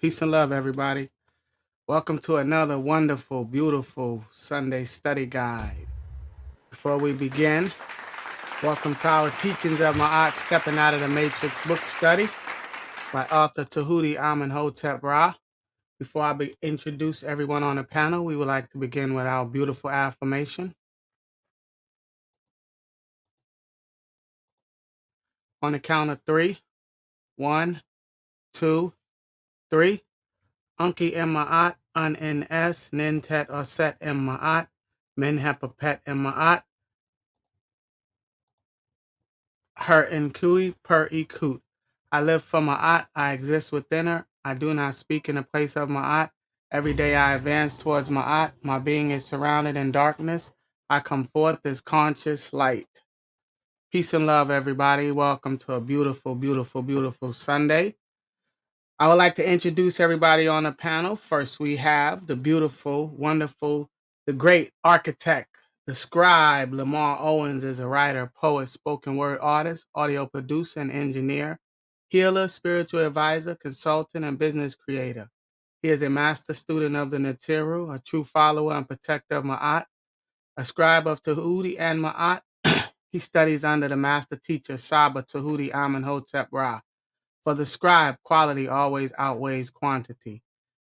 Peace and love, everybody. Welcome to another wonderful, beautiful Sunday study guide. Before we begin, welcome to our Teachings of Ma'at Stepping Out of the Matrix book study by author Tahuti Amenhotep Ra. Before I introduce everyone on the panel, we would like to begin with our beautiful affirmation. On the count of 3, 1, 2, 3. Unki Ma'at, Un-N-S, Nintet or Set Ma'at, Min Hepapet Ma'at, Her Nkui Per Ikut. I live for Ma'at, I exist within her. I do not speak in the place of Ma'at. Every day I advance towards Ma'at. My being is surrounded in darkness. I come forth as conscious light. Peace and love, everybody. Welcome to a beautiful, beautiful, beautiful Sunday. I would like to introduce everybody on the panel. First, we have the beautiful, wonderful, the great architect, the scribe. Lamar Owens is a writer, poet, spoken word artist, audio producer, and engineer, healer, spiritual advisor, consultant, and business creator. He is a master student of the Natiru, a true follower and protector of Ma'at, a scribe of Tahuti and Ma'at. He studies under the master teacher, Saba Tahuti Amenhotep Ra. For the scribe, quality always outweighs quantity.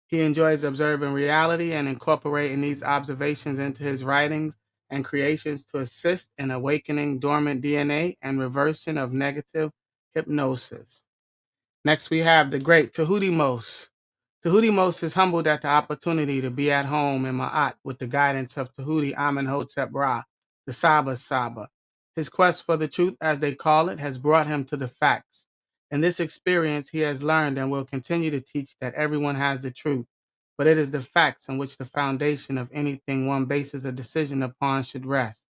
He enjoys observing reality and incorporating these observations into his writings and creations to assist in awakening dormant DNA and reversing of negative hypnosis. Next, we have the great Tahuti Mos. Tahuti Mos is humbled at the opportunity to be at home in Ma'at with the guidance of Tahuti Amenhotep Ra, the Saba Saba. His quest for the truth, as they call it, has brought him to the facts. In this experience, he has learned and will continue to teach that everyone has the truth, but it is the facts on which the foundation of anything one bases a decision upon should rest.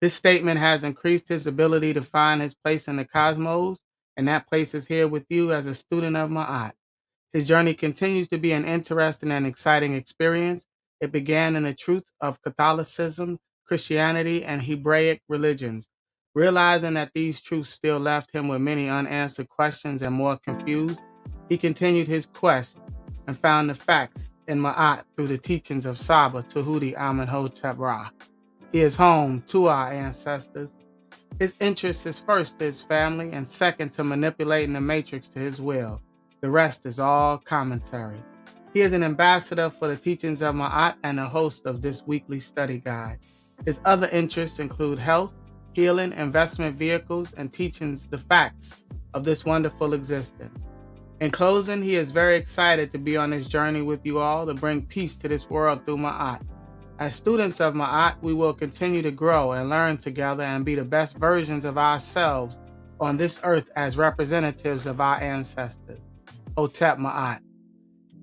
This statement has increased his ability to find his place in the cosmos, and that place is here with you as a student of Ma'at. His journey continues to be an interesting and exciting experience. It began in the truth of Catholicism, Christianity, and Hebraic religions. Realizing that these truths still left him with many unanswered questions and more confused, he continued his quest and found the facts in Ma'at through the teachings of Saba Tahuti Amenhotep Ra. He is home to our ancestors. His interest is first to his family and second to manipulating the matrix to his will. The rest is all commentary. He is an ambassador for the teachings of Ma'at and a host of this weekly study guide. His other interests include health, healing, investment vehicles, and teachings the facts of this wonderful existence. In closing, he is very excited to be on this journey with you all to bring peace to this world through Ma'at. As students of Ma'at, we will continue to grow and learn together and be the best versions of ourselves on this earth as representatives of our ancestors. Hotep Ma'at.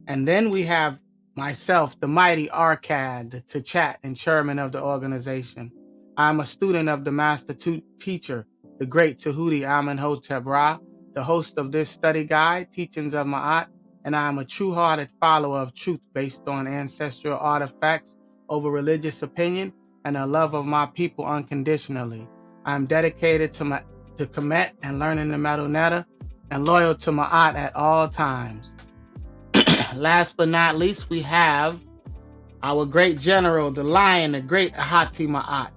And then we have myself, the mighty Arcad, the Tachat and chairman of the organization. I'm a student of the master teacher, the great Tahuti Amenhotep Ra, the host of this study guide, Teachings of Ma'at, and I am a true-hearted follower of truth based on ancestral artifacts over religious opinion and a love of my people unconditionally. I am dedicated to Kemet and learning the Metal Netta and loyal to Ma'at at all times. Last but not least, we have our great general, the lion, the great Ahati Maat.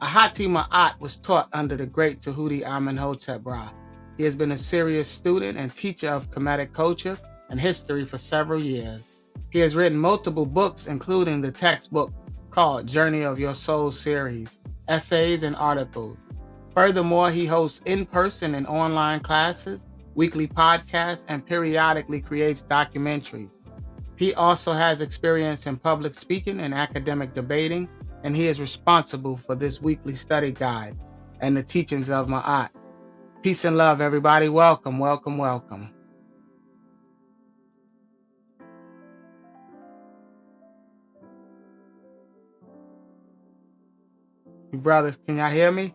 Ahati Maat was taught under the great Tahuti Amenhotep Ra. He has been a serious student and teacher of Kemetic culture and history for several years. He has written multiple books, including the textbook called Journey of Your Soul series, essays, and articles. Furthermore, he hosts in-person and online classes, weekly podcasts, and periodically creates documentaries. He also has experience in public speaking and academic debating, and he is responsible for this weekly study guide and the teachings of Ma'at. Peace and love, everybody. Welcome, welcome, welcome. You brothers, can y'all hear me?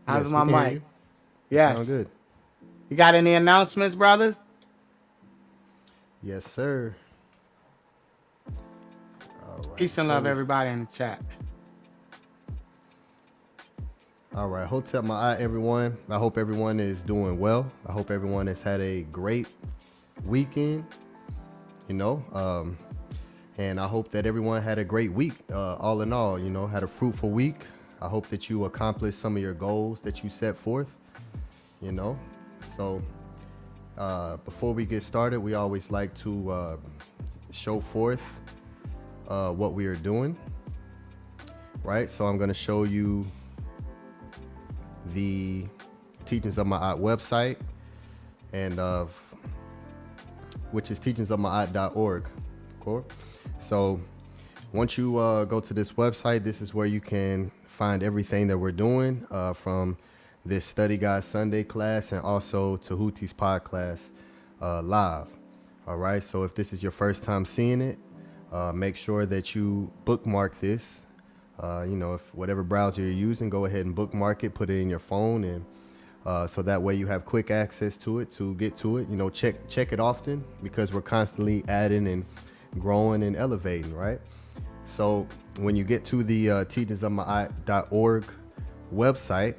How's Yes, my we can hear mic? you. Yes. Sound good. You got any announcements, brothers? Yes, sir. All right. Peace and love, everybody in the chat. All right. Hotep Ma'at, everyone. I hope everyone is doing well. I hope everyone has had a great weekend, and I hope that everyone had a great week. All in all, had a fruitful week. I hope that you accomplished some of your goals that you set forth, So before we get started, we always like to show forth what we are doing, right? So I'm going to show you the teachings of my website, and which is teachingsofmyot.org. Cool. So once you go to this website, this is where you can find everything that we're doing from this Study Guide Sunday class and also Tahuti's pod class live. All right. So if this is your first time seeing it, make sure that you bookmark this. If whatever browser you're using, go ahead and bookmark it, put it in your phone, and so that way you have quick access to it to get to it. Check it often, because we're constantly adding and growing and elevating, right? So when you get to the teachingsofmyot.org website,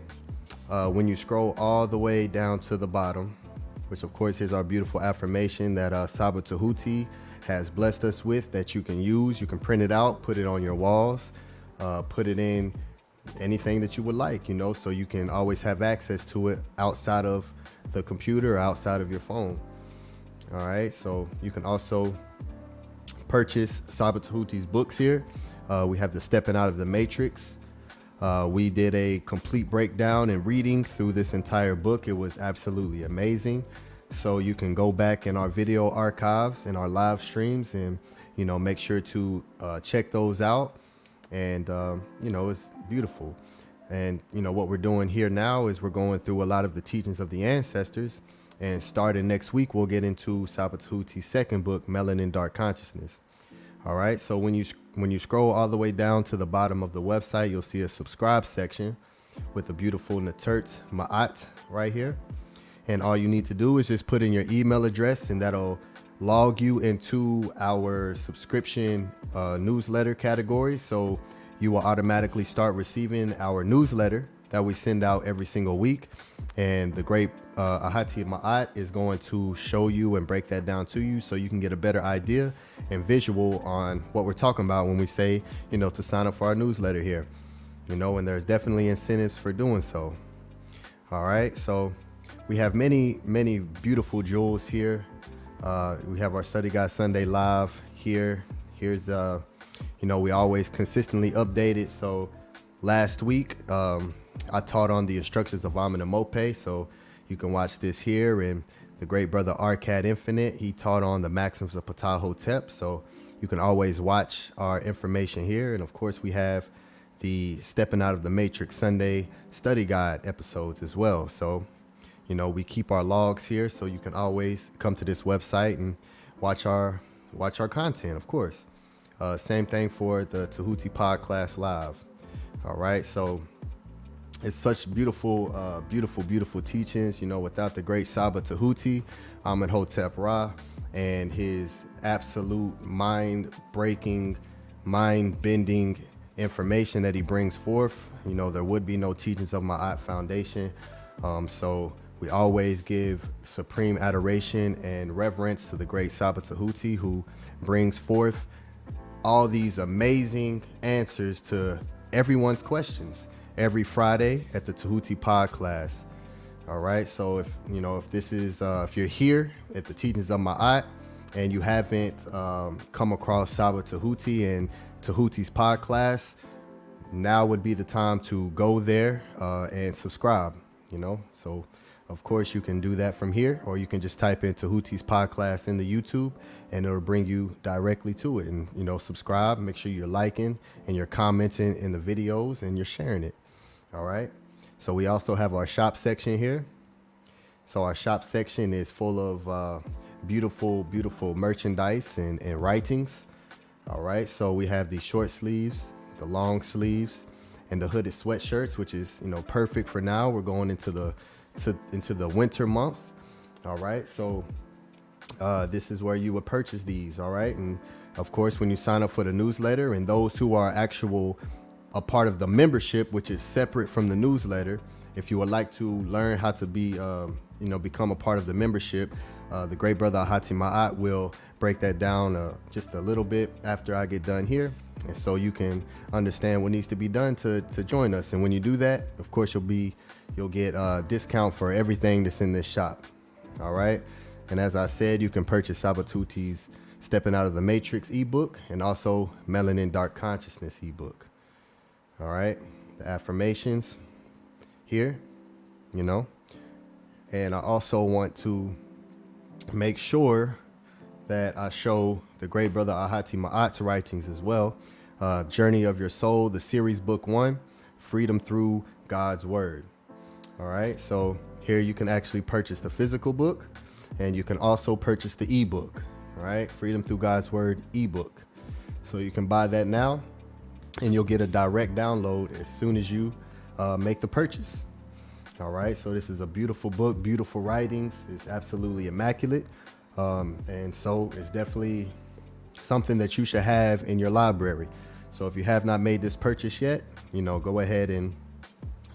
when you scroll all the way down to the bottom, which of course is our beautiful affirmation that Saba Tahuti has blessed us with, that you can use. You can print it out, put it on your walls, put it in anything that you would like, so you can always have access to it outside of the computer or outside of your phone. All right. So you can also purchase Saba Tahuti's books here. We have the Stepping Out of the Matrix. We did a complete breakdown and reading through this entire book. It was absolutely amazing. So you can go back in our video archives and our live streams and, make sure to check those out. And, it's beautiful. And, what we're doing here now is we're going through a lot of the teachings of the ancestors. And starting next week, we'll get into Saba Tahuti's second book, Melanin Dark Consciousness. All right. So when you scroll all the way down to the bottom of the website, you'll see a subscribe section with a beautiful Nito Maat right here. And all you need to do is just put in your email address, and that'll log you into our subscription newsletter category. So you will automatically start receiving our newsletter that we send out every single week. And the great Ahati Maat is going to show you and break that down to you so you can get a better idea and visual on what we're talking about when we say, to sign up for our newsletter here, and there's definitely incentives for doing so. All right. So we have many, many beautiful jewels here. We have our Study Guide Sunday live here. Here's, we always consistently update it. So last week, I taught on the instructions of Amen and Mope. So you can watch this here. And the great brother Arcad Infinite, he taught on the maxims of Ptah-hotep. So you can always watch our information here. And of course, we have the Stepping Out of the Matrix Sunday Study Guide episodes as well. So we keep our logs here, so you can always come to this website and watch our content, of course. Same thing for the Tahuti Pod Class Live. All right, so it's such beautiful, beautiful teachings. Without the great Saba Tahuti, Amenhotep Ra, and his absolute mind-breaking, mind-bending information that he brings forth, there would be no teachings of Ma'at Foundation. So we always give supreme adoration and reverence to the great Saba Tahuti, who brings forth all these amazing answers to everyone's questions every Friday at the Tahuti Pod Class. All right. So if this is if you're here at the teachings of Ma'at and you haven't come across Saba Tahuti and Tahuti's Pod Class, now would be the time to go there and subscribe. So of course, you can do that from here, or you can just type in Tahuti's Pod Class in the YouTube, and it'll bring you directly to it. And, subscribe, make sure you're liking and you're commenting in the videos and you're sharing it. All right. So we also have our shop section here. So our shop section is full of beautiful, beautiful merchandise and writings. All right. So we have the short sleeves, the long sleeves, and the hooded sweatshirts, which is, perfect for now. We're going into the winter months. All right. So this is where you would purchase these. All right. And of course, when you sign up for the newsletter, and those who are a part of the membership, which is separate from the newsletter, if you would like to learn how to be, become a part of the membership, The great brother Ahati Maat will break that down just a little bit after I get done here. And so you can understand what needs to be done to join us. And when you do that, of course, you'll get a discount for everything that's in this shop. All right. And as I said, you can purchase Sabatuti's Stepping Out of the Matrix ebook and also Melanin Dark Consciousness ebook. All right. The affirmations here, and I also want to make sure that I show the great brother Ahati Maat's writings as well. Journey of Your Soul, the series book 1, Freedom Through God's Word. All right, so here you can actually purchase the physical book, and you can also purchase the ebook. All right, Freedom Through God's Word ebook. So you can buy that now, and you'll get a direct download as soon as you make the purchase. All right, so this is a beautiful book, beautiful writings. It's absolutely immaculate. And so it's definitely something that you should have in your library. So if you have not made this purchase yet, go ahead and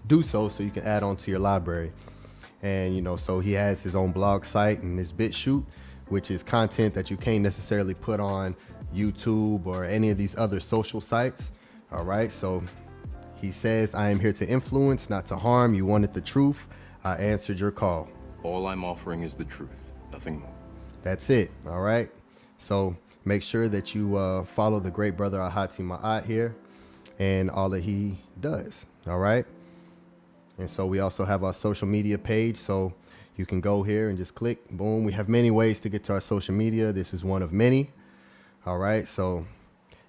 do so you can add on to your library. And, so he has his own blog site and his BitChute, which is content that you can't necessarily put on YouTube or any of these other social sites. All right, so he says, I am here to influence, not to harm. You wanted the truth. I answered your call. All I'm offering is the truth, nothing more. That's it. All right. So make sure that you follow the great brother Ahati Maat here and all that he does. All right. And so we also have our social media page. So you can go here and just click, boom. We have many ways to get to our social media. This is one of many. All right. So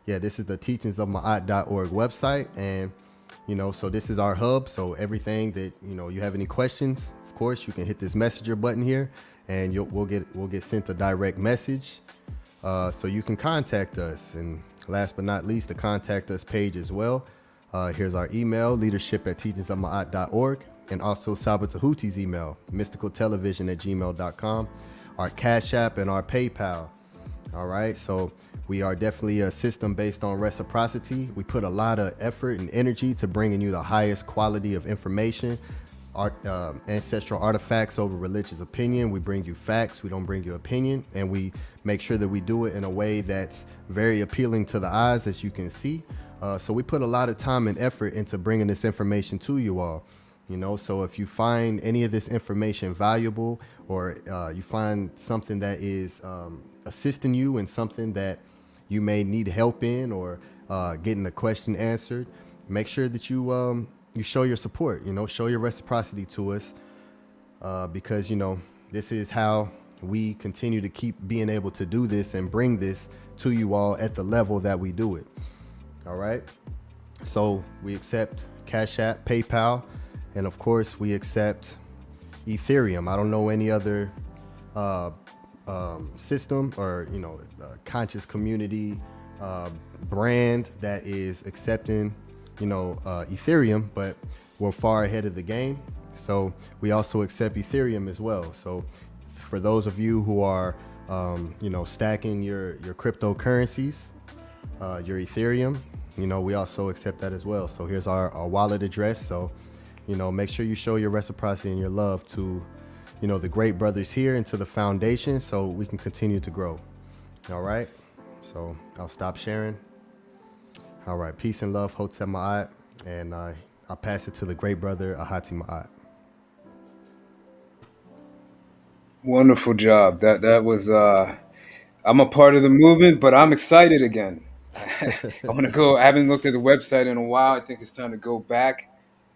yeah, this is the teachingsofmaat.org website. And, so this is our hub. So everything that, you have any questions, of course, you can hit this messenger button here and we'll get sent a direct message. So you can contact us. And last but not least, the contact us page as well. Here's our email, leadership@teachingsofmaat.org, and also Sabatahuti's email, mysticaltelevision@gmail.com, our Cash App and our PayPal. All right, so we are definitely a system based on reciprocity. We put a lot of effort and energy to bringing you the highest quality of information, ancestral artifacts over religious opinion. We bring you facts. We don't bring you opinion. And we make sure that we do it in a way that's very appealing to the eyes, as you can see. So we put a lot of time and effort into bringing this information to you all. So if you find any of this information valuable, or you find something that is assisting you in something that you may need help in, or getting a question answered, make sure that you show your support, show your reciprocity to us, because, this is how we continue to keep being able to do this and bring this to you all at the level that we do it. All right. So we accept Cash App, PayPal, and of course we accept Ethereum. I don't know any other system or, conscious community brand that is accepting, Ethereum, but we're far ahead of the game. So we also accept Ethereum as well. So for those of you who are, stacking your cryptocurrencies, your Ethereum, we also accept that as well. So here's our wallet address. So, make sure you show your reciprocity and your love to, the great brothers here and to the foundation, so we can continue to grow. All right. So I'll stop sharing. All right. Peace and love, Hotep Ma'at. And I'll pass it to the great brother, Ahati Maat. Wonderful job. That was, I'm a part of the movement, but I'm excited again. I want to go. I haven't looked at the website in a while. I think it's time to go back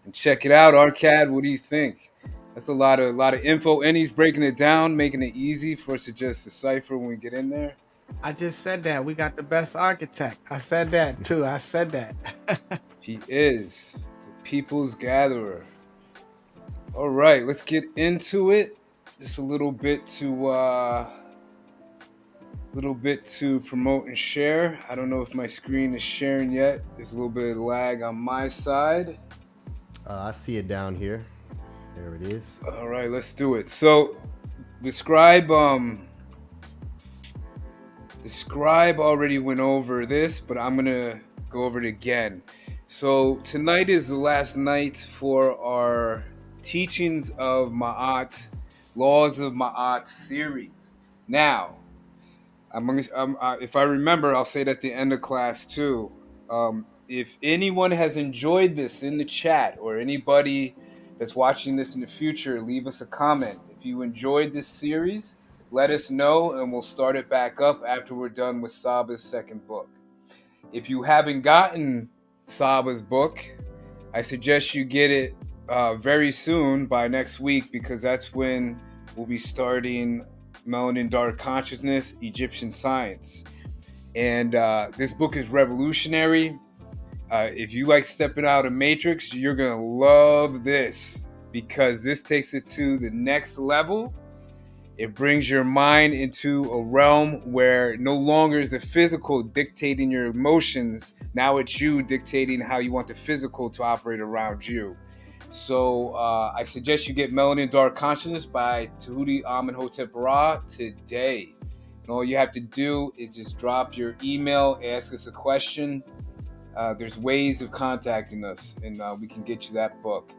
and check it out. Arcad, what do you think? That's a lot of info, and he's breaking it down, making it easy for us to just decipher when we get in there. I just said that. We got the best architect. I said that too. I said that. He is the people's gatherer. All right, let's get into it. Just a little bit to promote and share. I don't know if my screen is sharing yet. There's a little bit of lag on my side. I see it down here. There it is. All right, let's do it. So the scribe already went over this, but I'm gonna go over it again. So tonight is the last night for our teachings of Ma'at Laws of Ma'at series. Now, if I remember, I'll say it at the end of class too. If anyone has enjoyed this in the chat, or anybody that's watching this in the future, leave us a comment. If you enjoyed this series, let us know, and we'll start it back up after we're done with Saba's second book. If you haven't gotten Saba's book, I suggest you get it very soon, by next week, because that's when we'll be starting Melanin Dark Consciousness, Egyptian Science. And this book is revolutionary. If you like stepping out of Matrix, you're going to love this, because this takes it to the next level. It brings your mind into a realm where no longer is the physical dictating your emotions. Now it's you dictating how you want the physical to operate around you. So I suggest you get Melanin Dark Consciousness by Tahuti Amenhotep Ra today. And all you have to do is just drop your email, ask us a question. There's ways of contacting us, and we can get you that book.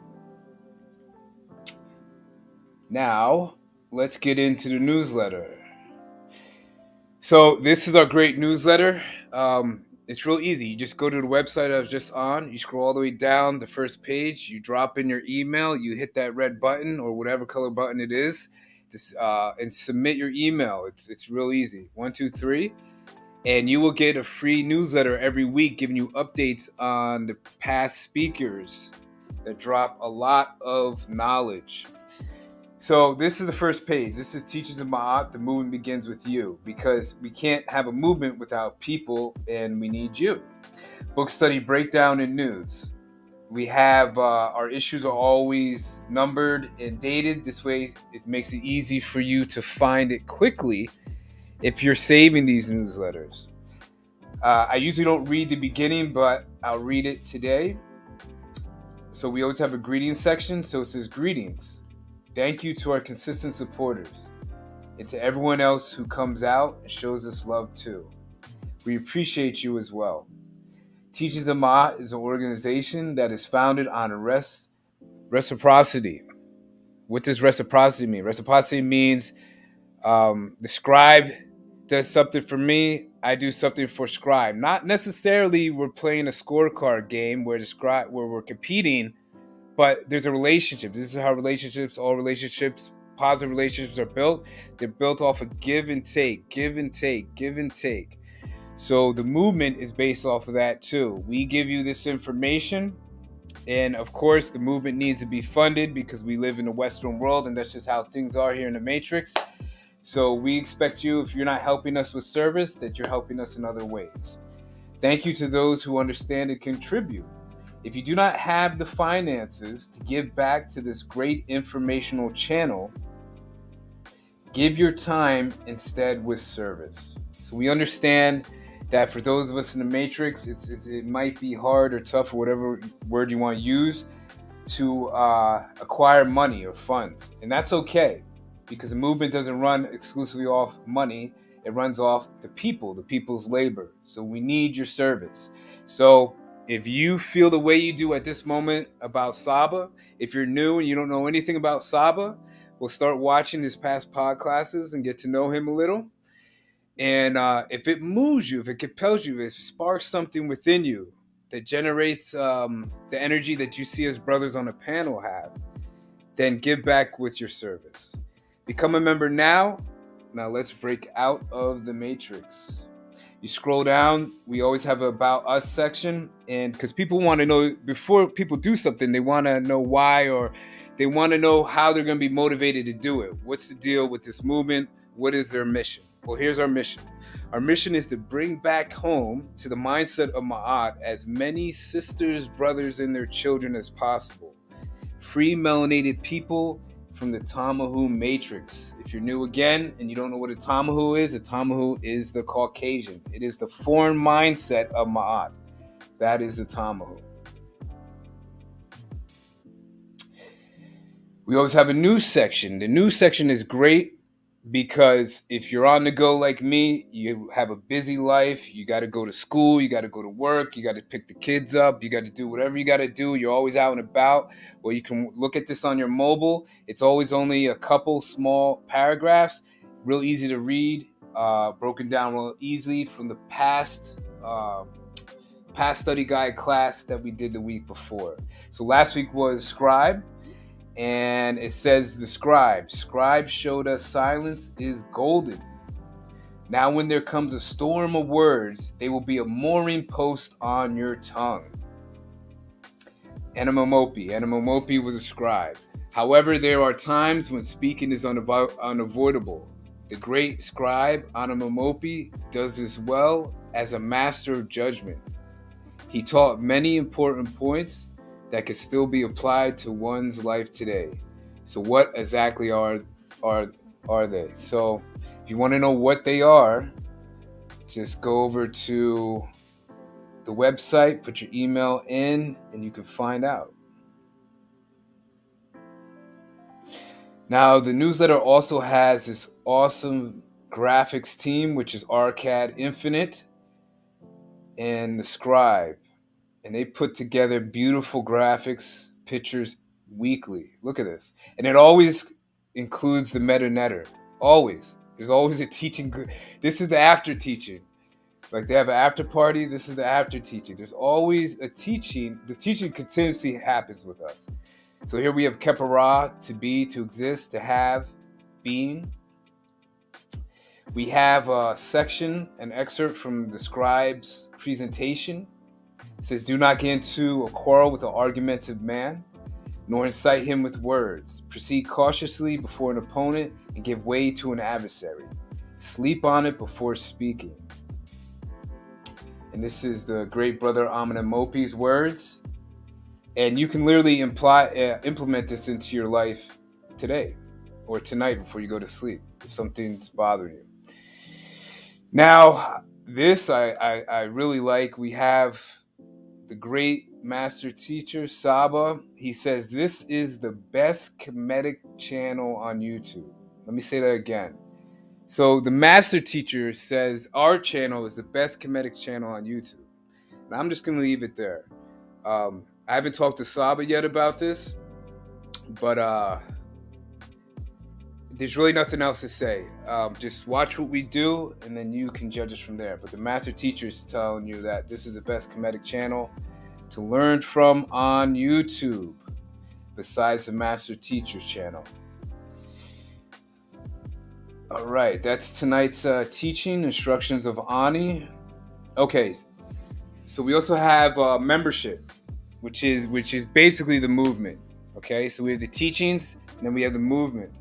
Now, let's get into the newsletter. So this is our great newsletter. It's real easy. You just go to the website I was just on. You scroll all the way down the first page. You drop in your email. You hit that red button, or whatever color button it is, and submit your email. It's real easy. 1, 2, 3. And you will get a free newsletter every week giving you updates on the past speakers that drop a lot of knowledge. So this is the first page. This is Teachers of Ma'at. The movement begins with you, because we can't have a movement without people, and we need you. Book study breakdown and news. We have our issues are always numbered and dated. This way it makes it easy for you to find it quickly if you're saving these newsletters. I usually don't read the beginning, but I'll read it today. So we always have a greetings section. So it says, greetings. Thank you to our consistent supporters, and to everyone else who comes out and shows us love too. We appreciate you as well. Teachers of Ma'at is an organization that is founded on reciprocity. What does reciprocity mean? Reciprocity means the scribe does something for me, I do something for scribe. Not necessarily we're playing a scorecard game where we're competing, but there's a relationship. This is how all relationships, positive relationships are built. They're built off of give and take, give and take, give and take. So the movement is based off of that too. We give you this information, and of course the movement needs to be funded, because we live in the Western world, and that's just how things are here in the Matrix. So we expect you, if you're not helping us with service, that you're helping us in other ways. Thank you to those who understand and contribute. If you do not have the finances to give back to this great informational channel, give your time instead with service. So we understand that for those of us in the Matrix, it might be hard or tough, or whatever word you want to use, to acquire money or funds. And that's okay, because the movement doesn't run exclusively off money. It runs off the people's labor. So we need your service. So if you feel the way you do at this moment about Saba, if you're new and you don't know anything about Saba, we'll start watching his past pod classes and get to know him a little. And if it moves you, if it compels you, if it sparks something within you that generates the energy that you see as brothers on the panel have, then give back with your service. Become a member now. Now let's break out of the Matrix. You scroll down, we always have an About Us section, and because people want to know, before people do something, they want to know why, or they want to know how they're going to be motivated to do it. What's the deal with this movement? What is their mission? Well, here's our mission. Our mission is to bring back home to the mindset of Ma'at as many sisters, brothers, and their children as possible. Free melanated people from the Tamahu Matrix. If you're new again and you don't know what a Tamahu is the Caucasian. It is the foreign mindset of Ma'at. That is the Tamahu. We always have a news section. The news section is great because if you're on the go like me, you have a busy life, you got to go to school, you got to go to work, you got to pick the kids up, you got to do whatever you got to do, you're always out and about. Well, you can look at this on your mobile. It's always only a couple small paragraphs, real easy to read, broken down real easily from the past study guide class that we did the week before. So last week was Scribe. And it says the scribe showed us silence is golden. Now when there comes a storm of words, they will be a mooring post on your tongue. Anamomopi was a scribe. However, there are times when speaking is unavoidable. The great scribe Anamomopi does this well as a master of judgment. He taught many important points that could still be applied to one's life today. So what exactly are they? So if you want to know what they are, just go over to the website, put your email in, and you can find out. Now, the newsletter also has this awesome graphics team, which is Arcad Infinite and the Scribe. And they put together beautiful graphics, pictures weekly. Look at this. And it always includes the meta netter. Always. There's always a teaching. This is the after teaching. Like they have an after party. This is the after teaching. There's always a teaching. The teaching continuously happens with us. So here we have Kepara, to be, to exist, to have, being. We have a section, an excerpt from the scribe's presentation. It says, do not get into a quarrel with an argumentative man, nor incite him with words. Proceed cautiously before an opponent and give way to an adversary. Sleep on it before speaking. And this is the great brother Anamopi's words. And you can literally implement this into your life today or tonight before you go to sleep if something's bothering you. Now, this I really like. We have the great master teacher, Saba. He says, this is the best comedic channel on YouTube. Let me say that again. So the master teacher says our channel is the best comedic channel on YouTube. And I'm just going to leave it there. I haven't talked to Saba yet about this, but there's really nothing else to say. Just watch what we do, and then you can judge us from there. But the master teacher is telling you that this is the best comedic channel to learn from on YouTube, besides the master teacher's channel. All right, that's tonight's teaching, instructions of Ani. Okay, so we also have membership, which is basically the movement. Okay, so we have the teachings, and then we have the movement.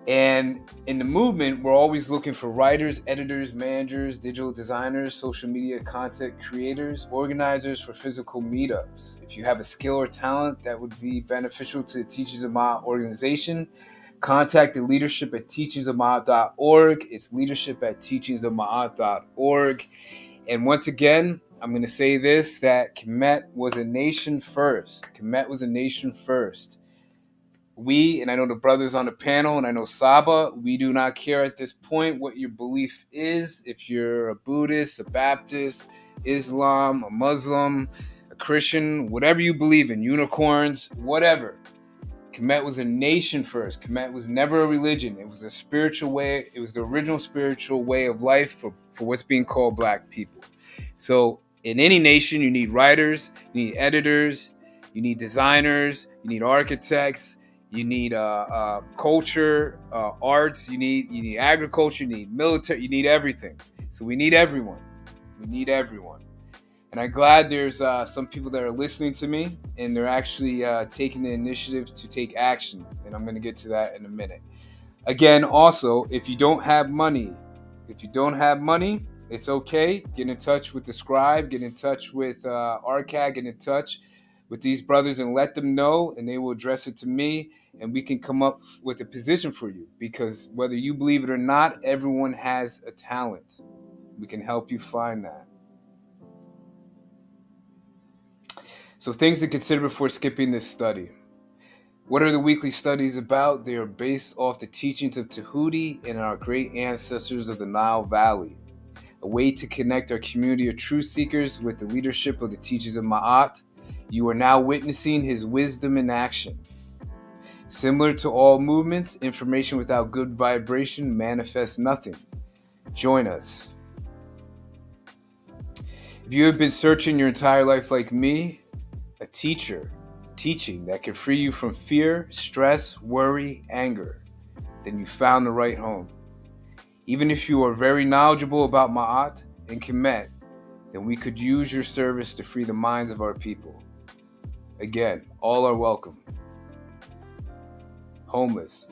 And in the movement, we're always looking for writers, editors, managers, digital designers, social media content creators, organizers for physical meetups. If you have a skill or talent that would be beneficial to the Teachings of Maat organization, contact the leadership at teachingsofmaat.org. It's leadership at teachingsofmaat.org. And once again, I'm going to say this, that Kemet was a nation first. Kemet was a nation first. We, and I know the brothers on the panel, and I know Saba, we do not care at this point what your belief is. If you're a Buddhist, a Baptist, Islam, a Muslim, a Christian, whatever you believe in, unicorns, whatever. Kemet was a nation first. Kemet was never a religion. It was a spiritual way. It was the original spiritual way of life for what's being called black people. So in any nation, you need writers, you need editors, you need designers, you need architects, you need culture, arts, you need agriculture, you need military, you need everything. So we need everyone. We need everyone. And I'm glad there's some people that are listening to me, and they're actually taking the initiative to take action. And I'm going to get to that in a minute. Again, also, if you don't have money, it's okay. Get in touch with the scribe, get in touch with Arcad, get in touch with these brothers and let them know, and they will address it to me, and we can come up with a position for you. Because whether you believe it or not, everyone has a talent. We can help you find that. So things to consider before skipping this study. What are the weekly studies about? They are based off the teachings of Tahuti and our great ancestors of the Nile Valley. A way to connect our community of truth seekers with the leadership of the teachers of Ma'at. You are now witnessing his wisdom in action. Similar to all movements, information without good vibration manifests nothing. Join us. If you have been searching your entire life like me, a teaching that can free you from fear, stress, worry, anger, then you found the right home. Even if you are very knowledgeable about Ma'at and Kemet, then we could use your service to free the minds of our people. Again, all are welcome. Homeless,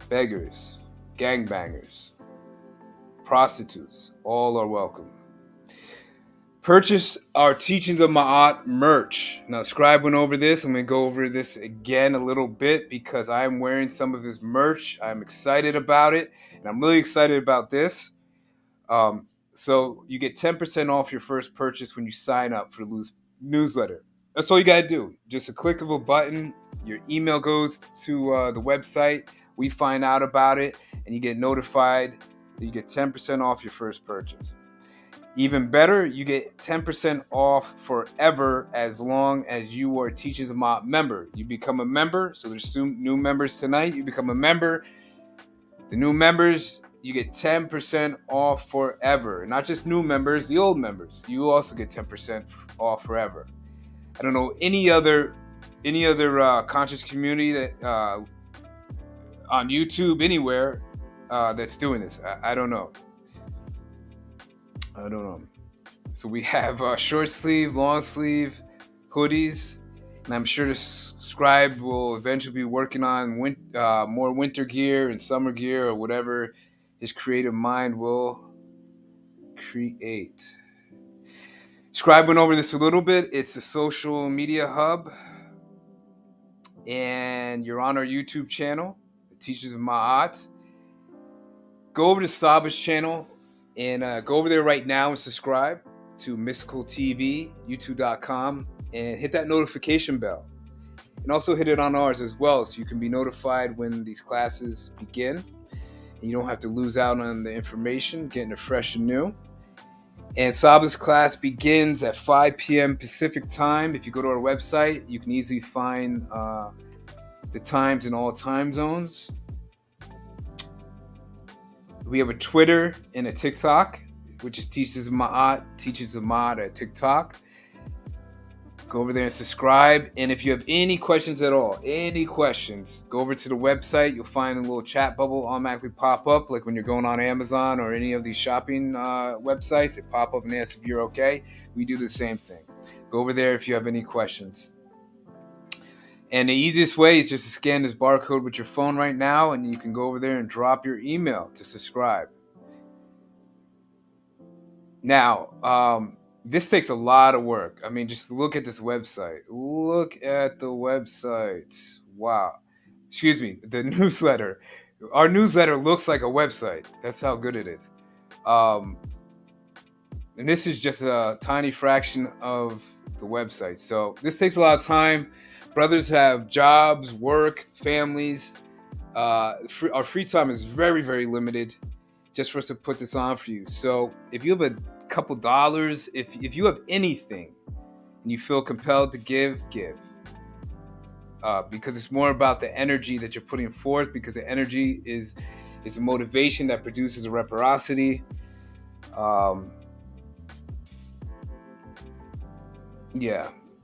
beggars, gangbangers, prostitutes, all are welcome. Purchase our Teachings of Ma'at merch. Now, Scribe went over this. I'm going to go over this again a little bit because I'm wearing some of his merch. I'm excited about it, and I'm really excited about this. So you get 10% off your first purchase when you sign up for the newsletter. That's all you got to do. Just a click of a button. Your email goes to the website. We find out about it, and you get notified that you get 10% off your first purchase. Even better, you get 10% off forever as long as you are a Teachers of Ma'at member. You become a member, so there's new members tonight. You become a member. The new members, you get 10% off forever. Not just new members, the old members. You also get 10% off forever. I don't know any other conscious community that on YouTube, anywhere, that's doing this. I don't know. So we have short sleeve, long sleeve hoodies, and I'm sure the Scribe will eventually be working on more winter gear and summer gear or whatever his creative mind will create. Scribe went over this a little bit. It's the social media hub, and you're on our YouTube channel, the Teachers of Ma'at. Go over to Saba's channel and go over there right now and subscribe to Mystical TV, youtube.com, and hit that notification bell. And also hit it on ours as well, so you can be notified when these classes begin. And you don't have to lose out on the information, getting it fresh and new. And Saba's class begins at 5 p.m. Pacific time. If you go to our website, you can easily find the times in all time zones. We have a Twitter and a TikTok, which is Teachers of Ma'at at TikTok. Go over there and subscribe. And if you have any questions at all, go over to the website. You'll find a little chat bubble automatically pop up, like when you're going on Amazon or any of these shopping websites. They pop up and ask if you're okay. We do the same thing. Go over there if you have any questions. And the easiest way is just to scan this barcode with your phone right now, and you can go over there and drop your email to subscribe. Now, this takes a lot of work. I mean, just look at this website. Look at the website. Wow. Excuse me, the newsletter. Our newsletter looks like a website. That's how good it is. And this is just a tiny fraction of the website. So this takes a lot of time. Brothers have jobs, work, families. Our free time is very, very limited just for us to put this on for you. So if you have a couple dollars, if you have anything and you feel compelled to give. Because it's more about the energy that you're putting forth, because the energy is a motivation that produces a reciprocity.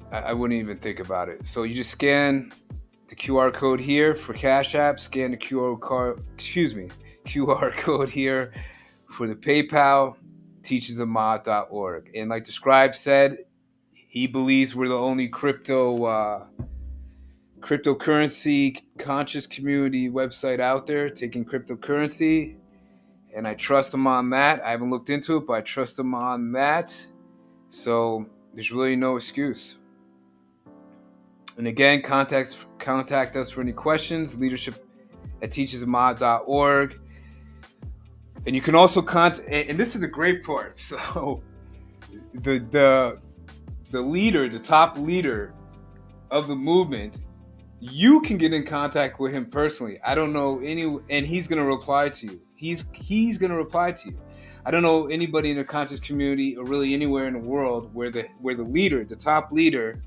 I wouldn't even think about it. So you just scan the QR code here for Cash App, scan the QR code here for the PayPal, teachersofma'at.org. And like the Scribe said, he believes we're the only cryptocurrency conscious community website out there taking cryptocurrency. And I trust him on that. I haven't looked into it, but I trust him on that. So there's really no excuse. And again, contact us for any questions, leadership@teachersofma'at.org. And you can also and this is the great part. So the top leader of the movement You can get in contact with him personally. I don't know any, and he's gonna reply to you. He's gonna reply to you. I don't know anybody in the conscious community or really anywhere in the world where the leader, the top leader,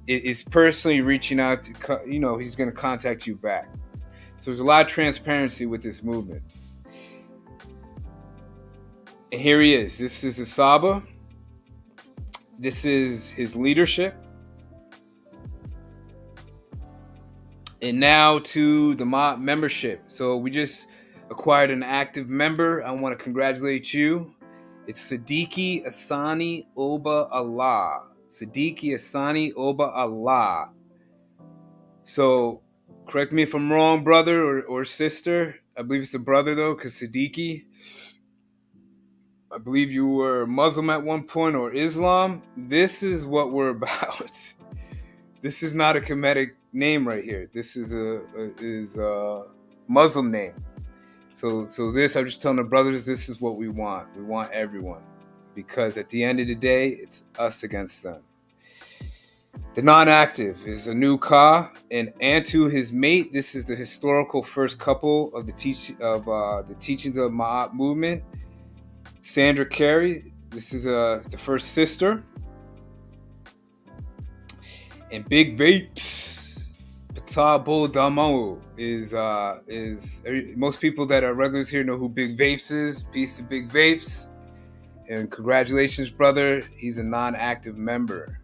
is personally reaching out to, he's gonna contact you back. So there's a lot of transparency with this movement. And here he is. This is Asaba. This is his leadership. And now to the Maat membership. So we just acquired an active member. I want to congratulate you. It's Siddiqui Asani Oba Allah. Siddiqui Asani Oba Allah. So correct me if I'm wrong, brother or sister. I believe it's a brother though, because Siddiqui, I believe you were Muslim at one point or Islam. This is what we're about. This is not a Kemetic name right here. This is a Muslim name. So this, I'm just telling the brothers, this is what we want. We want everyone, because at the end of the day, it's us against them. The non-active is a new Ka, and Antu, his mate. This is the historical first couple of the teachings of Ma'at movement. Sandra Carey, this is the first sister. And Big Vapes, Patabo Damau is most people that are regulars here know who Big Vapes is. Peace to Big Vapes. And congratulations, brother. He's a non-active member.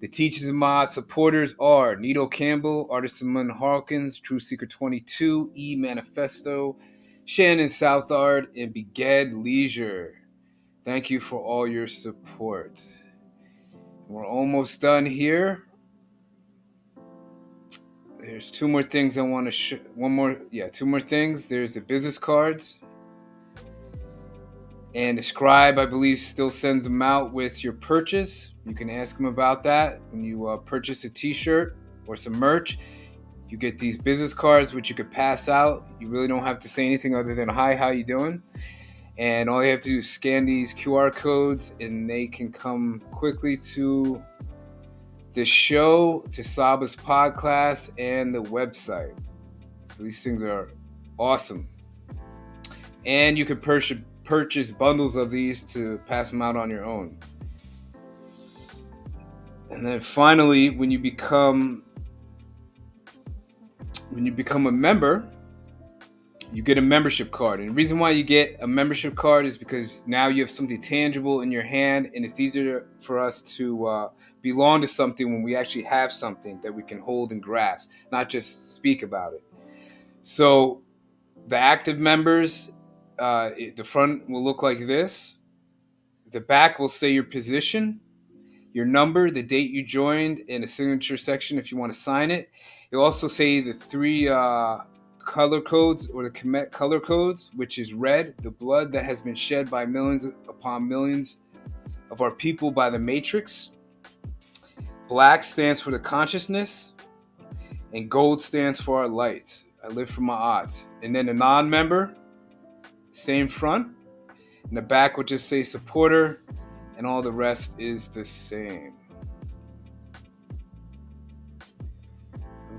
The Teachers of Maat supporters are Nito Campbell, Artisan Hawkins, True Seeker 22, E Manifesto, Shannon Southard, and Beged Leisure. Thank you for all your support. We're almost done here. There's two more things I want to show. Two more things. There's the business cards. And the Scribe, I believe, still sends them out with your purchase. You can ask them about that. When you purchase a t-shirt or some merch, you get these business cards, which you could pass out. You really don't have to say anything other than, hi, how you doing? And all you have to do is scan these QR codes, and they can come quickly to the show, to Saba's podcast, and the website. So these things are awesome. And you can purchase bundles of these to pass them out on your own. And then finally, when you become a member, you get a membership card. And the reason why you get a membership card is because now you have something tangible in your hand, and it's easier for us to belong to something when we actually have something that we can hold and grasp, not just speak about it. So the active members, the front will look like this. The back will say your position, your number, the date you joined, and a signature section if you want to sign it. It'll also say the three color codes, or the Kemet color codes, which is red, the blood that has been shed by millions upon millions of our people by the Matrix. Black stands for the consciousness, and gold stands for our light. I live for Ma'at. And then the non-member, same front, and the back will just say supporter, and all the rest is the same.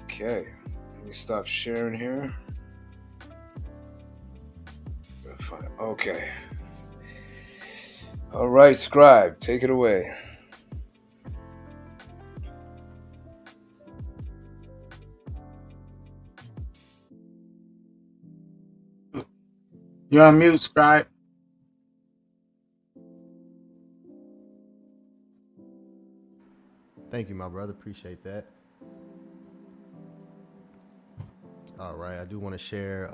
Okay, let me stop sharing here. Okay. All right, Scribe, take it away. You're on mute, Scribe. Thank you, my brother. Appreciate that. All right, I do want to share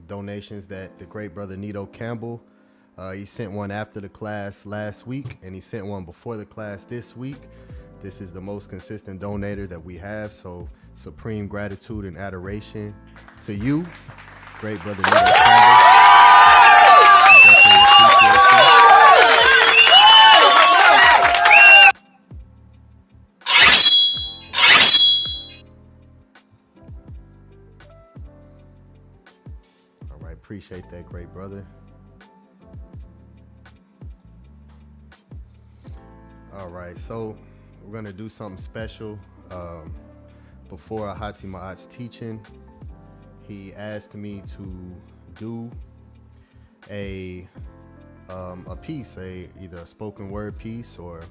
donations that the great brother Nito Campbell, he sent one after the class last week, and he sent one before the class this week. This is the most consistent donator that we have, so supreme gratitude and adoration to you, great brother Nito Campbell. Definitely appreciate you. Appreciate that, great brother. All right, so we're gonna do something special. before Ahati Maat's teaching, he asked me to do a piece, either a spoken word piece or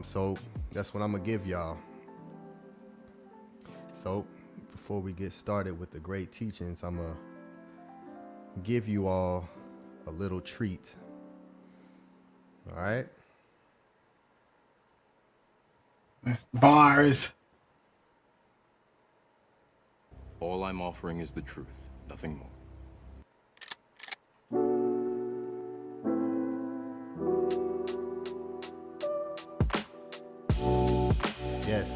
so that's what I'm gonna give y'all. So before we get started with the great teachings, I'm gonna give you all a little treat. All right. Bars. All I'm offering is the truth, nothing more. Yes.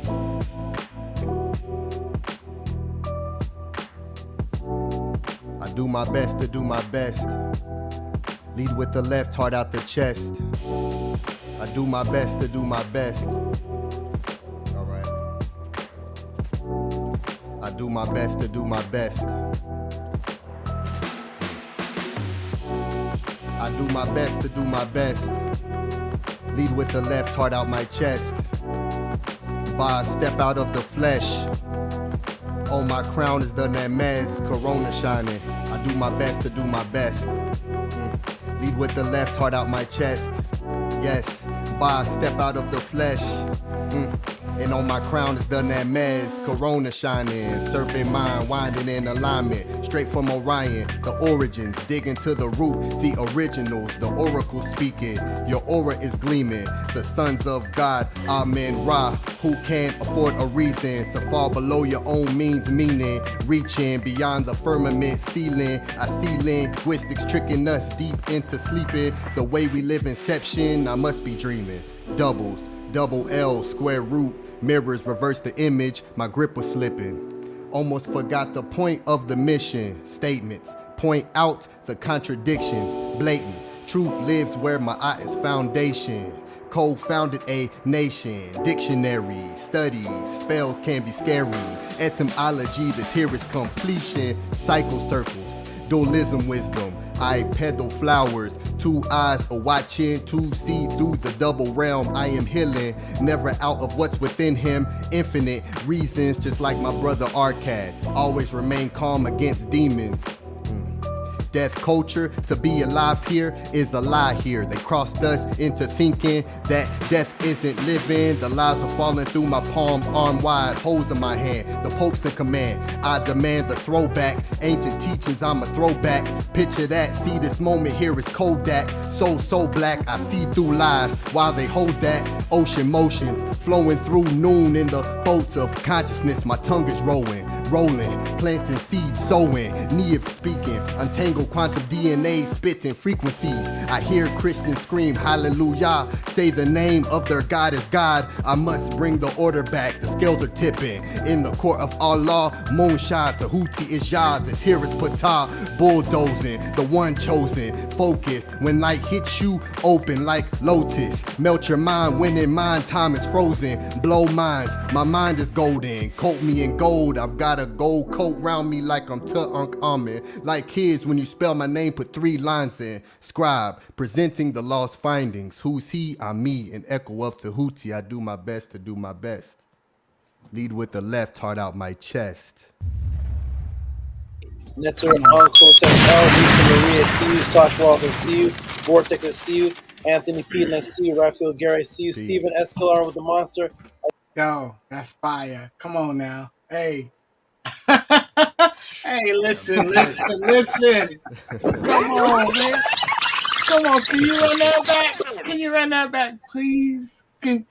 I do my best to do my best. Lead with the left, heart out the chest. I do my best to do my best. All right. I do my best to do my best. I do my best to do my best. Lead with the left, heart out my chest. By a step out of the flesh. Oh, my crown is the Nemez, corona shining. I do my best to do my best. Lead with the left, heart out my chest. Yes, by a step out of the flesh. And on my crown is the Nemez, corona shining. Serpent mind winding in alignment. Straight from Orion, the origins. Digging to the root, the originals. The oracle speaking, your aura is gleaming. The sons of God, Amen Ra. Who can't afford a reason to fall below your own means, meaning reaching beyond the firmament ceiling. I see linguistics tricking us deep into sleeping. The way we live inception, I must be dreaming. Doubles, double L, square root. Mirrors reverse the image, my grip was slipping. Almost forgot the point of the mission. Statements point out the contradictions. Blatant, truth lives where my eye is foundation. Co-founded a nation, dictionary, studies, spells can be scary. Etymology, this here is completion. Cycle circles, dualism wisdom. I peddle flowers, 2 eyes are watching to see through the double realm. I am healing, never out of what's within him. Infinite reasons, just like my brother Arcad. Always remain calm against demons. Death culture, to be alive here is a lie here. They crossed us into thinking that death isn't living. The lies are falling through my palms, arm wide, holes in my hand. The Pope's in command, I demand the throwback. Ancient teachings, I'm a throwback. Picture that, see this moment here is Kodak. So black, I see through lies while they hold that. Ocean motions, flowing through noon in the boats of consciousness. My tongue is rolling, planting seeds, sowing. Neo speaking, untangled quantum DNA, spitting frequencies. I hear Christians scream hallelujah, say the name of their God is God. I must bring the order back, the scales are tipping. In the court of Allah, Moonshine, Tahuti is Yah, this here is Ptah. Bulldozing, the one chosen, focus. When light hits you, open like lotus. Melt your mind, when in mind time is frozen. Blow minds, my mind is golden. Coat me in gold, I've got a gold coat round me like I'm T.O.M. Like kids, when you spell my name, put 3 lines in. Scribe, presenting the lost findings. Who's he? I'm me, an echo of Tahuti. I do my best to do my best. Lead with the left, heart out my chest. Netzer, Encore, L, Lisa Marie, I see you. Sash Walls, I see you. Vortex, I see you. Anthony Peden, I see you. Raphael Gary, I see you. Steven Escalar with the monster. Yo, that's fire. Come on now. Hey. Hey, listen. Come on, man. Come on, can you run that back? Can you run that back, please? Can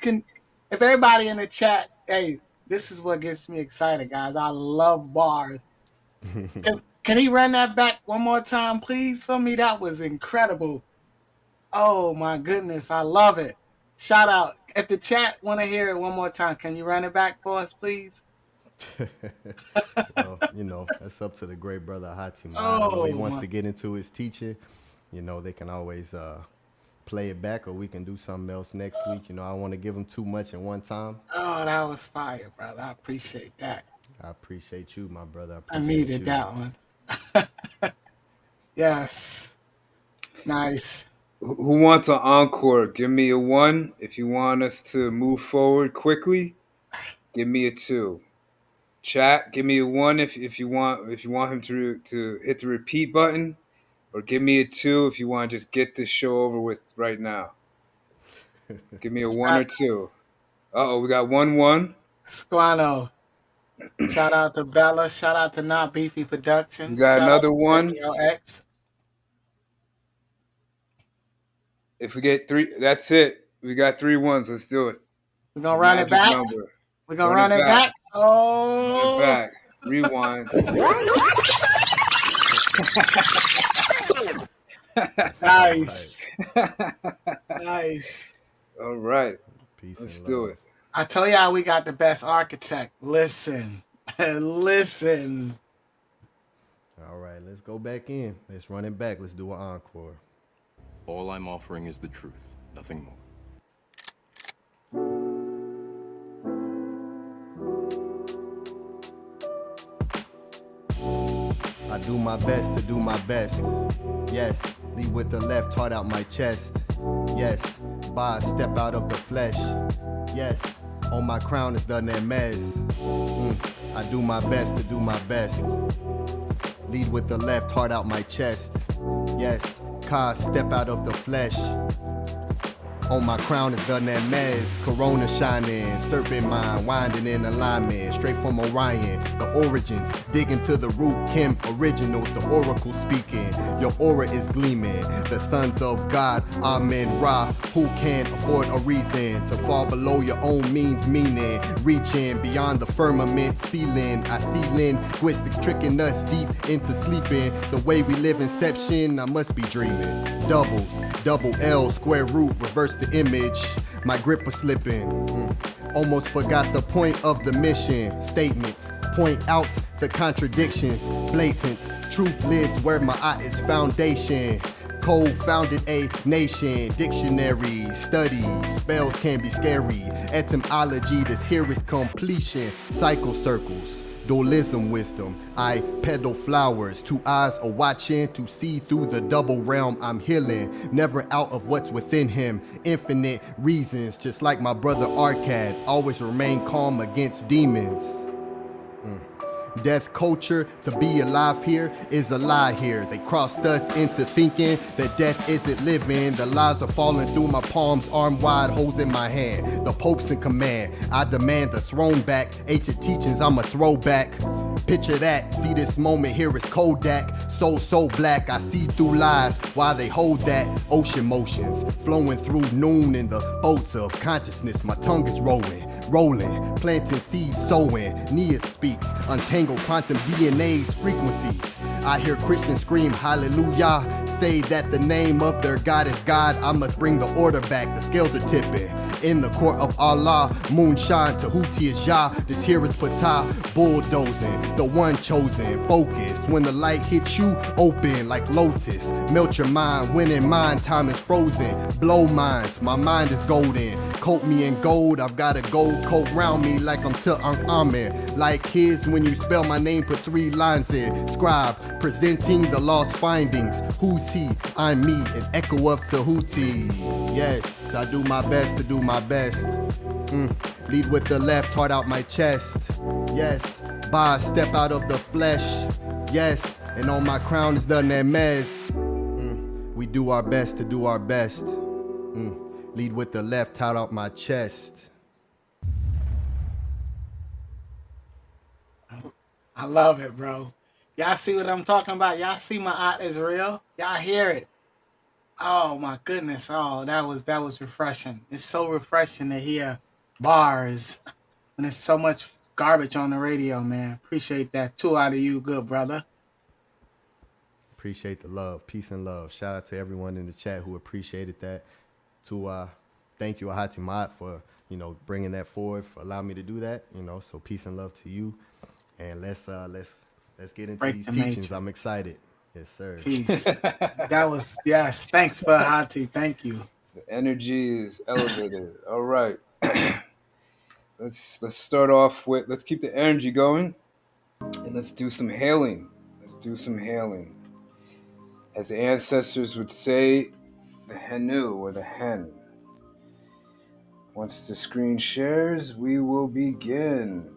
if everybody in the chat, hey, this is what gets me excited, guys. I love bars. Can he run that back one more time, please, for me? That was incredible. Oh my goodness, I love it. Shout out. If the chat want to hear it one more time, can you run it back for us, please? Well, that's up to the great brother Ahati Maat. If he wants to get into his teaching, they can always play it back, or we can do something else next week. I don't want to give him too much in one time. Oh, that was fire, brother. I appreciate that. I appreciate you, my brother. I needed that one. Yes. Nice. Who wants an encore? Give me a 1. If you want us to move forward quickly, give me a 2. Chat, give me a 1 if you want him to hit the repeat button, or give me a 2 if you want to just get this show over with right now. Give me a 1 or 2. Uh-oh, we got 1-1. Squano. Shout out to Bella. Shout out to Not Beefy We Productions. got Shout out another to 1. LX. If we get 3, that's it. We got 3 1s. Let's do it. We're gonna The run it magic back. number. We're gonna run it back. Run it Oh, back. Rewind. nice. Nice. All right. Peace Let's and do love. it. I tell y'all we got the best architect. Listen. Listen. All right, let's go back in. Let's run it back. Let's do an encore. All I'm offering is the truth, nothing more. I do my best to do my best. Yes, lead with the left, heart out my chest. Yes, by a step out of the flesh. Yes, on my crown is the Nemez. I do my best to do my best. Lead with the left, heart out my chest. Yes, Ka, step out of the flesh. On my crown is the Nemez, Corona shining, serpent mind, winding in alignment, straight from Orion, the origins, digging to the root, Kim originals, the oracle speaking, your aura is gleaming, the sons of God, Amen, Ra, who can afford a reason to fall below your own means, meaning, reaching beyond the firmament ceiling, I see linguistics tricking us deep into sleeping, the way we live inception, I must be dreaming, doubles, double L, square root, reverse the image, my grip was slipping, almost forgot the point of the mission, statements, point out the contradictions, blatant, truth lives where my eye is foundation, co-founded a nation, dictionary, study, spells can be scary, etymology, this here is completion, cycle circles, dualism wisdom, I peddle flowers, 2 eyes are watching to see through the double realm I'm healing, never out of what's within him, infinite reasons, just like my brother Arcad, always remain calm against demons. Death culture, to be alive here is a lie here. They crossed us into thinking that death isn't living. The lies are falling through my palms, arm wide, holes in my hand. The Pope's in command, I demand the throne back. Ancient teachings, I'm a throwback. Picture that, see this moment here is Kodak. So black, I see through lies while they hold that. Ocean motions, flowing through noon in the boats of consciousness. My tongue is rolling, planting seeds, sowing. Nia speaks, untangle quantum DNA's frequencies. I hear Christians scream hallelujah, say that the name of their God is God. I must bring the order back, the scales are tipping. In the court of Allah, moonshine to Houthi is Yah. This here is Ptah, bulldozing, the one chosen. Focus, when the light hits you, open like lotus. Melt your mind, when in mind, time is frozen. Blow minds, my mind is golden. Coat me in gold, I've got a gold coat round me like I'm T.O.M. Like his, when you spell my name, put 3 lines in. Scribe, presenting the lost findings. Who's he? I'm me, an echo of Tahuti. Yes, I do my best to do my best. Lead with the left, heart out my chest. Yes, by a step out of the flesh. Yes, and on my crown is the Nemez. We do our best to do our best. Lead with the left, heart out my chest. I love it, bro. Y'all see what I'm talking about? Y'all see my art is real? Y'all hear it? Oh my goodness. Oh, that was refreshing. It's so refreshing to hear bars when there's so much garbage on the radio, man. Appreciate that. 2 out of you, good brother. Appreciate the love, peace and love. Shout out to everyone in the chat who appreciated that. To thank you, Ahati Maat, for bringing that forward, for allowing me to do that. So peace and love to you, and let's get into these teachings. I'm excited. Yes, sir. Peace. That was yes. Thanks for Ahati. Thank you. The energy is elevated. All right. Let's start off with, let's keep the energy going, and let's do some hailing. As the ancestors would say, the Henu, or the hen. Once the screen shares, we will begin.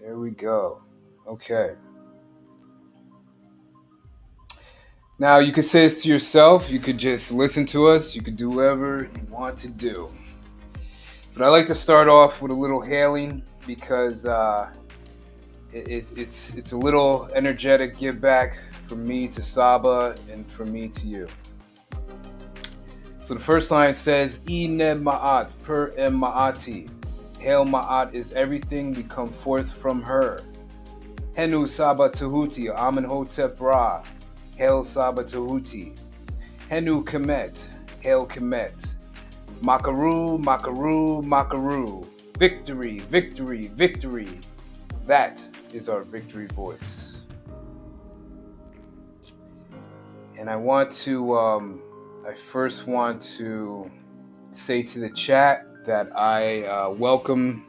There we go. Okay. Now, you could say this to yourself. You could just listen to us. You could do whatever you want to do. But I like to start off with a little hailing because it's a little energetic give back from me to Saba and from me to you. So the first line says, ETH Maat per Maati. Hail Ma'at is everything, we come forth from her. Henu Saba Tahuti, Amenhotep Ra. Hail Saba Tahuti. Henu Kemet, Hail Kemet. Makaru, Makaru, Makaru. Victory, victory, victory. That is our victory voice. And I first want to say to the chat that I welcome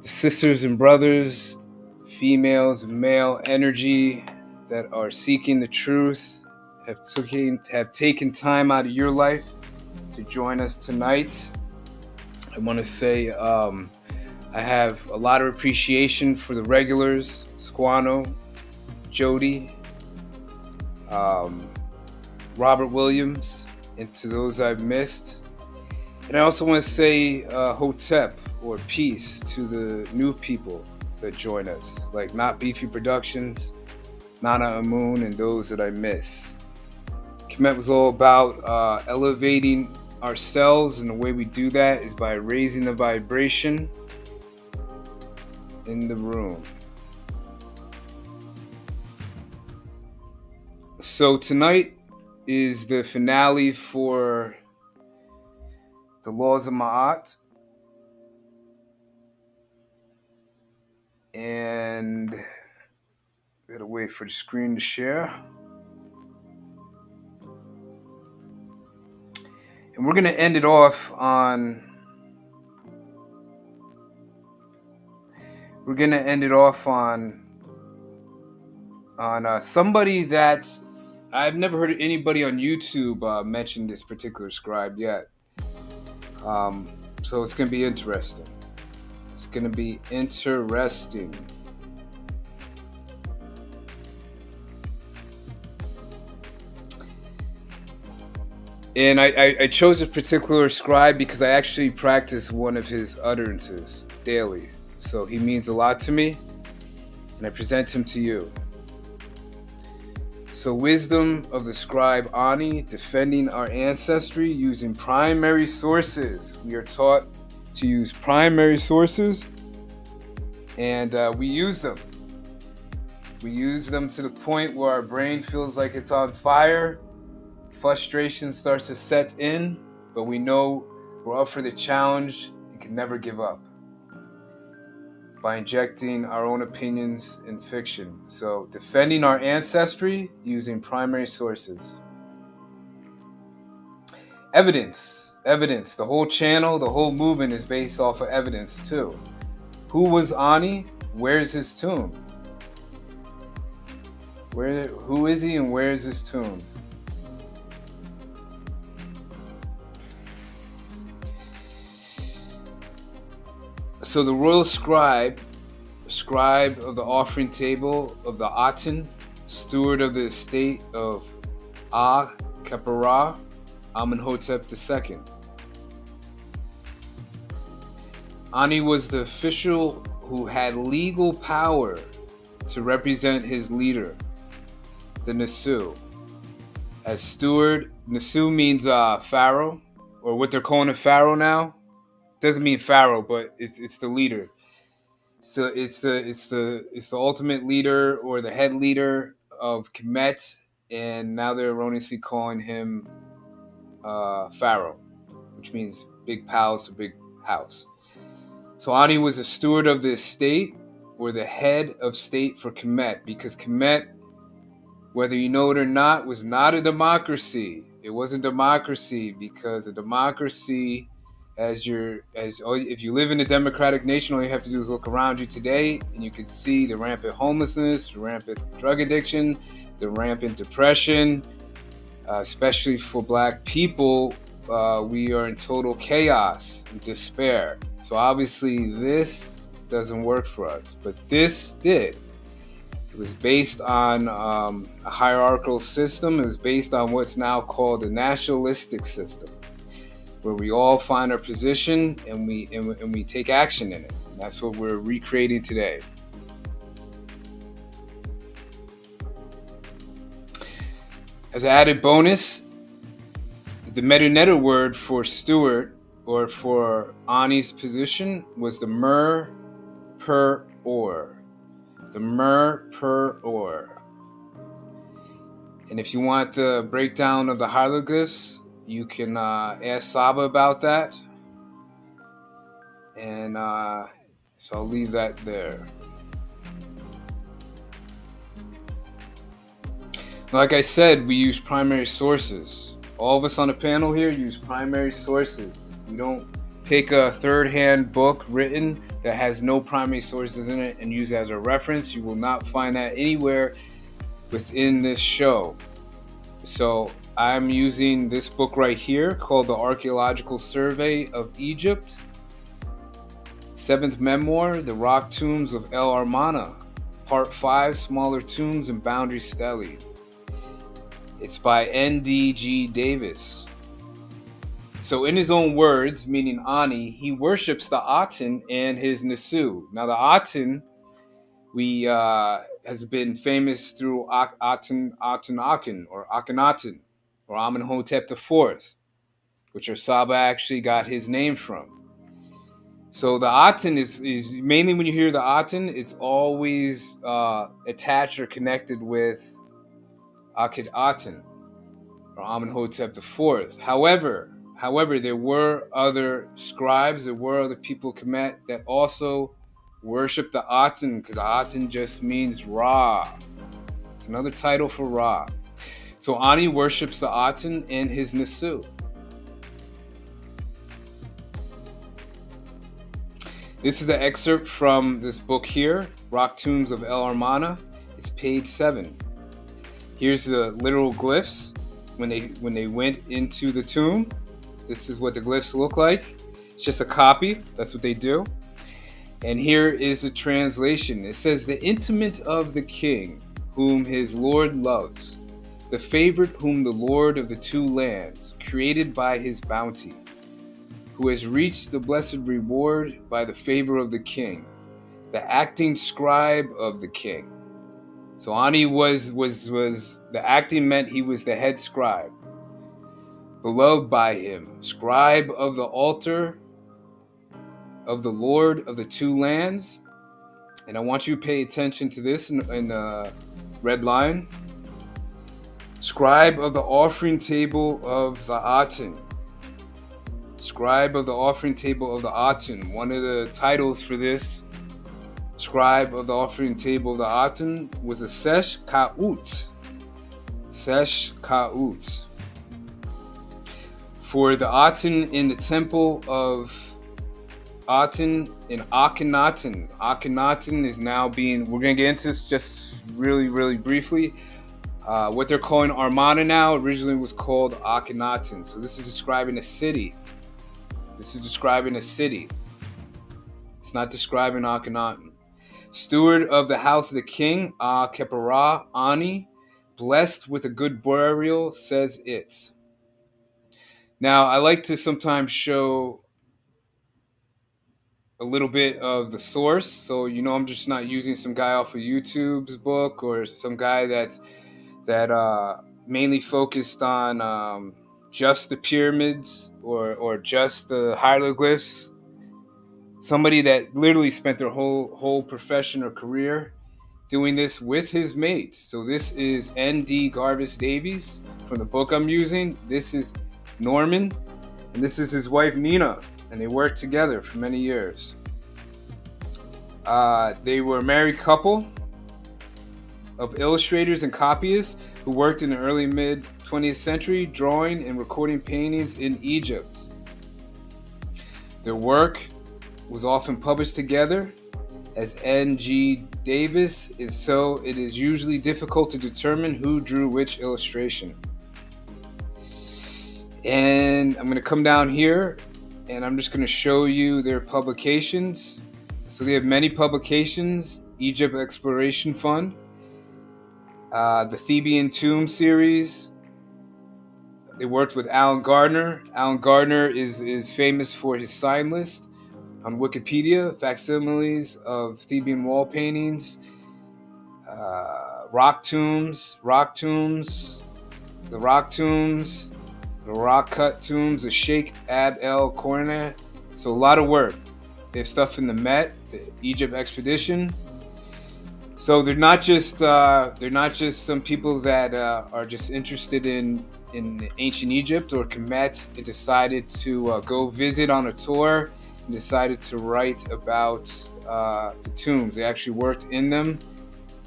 the sisters and brothers, females and male energy that are seeking the truth, have taken time out of your life to join us tonight. I want to say I have a lot of appreciation for the regulars, Squano, Jody, Robert Williams, and to those I've missed. And I also want to say Hotep or peace to the new people that join us, like Not Beefy Productions, Nana Amun, and those that I miss. Kemet was all about elevating ourselves, and the way we do that is by raising the vibration in the room. So tonight is the finale for the Laws of Ma'at, and gotta wait for the screen to share. And we're gonna end it off on somebody that I've never heard anybody on YouTube mention this particular scribe yet. So it's gonna be interesting. And I chose a particular scribe because I actually practice one of his utterances daily. So he means a lot to me, and I present him to you. So, wisdom of the scribe Ani, defending our ancestry using primary sources. We are taught to use primary sources, and we use them. We use them to the point where our brain feels like it's on fire. Frustration starts to set in, but we know we're up for the challenge and can never give up by injecting our own opinions in fiction. So, defending our ancestry using primary sources. Evidence. The whole channel, the whole movement is based off of evidence too. Who was Ani? Where's his tomb? Who is he and where is his tomb? So the royal scribe of the offering table of the Aten, steward of the estate of Khepera, Amenhotep II. Ani was the official who had legal power to represent his leader, the Nasu. As steward, Nasu means pharaoh, or what they're calling a pharaoh now. Doesn't mean pharaoh, but it's the leader. So it's the ultimate leader or the head leader of Kemet, and now they're erroneously calling him pharaoh, which means big palace or big house. So Ani was a steward of the estate or the head of state for Kemet, because Kemet, whether you know it or not, was not a democracy. It wasn't democracy because a democracy, if you live in a democratic nation, all you have to do is look around you today, and you can see the rampant homelessness, the rampant drug addiction, the rampant depression, especially for Black people. We are in total chaos and despair. So obviously this doesn't work for us, but this did. It was based on a hierarchical system. It was based on what's now called a nationalistic system, where we all find our position and we take action in it. And that's what we're recreating today. As an added bonus, the Meta word for steward or for Ani's position was the mer per or. The mer per or. And if you want the breakdown of the hieroglyphs, you can ask Saba about that. And so I'll leave that there. Like I said, we use primary sources. All of us on the panel here use primary sources. We don't pick a third-hand book written that has no primary sources in it and use it as a reference. You will not find that anywhere within this show. So I'm using this book right here called The Archaeological Survey of Egypt. 7th memoir, The Rock Tombs of El Armana. Part 5, Smaller Tombs and Boundary Stele. It's by N.D.G. Davis. So in his own words, meaning Ani, he worships the Aten and his Nisu. Now the Aten, has been famous through Akhenaten or Akhenaten or Amenhotep IV, which Saba actually got his name from. So the Aten is mainly, when you hear the Aten, it's always attached or connected with Akhenaten or Amenhotep IV. However, there were other scribes, there were other people Kemet that also worship the Aten, because Aten just means Ra. It's another title for Ra. So Ani worships the Aten and his Nisu. This is an excerpt from this book here, Rock Tombs of El Armana. It's page 7. Here's the literal glyphs when they went into the tomb. This is what the glyphs look like. It's just a copy. That's what they do. And here is a translation. It says, "The intimate of the king, whom his lord loves, the favorite whom the lord of the two lands, created by his bounty, who has reached the blessed reward by the favor of the king, the acting scribe of the king." So Ani was the acting meant he was the head scribe. Beloved by him, scribe of the altar of the Lord of the two lands. And I want you to pay attention to this in the red line. Scribe of the offering table of the Aten. Scribe of the offering table of the Aten. One of the titles for this scribe of the offering table of the Aten was a Sesh Ka'ut. Sesh Ka'ut. For the Aten in the temple of Aten in Akhenaten. Akhenaten is now being, we're going to get into this just really, really briefly. What they're calling Armana now originally was called Akhenaten. So this is describing a city. This is describing a city. It's not describing Akhenaten. Steward of the house of the king, Kepara Ani, blessed with a good burial, says it. Now, I like to sometimes show a little bit of the source. So, I'm just not using some guy off of YouTube's book or some guy that mainly focused on just the pyramids or just the hieroglyphs. Somebody that literally spent their whole profession or career doing this with his mates. So this is N.D. Garvis Davies from the book I'm using. This is Norman, and this is his wife Nina, and they worked together for many years. They were a married couple of illustrators and copyists who worked in the early mid-20th century drawing and recording paintings in Egypt. Their work was often published together as N.G. Davis, and so it is usually difficult to determine who drew which illustration. And I'm going to come down here and I'm just going to show you their publications. So they have many publications. Egypt Exploration Fund, The Theban Tomb series. They worked with Alan Gardner. Alan Gardner is famous for his sign list on Wikipedia, facsimiles of Theban wall paintings, rock tombs, the rock cut tombs, the Sheikh Ab el Kornet. So a lot of work. They have stuff in the Met, the Egypt expedition. So they're not just some people that are just interested in ancient Egypt or Kemet and decided to go visit on a tour and decided to write about the tombs. They actually worked in them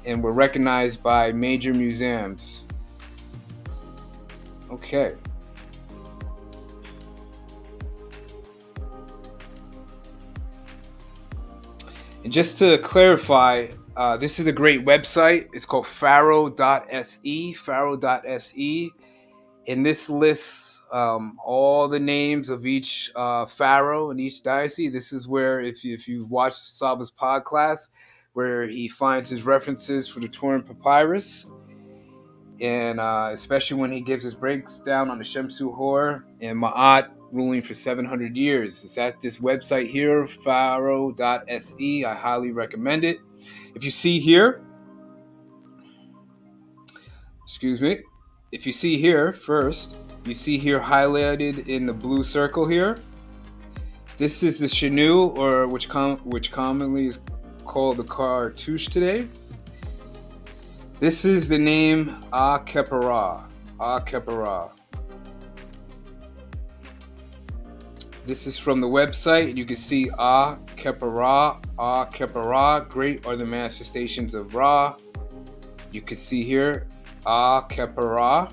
and were recognized by major museums. Okay. And just to clarify, this is a great website. It's called pharaoh.se, pharaoh.se. And this lists all the names of each pharaoh in each dynasty. This is where, if you've watched Saba's podcast, where he finds his references for the T.O.M papyrus. And especially when he gives his breakdown on the Shemsu Hor and Ma'at ruling for 700 years. It's at this website here, pharaoh.se. I highly recommend it. If you see here, if you see here first, you see here highlighted in the blue circle here, this is the Shanu, or which commonly is called the Cartouche today. This is the name Khepera. This is from the website. You can see Khepera. Great are the manifestations of Ra. You can see here Khepera.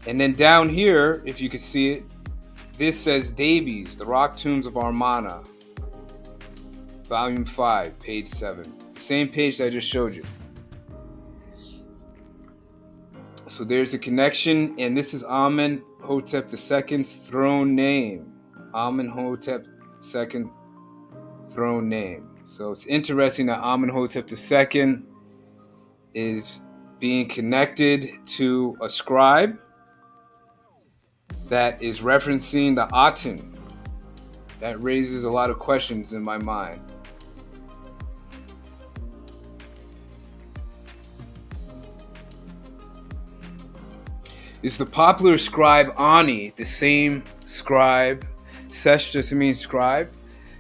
And then down here, if you can see it, this says Davies, the Rock Tombs of Amarna, Volume 5, page 7. Same page that I just showed you. So there's a connection, and this is Amenhotep II's throne name. Amenhotep II throne name. So it's interesting that Amenhotep II is being connected to a scribe that is referencing the Aten. That raises a lot of questions in my mind. Is the popular scribe Ani the same scribe? Sesh just means scribe.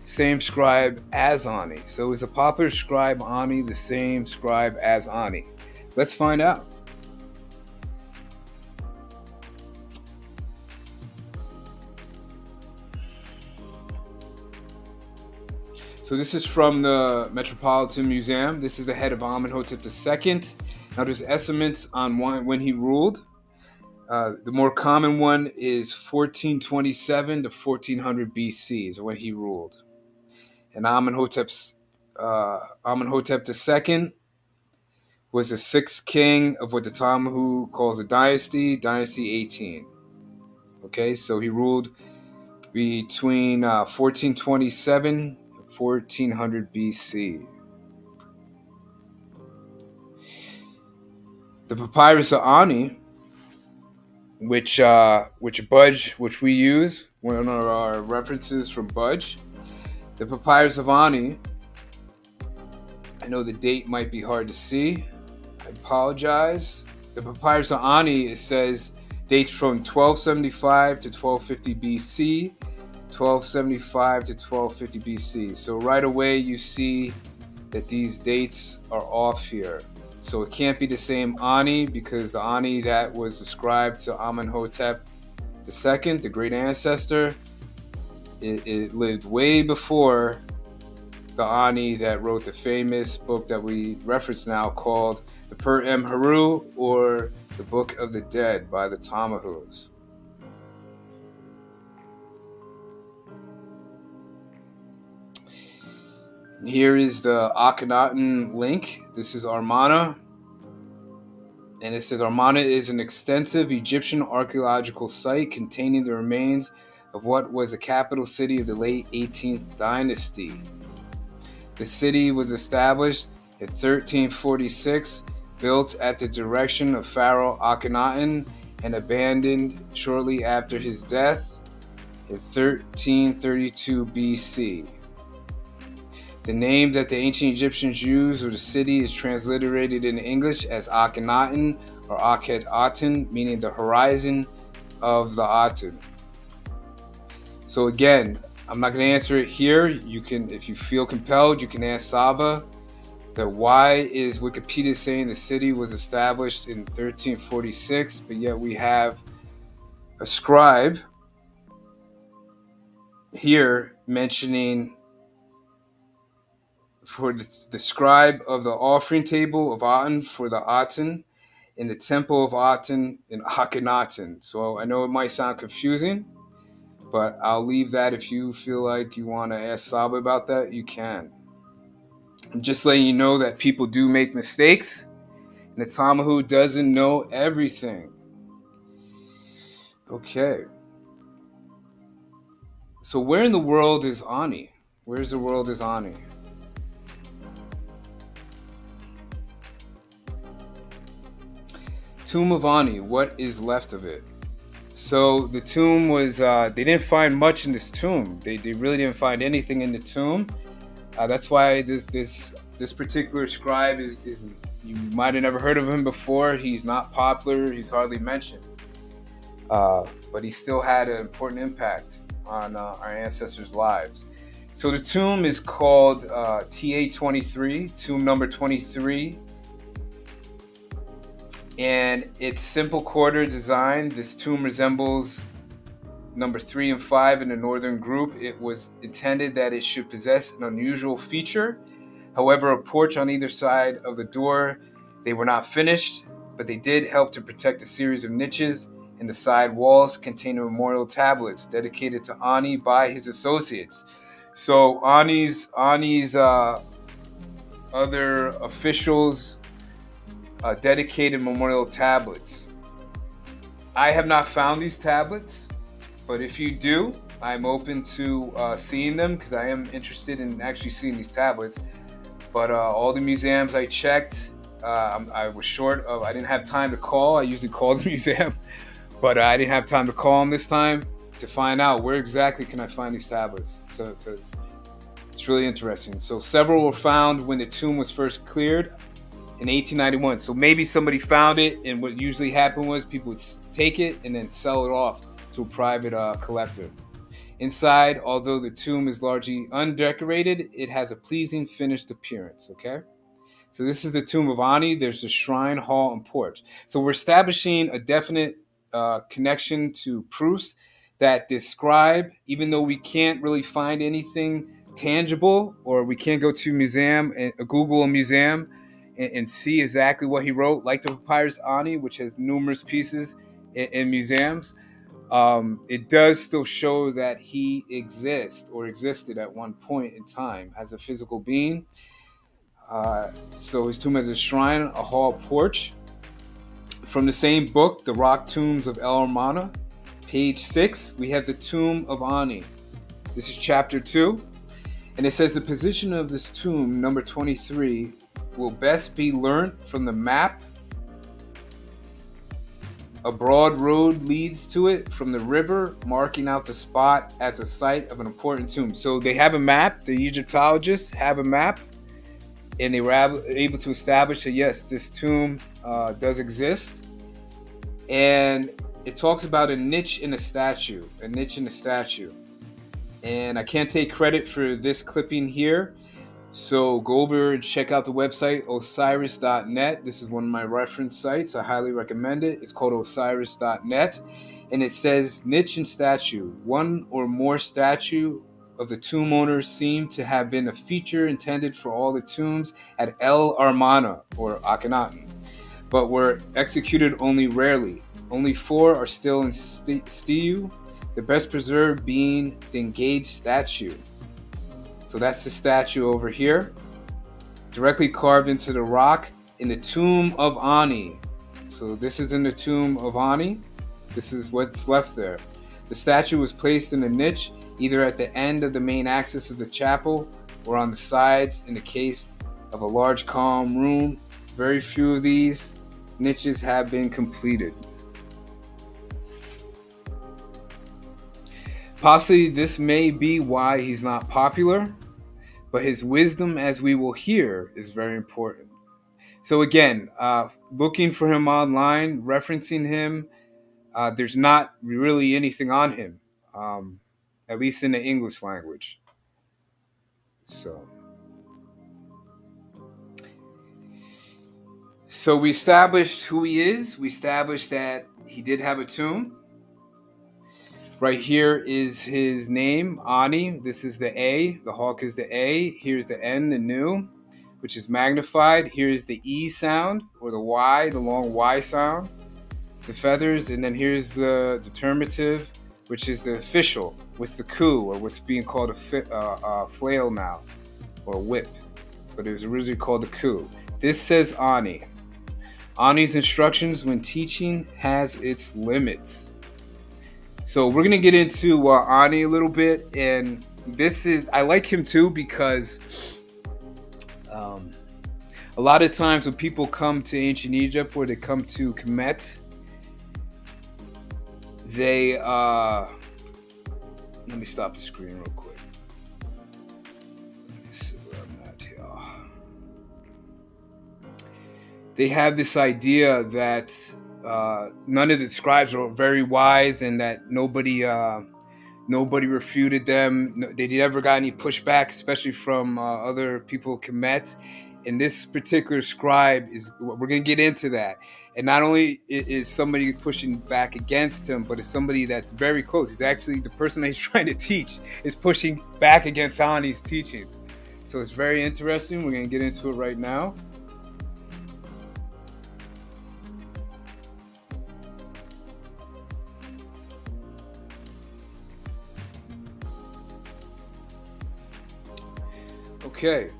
Same scribe as Ani. So is the popular scribe Ani the same scribe as Ani? Let's find out. So this is from the Metropolitan Museum. This is the head of Amenhotep II. Now there's estimates on when he ruled. The more common one is 1427 to 1400 BC is when he ruled. And Amenhotep II was the sixth king of what the Talmud calls a dynasty 18. Okay, so he ruled between 1427 and 1400 BC. The Papyrus of Ani, which we use, one of our references from Budge. The Papyrus of Ani, I know the date might be hard to see. I apologize. The Papyrus of Ani, it says, dates from 1275 to 1250 BC, 1275 to 1250 BC. So right away you see that these dates are off here. So it can't be the same Ani, because the Ani that was ascribed to Amenhotep II, the great ancestor, it lived way before the Ani that wrote the famous book that we reference now called the Per-Em Haru, or the Book of the Dead by the Tamahus. Here is the Akhenaten link. This is Amarna. And it says Amarna is an extensive Egyptian archaeological site containing the remains of what was the capital city of the late 18th dynasty. The city was established in 1346 built at the direction of Pharaoh Akhenaten and abandoned shortly after his death in 1332 BC. The name that the ancient Egyptians used for the city is transliterated in English as Akhenaten or Akhet Aten, meaning the horizon of the Aten. So again, I'm not going to answer it here. You can, if you feel compelled, you can ask Saba that why is Wikipedia saying the city was established in 1346, but yet we have a scribe here mentioning for the scribe of the offering table of Aten for the Aten in the temple of Aten in Akhenaten. So I know it might sound confusing, but I'll leave that. If you feel like you want to ask Saba about that, you can. I'm just letting you know that people do make mistakes, and the Tamahu doesn't know everything. Okay. So where in the world is Ani? Where's the world is Ani? Tomb of Ani, what is left of it? So the tomb was, they didn't find much in this tomb. They really didn't find anything in the tomb. That's why this particular scribe is you might have never heard of him before. He's not popular. He's hardly mentioned. But he still had an important impact on our ancestors' lives. So the tomb is called TA23, tomb number 23. And its simple quarter design, this tomb resembles number 3 and 5 in the northern group. It was intended that it should possess an unusual feature. However, a porch on either side of the door, they were not finished, but they did help to protect a series of niches in the side walls containing memorial tablets dedicated to Ani by his associates. So Ani's other officials dedicated memorial tablets. I have not found these tablets, but if you do, I'm open to seeing them because I am interested in actually seeing these tablets. But all the museums I checked, I was short of, I didn't have time to call. I usually call the museum, but I didn't have time to call them this time to find out where exactly can I find these tablets. So, because it's really interesting. So several were found when the tomb was first cleared in 1891. So maybe somebody found it, and what usually happened was people would take it and then sell it off to a private collector. Inside, although the tomb is largely undecorated, it has a pleasing finished appearance, okay? So this is the tomb of Ani. There's the shrine, hall, and porch. So we're establishing a definite connection to proofs that this scribe, even though we can't really find anything tangible, or we can't go to a museum and Google a museum and see exactly what he wrote, like the Papyrus Ani, which has numerous pieces in museums, it does still show that he exists or existed at one point in time as a physical being. So his tomb has a shrine, a hall, porch. From the same book, The Rock Tombs of El Armana, page 6, we have the tomb of Ani. This is chapter 2. And it says the position of this tomb, number 23, will best be learnt from the map. A broad road leads to it from the river, marking out the spot as a site of an important tomb. So they have a map, the Egyptologists have a map, and they were able to establish that yes, this tomb does exist. And it talks about a niche in a statue, And I can't take credit for this clipping here. So go over and check out the website, osiris.net. This is one of my reference sites. I highly recommend it. It's called osiris.net. And it says, niche and statue. One or more statue of the tomb owners seem to have been a feature intended for all the tombs at El Armana, or Akhenaten, but were executed only rarely. Only 4 are still in situ, the best preserved being the engaged statue. So that's the statue over here, directly carved into the rock in the tomb of Ani. So this is in the tomb of Ani. This is what's left there. The statue was placed in a niche, either at the end of the main axis of the chapel or on the sides in the case of a large column room Very few of these niches have been completed. Possibly this may be why he's not popular, but his wisdom, as we will hear, is very important. So again, looking for him online, referencing him, there's not really anything on him, at least in the English language. So we established who he is. We established that he did have a tomb. Right here is his name, Ani. This is the A. The hawk is the A. Here's the N, the nu, which is magnified. Here's the E sound, or the Y, the long Y sound. The feathers, and then here's the determinative, which is the official, with the ku, or what's being called a flail now, or whip. But it was originally called the ku. This says Ani. Ani's instructions when teaching has its limits. So we're going to get into Ani a little bit, and I like him too because a lot of times when people come to ancient Egypt or they come to Kemet, they, let me stop the screen real quick. Let me see where I'm at here. They have this idea that none of the scribes are very wise, and that nobody refuted them. They never got any pushback, especially from other people Kemet. And this particular scribe we're going to get into that. And not only is somebody pushing back against him, but it's somebody that's very close. He's actually the person that he's trying to teach is pushing back against Ani's teachings. So it's very interesting. We're going to get into it right now. Okay.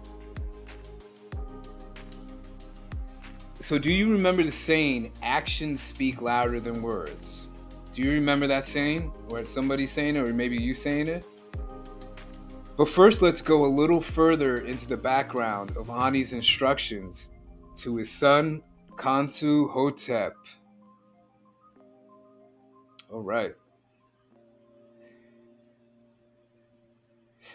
So do you remember the saying, actions speak louder than words? Do you remember that saying? Or somebody saying it, or maybe you saying it? But first, let's go a little further into the background of Ani's instructions to his son, Khonsu Hotep. All right.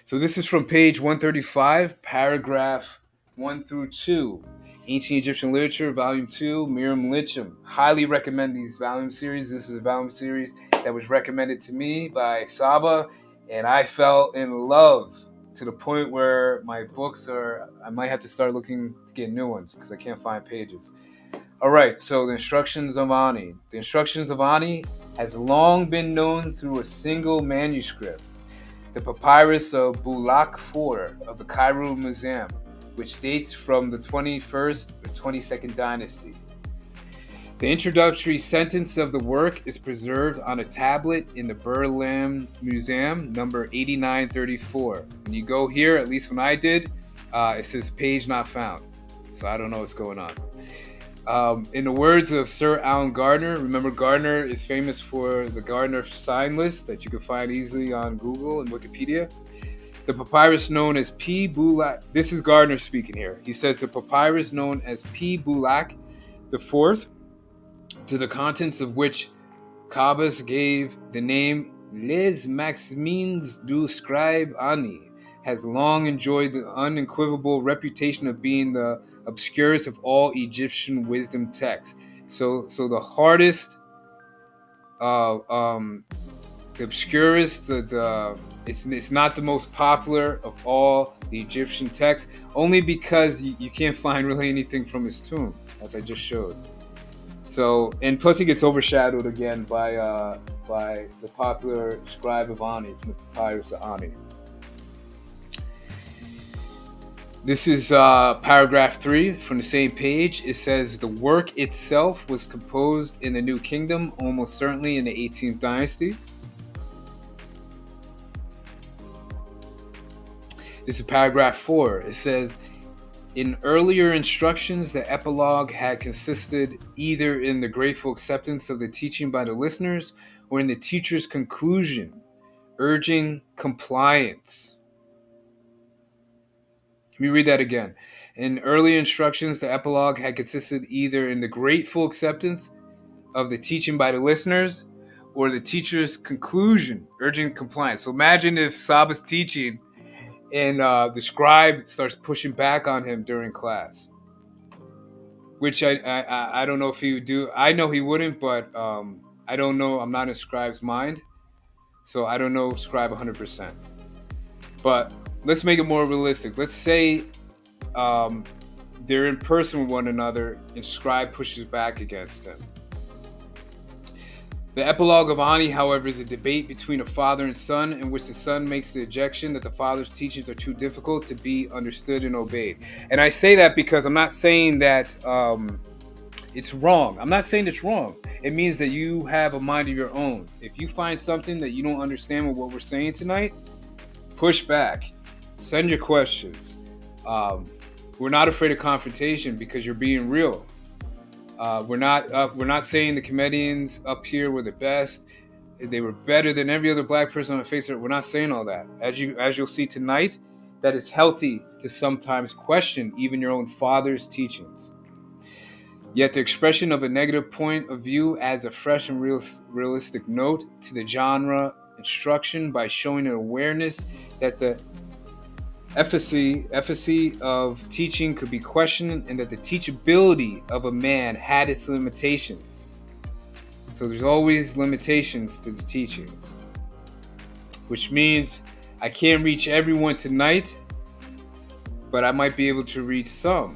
So this is from page 135, paragraph 1 through 2. Ancient Egyptian Literature, Volume 2, Miriam Litcham. Highly recommend these volume series. This is a volume series that was recommended to me by Saba, and I fell in love to the point where my books I might have to start looking to get new ones because I can't find pages. All right, so the instructions of Ani. The instructions of Ani has long been known through a single manuscript, the papyrus of Bulaq IV of the Cairo Museum, which dates from the 21st or 22nd dynasty. The introductory sentence of the work is preserved on a tablet in the Berlin Museum, number 8934. When you go here, at least when I did, it says page not found. So I don't know what's going on. In the words of Sir Alan Gardner, remember Gardner is famous for the Gardner sign list that you can find easily on Google and Wikipedia. The papyrus known as P. Bulaq, this is Gardner speaking here. He says the papyrus known as P. Bulaq IV, to the contents of which Qabus gave the name Les Maximes du Scribe Ani, has long enjoyed the unequivocal reputation of being the obscurest of all Egyptian wisdom texts. So the hardest, the obscurest, it's not the most popular of all the Egyptian texts, only because you can't find really anything from his tomb, as I just showed. So, and plus he gets overshadowed again by the popular scribe of Ani, from the papyrus of Ani. This is paragraph 3 from the same page. It says, the work itself was composed in the New Kingdom, almost certainly in the 18th dynasty. This is paragraph 4. It says, in earlier instructions, the epilogue had consisted either in the grateful acceptance of the teaching by the listeners or in the teacher's conclusion, urging compliance. Let me read that again. In earlier instructions, the epilogue had consisted either in the grateful acceptance of the teaching by the listeners or the teacher's conclusion urging compliance. So imagine if Saba's teaching and the scribe starts pushing back on him during class, which I don't know if he would do. I know he wouldn't, but I don't know. I'm not in scribe's mind, so I don't know scribe 100%. But let's make it more realistic. Let's say they're in person with one another and scribe pushes back against him. The epilogue of Ani, however, is a debate between a father and son in which the son makes the objection that the father's teachings are too difficult to be understood and obeyed. And I say that because I'm not saying that it's wrong. I'm not saying it's wrong. It means that you have a mind of your own. If you find something that you don't understand with what we're saying tonight, push back. Send your questions. We're not afraid of confrontation because you're being real. We're not saying the comedians up here were the best. They were better than every other black person on the face of it. We're not saying all that. As you'll see tonight, that it's healthy to sometimes question even your own father's teachings. Yet the expression of a negative point of view adds a fresh and realistic note to the genre instruction by showing an awareness that the efficacy of teaching could be questioned and that the teachability of a man had its limitations. So there's always limitations to the teachings, which means I can't reach everyone tonight, but I might be able to reach some.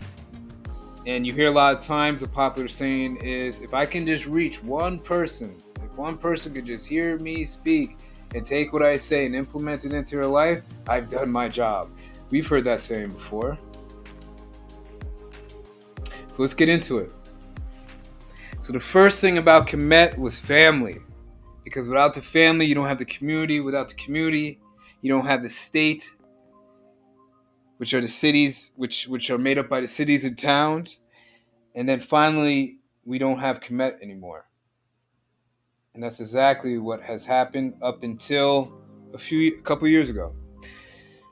And you hear a lot of times the popular saying is, if I can just reach one person, if one person could just hear me speak and take what I say and implement it into their life, I've done my job. We've heard that saying before. So let's get into it. So the first thing about Kemet was family. Because without the family, you don't have the community. Without the community, you don't have the state, which are the cities, which are made up by the cities and towns. And then finally, we don't have Kemet anymore. And that's exactly what has happened up until a couple years ago.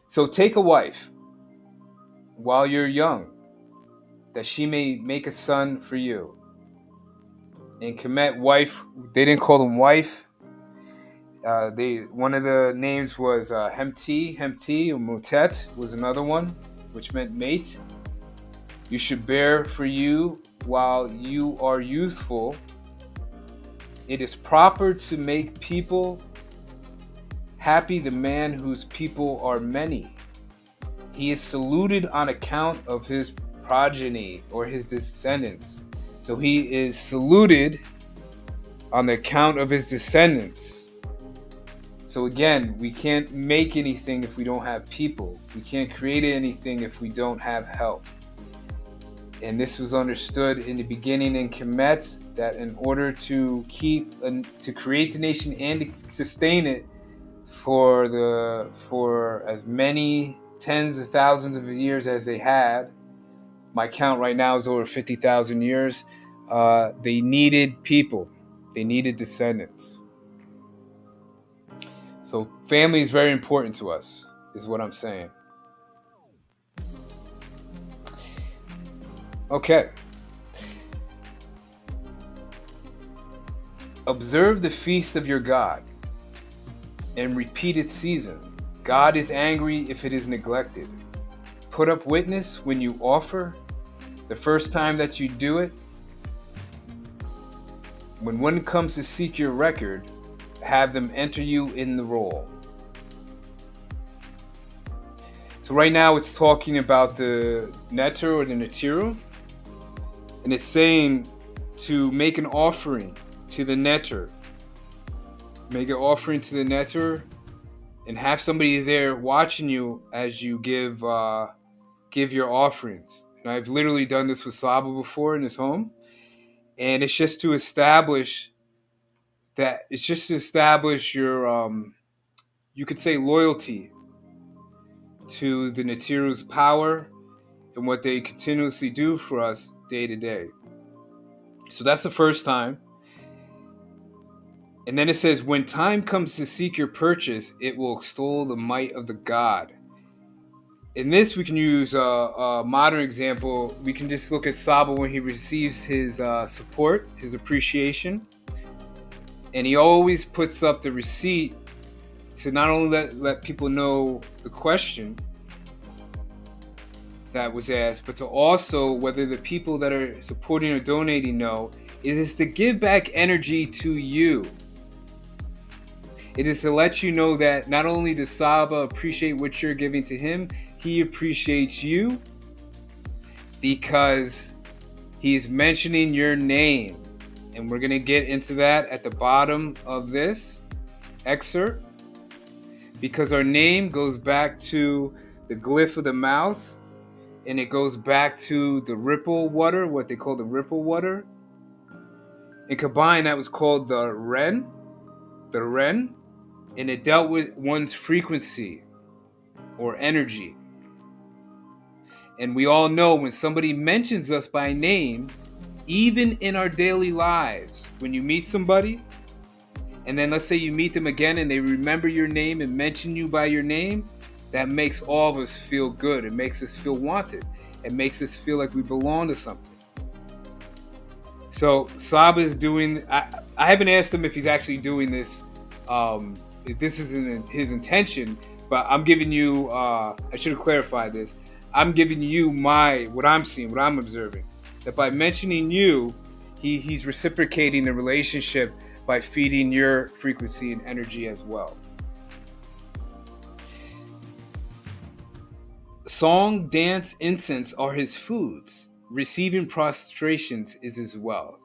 So take a wife while you're young, that she may make a son for you. And Kemet, wife, they didn't call him wife. One of the names was Hemti, or Motet was another one, which meant mate. You should bear for you while you are youthful. It is proper to make people happy the man whose people are many. He is saluted on account of his progeny or his descendants. So he is saluted on the account of his descendants. So again, we can't make anything if we don't have people. We can't create anything if we don't have help. And this was understood in the beginning in Kemet, that in order to create the nation and to sustain it for as many tens of thousands of years as they had, my count right now is over 50,000 years, they needed people. They needed descendants. So family is very important to us, is what I'm saying. Okay. Observe the feast of your God and repeat its season. God is angry if it is neglected. Put up witness when you offer. The first time that you do it, when one comes to seek your record, have them enter you in the roll. So right now it's talking about the netter or the netiru, and it's saying to make an offering to the netter. Make an offering to the netter and have somebody there watching you as you give your offerings. And I've literally done this with Saba before in his home. And it's just to establish your, you could say, loyalty to the Netiru's power and what they continuously do for us day to day. So that's the first time. And then it says, when time comes to seek your purchase, it will extol the might of the God. In this, we can use a modern example. We can just look at Saba when he receives his support, his appreciation. And he always puts up the receipt to not only let people know the question that was asked, but to also whether the people that are supporting or donating know, is this to give back energy to you. It is to let you know that not only does Saba appreciate what you're giving to him, he appreciates you because he's mentioning your name. And we're going to get into that at the bottom of this excerpt, because our name goes back to the glyph of the mouth, and it goes back to the ripple water, what they call the ripple water. And combined, that was called the Ren, and it dealt with one's frequency or energy. And we all know when somebody mentions us by name, even in our daily lives, when you meet somebody, and then let's say you meet them again and they remember your name and mention you by your name, that makes all of us feel good. It makes us feel wanted. It makes us feel like we belong to something. So Saba is doing, I haven't asked him if he's actually doing this, if this isn't his intention, but I'm giving you, I should have clarified this. I'm giving you what I'm seeing, what I'm observing. That by mentioning you, he's reciprocating the relationship by feeding your frequency and energy as well. Song, dance, incense are his foods. Receiving prostrations is his wealth.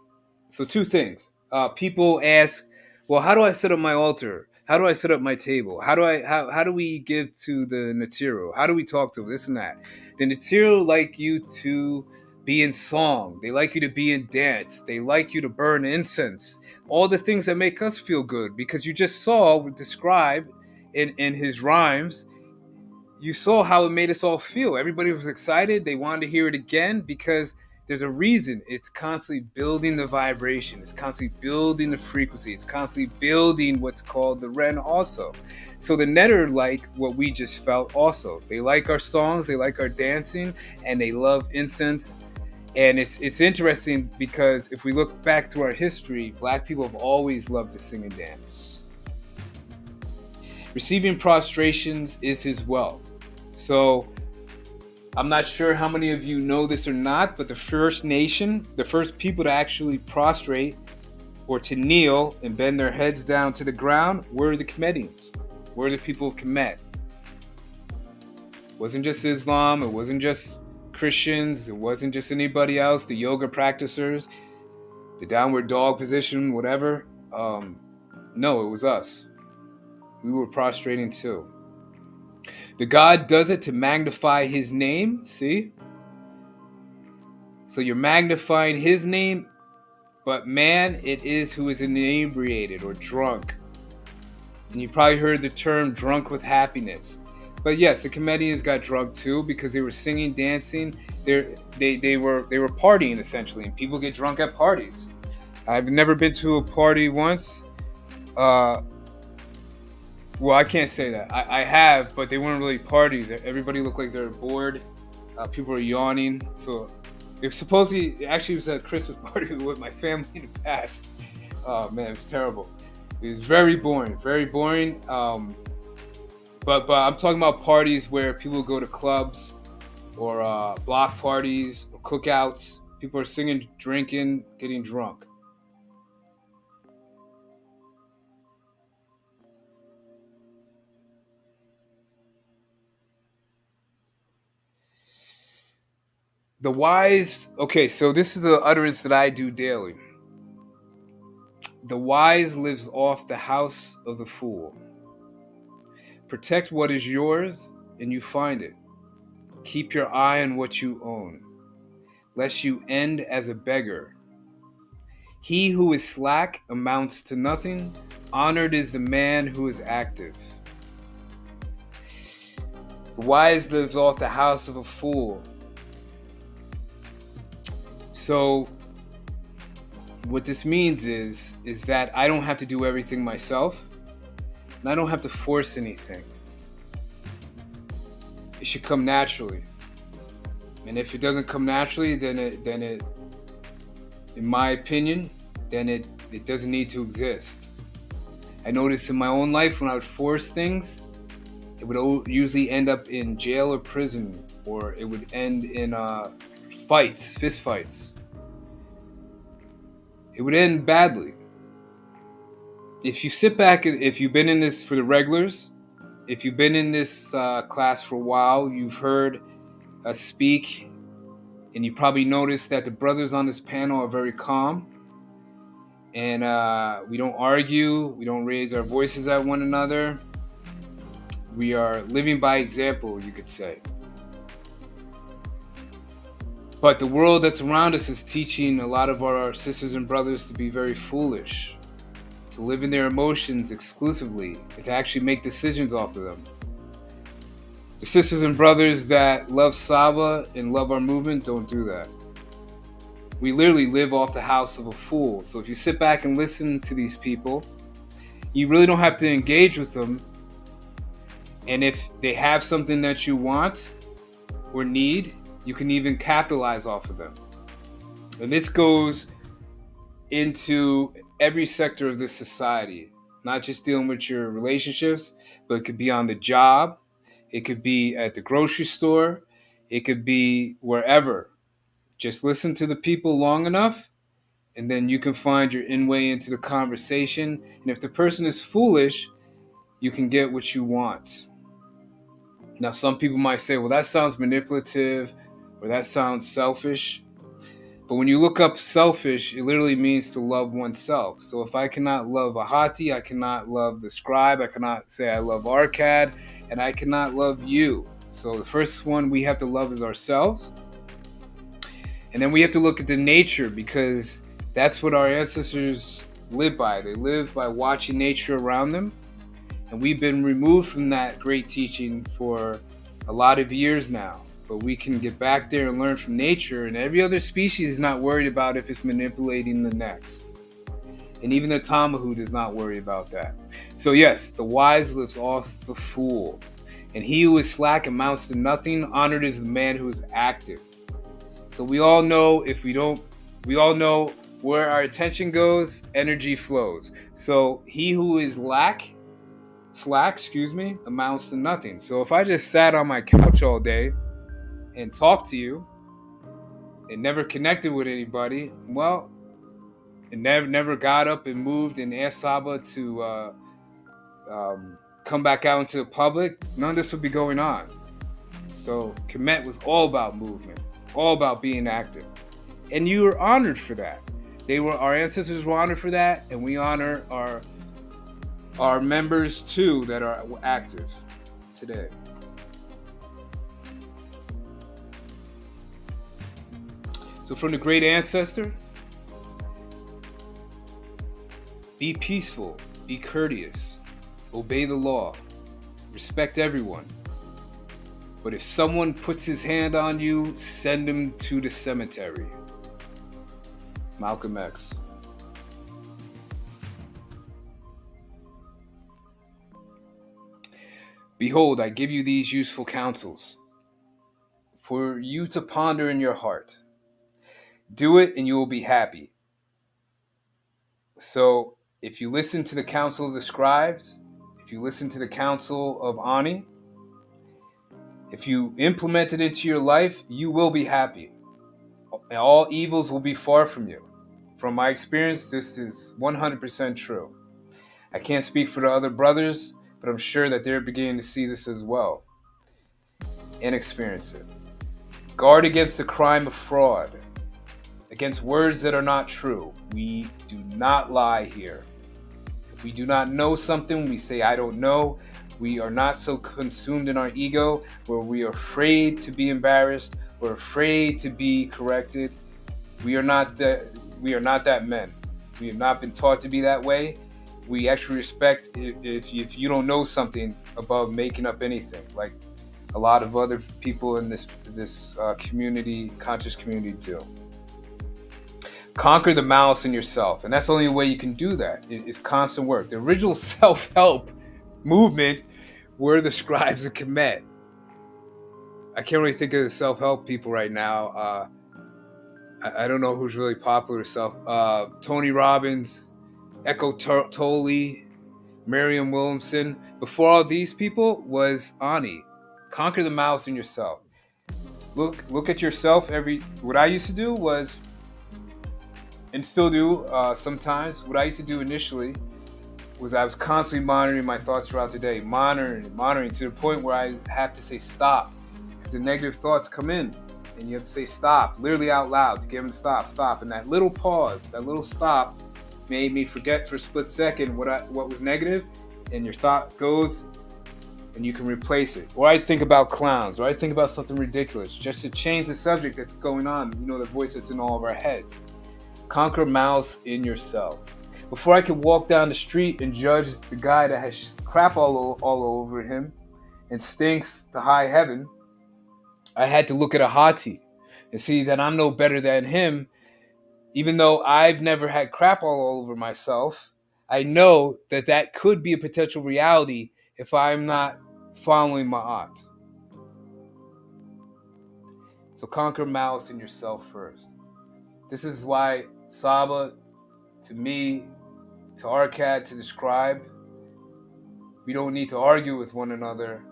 So two things. People ask, well, how do I set up my altar? How do I set up my table? How do we give to the Natiro? How do we talk to this and that? The Natiro like you to be in song. They like you to be in dance. They like you to burn incense. All the things that make us feel good, because you just saw described in his rhymes, you saw how it made us all feel. Everybody was excited. They wanted to hear it again because there's a reason. It's constantly building the vibration. It's constantly building the frequency. It's constantly building what's called the Ren also. So the Netter like what we just felt also. They like our songs. They like our dancing. And they love incense. And it's interesting because if we look back through our history, Black people have always loved to sing and dance. Receiving prostrations is his wealth. So I'm not sure how many of you know this or not, but the first nation, the first people to actually prostrate or to kneel and bend their heads down to the ground were the Kemetians, were the people of Kemet. It wasn't just Islam, it wasn't just Christians, it wasn't just anybody else, the yoga practitioners, the downward dog position, whatever. No, it was us. We were prostrating too. The God does it to magnify his name, see? So you're magnifying his name, but man, it is who is inebriated or drunk. And you probably heard the term drunk with happiness. But yes, the Kemetians got drunk too because they were singing, dancing. They were partying essentially, and people get drunk at parties. I've never been to a party once. Well, I can't say that. I have, but they weren't really parties. Everybody looked like they were bored. People were yawning. So it supposedly, actually, it was a Christmas party with my family in the past. Oh man, it was terrible. It was very boring, very boring. But I'm talking about parties where people go to clubs or block parties or cookouts. People are singing, drinking, getting drunk. The wise, okay, so this is an utterance that I do daily. The wise lives off the house of the fool. Protect what is yours and you find it. Keep your eye on what you own, lest you end as a beggar. He who is slack amounts to nothing. Honored is the man who is active. The wise lives off the house of a fool. So what this means is that I don't have to do everything myself, and I don't have to force anything. it should come naturally. And if it doesn't come naturally, then it, in my opinion, then it doesn't need to exist. I noticed in my own life when I would force things, it would usually end up in jail or prison, or it would end in fights, fist fights. It would end badly. If you sit back, if you've been in this, for the regulars, if you've been in this class for a while, you've heard us speak, and you probably noticed that the brothers on this panel are very calm. And we don't argue, we don't raise our voices at one another. We are living by example, you could say. But the world that's around us is teaching a lot of our sisters and brothers to be very foolish, to live in their emotions exclusively, and to actually make decisions off of them. The sisters and brothers that love Saba and love our movement don't do that. We literally live off the house of a fool. So if you sit back and listen to these people, you really don't have to engage with them. And if they have something that you want or need, you can even capitalize off of them. And this goes into every sector of this society, not just dealing with your relationships, but it could be on the job, it could be at the grocery store, it could be wherever. Just listen to the people long enough, and then you can find your way into the conversation. And if the person is foolish, you can get what you want. Now, some people might say, well, that sounds manipulative, or that sounds selfish. But when you look up selfish, it literally means to love oneself. So if I cannot love Ahati, I cannot love the scribe, I cannot say I love Arcad, and I cannot love you. So the first one we have to love is ourselves. And then we have to look at the nature, because that's what our ancestors live by. They live by watching nature around them. And we've been removed from that great teaching for a lot of years now. But we can get back there and learn from nature. And every other species is not worried about if it's manipulating the next. And even the Tamahu does not worry about that. So yes, the wise lives off the fool. And he who is slack amounts to nothing. Honored is the man who is active. So we all know we all know where our attention goes, energy flows. So he who is slack, amounts to nothing. So if I just sat on my couch all day and talked to you and never connected with anybody, well, and never got up and moved and asked Saba to come back out into the public, none of this would be going on. So Kemet was all about movement, all about being active. And you were honored for that. Our ancestors were honored for that, and we honor our members too that are active today. So from the great ancestor, be peaceful, be courteous, obey the law, respect everyone. But if someone puts his hand on you, send him to the cemetery. Malcolm X. Behold, I give you these useful counsels for you to ponder in your heart. Do it and you will be happy. So if you listen to the counsel of the scribes, if you listen to the counsel of Ani, if you implement it into your life, you will be happy. And all evils will be far from you. From my experience, this is 100% true. I can't speak for the other brothers, but I'm sure that they're beginning to see this as well and experience it. Guard against the crime of fraud, against words that are not true. We do not lie here. If we do not know something, we say, I don't know. We are not so consumed in our ego where we are afraid to be embarrassed. We're afraid to be corrected. We are not that men. We have not been taught to be that way. We actually respect if you don't know something above making up anything, like a lot of other people in this community, conscious community do. Conquer the malice in yourself, and that's the only way you can do that. It's constant work. The original self-help movement were the scribes of Kemet. I can't really think of the self-help people right now. I don't know who's really popular. Tony Robbins, Eckhart Tolle, Mariam Williamson. Before all these people was Ani. Conquer the malice in yourself. Look at yourself. What I used to do was, and still do sometimes, what I used to do initially was I was constantly monitoring my thoughts throughout the day, monitoring to the point where I have to say stop, because the negative thoughts come in, and you have to say stop, literally out loud, to get them to stop. And that little pause, that little stop, made me forget for a split second what was negative, and your thought goes, and you can replace it. Or I think about clowns, or I think about something ridiculous, just to change the subject that's going on. The voice that's in all of our heads. Conquer malice in yourself. Before I could walk down the street and judge the guy that has crap all over him and stinks to high heaven, I had to look at Ahati and see that I'm no better than him. Even though I've never had crap all over myself, I know that could be a potential reality if I'm not following Ma'at. So conquer malice in yourself first. This is why Saba, to me, to Arcad, to the Scribe, we don't need to argue with one another,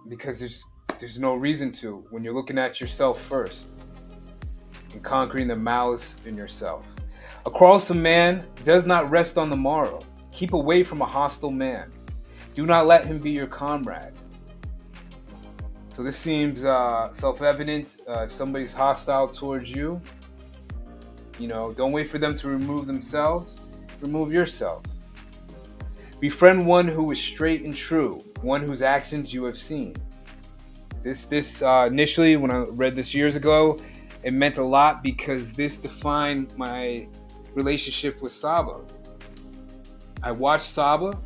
because there's no reason to when you're looking at yourself first and conquering the malice in yourself. A quarrelsome man does not rest on the morrow. Keep away from a hostile man. Do not let him be your comrade. So this seems self-evident. If somebody's hostile towards you, don't wait for them to remove themselves. Remove yourself. Befriend one who is straight and true, one whose actions you have seen. This initially, when I read this years ago, it meant a lot, because this defined my relationship with Saba. I watched Saba.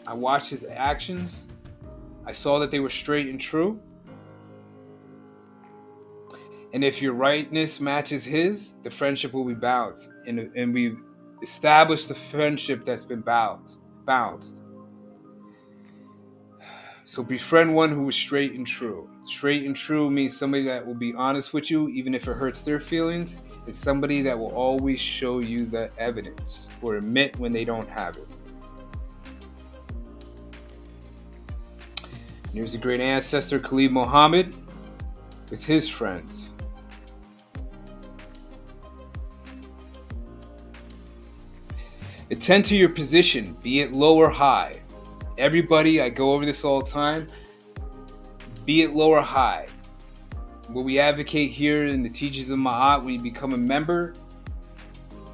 I watched his actions. I saw that they were straight and true. And if your rightness matches his, the friendship will be balanced. And we've established the friendship that's been balanced. So befriend one who is straight and true. Straight and true means somebody that will be honest with you, even if it hurts their feelings. It's somebody that will always show you the evidence or admit when they don't have it. And here's the great ancestor Khalid Muhammad with his friends. Attend to your position, be it low or high. Everybody, I go over this all the time, be it low or high. What we advocate here in the teachings of Ma'at, when you become a member,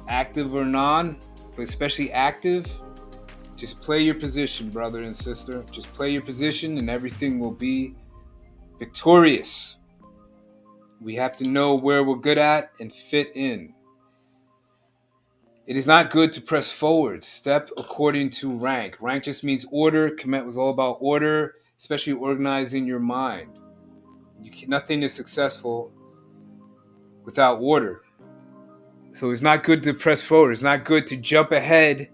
active or non, but especially active, just play your position, brother and sister. Just play your position and everything will be victorious. We have to know where we're good at and fit in. It is not good to press forward. Step according to rank. Rank just means order. Kemet was all about order, especially organizing your mind. Nothing is successful without order. So it's not good to press forward. It's not good to jump ahead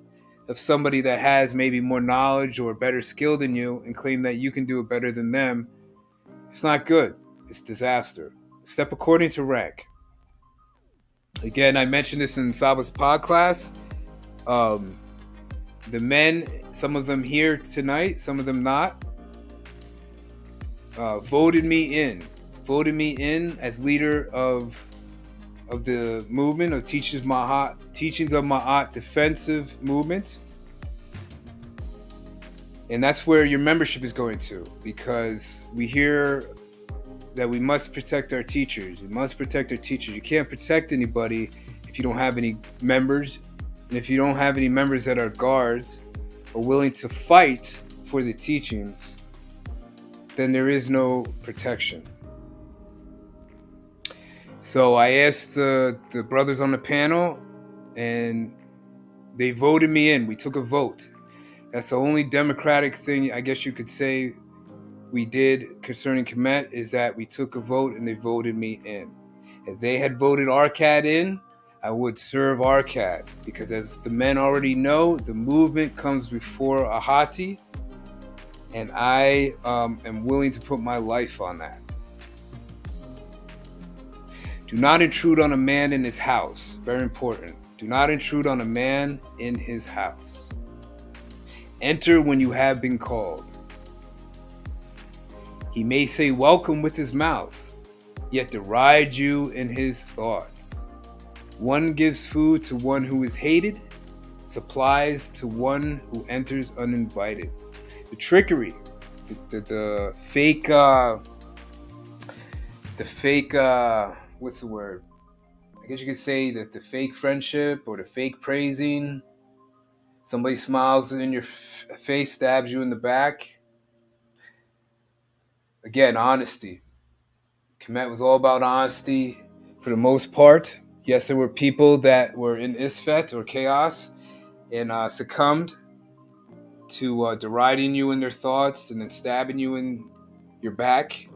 of somebody that has maybe more knowledge or better skill than you and claim that you can do it better than them. It's not good. It's disaster. Step according to rank. Again, I mentioned this in Saba's pod class. The men, some of them here tonight, some of them not, voted me in as leader of the movement of Teachings of Ma'at defensive movement. And that's where your membership is going to, because we hear that we must protect our teachers. We must protect our teachers. You can't protect anybody if you don't have any members. And if you don't have any members that are guards or willing to fight for the teachings, then there is no protection. So I asked the brothers on the panel, and they voted me in. We took a vote. That's the only democratic thing, I guess you could say, we did concerning Kemet, is that we took a vote and they voted me in. If they had voted Arcad in, I would serve Arcad, because as the men already know, the movement comes before Ahati. And I am willing to put my life on that. Do not intrude on a man in his house. Very important. Do not intrude on a man in his house. Enter when you have been called. He may say welcome with his mouth, yet deride you in his thoughts. One gives food to one who is hated, supplies to one who enters uninvited. The trickery, the fake, what's the word? I guess you could say that the fake friendship or the fake praising. Somebody smiles in your face, stabs you in the back. Again, honesty. Kemet was all about honesty for the most part. Yes, there were people that were in Isfet or chaos and succumbed to deriding you in their thoughts and then stabbing you in your back.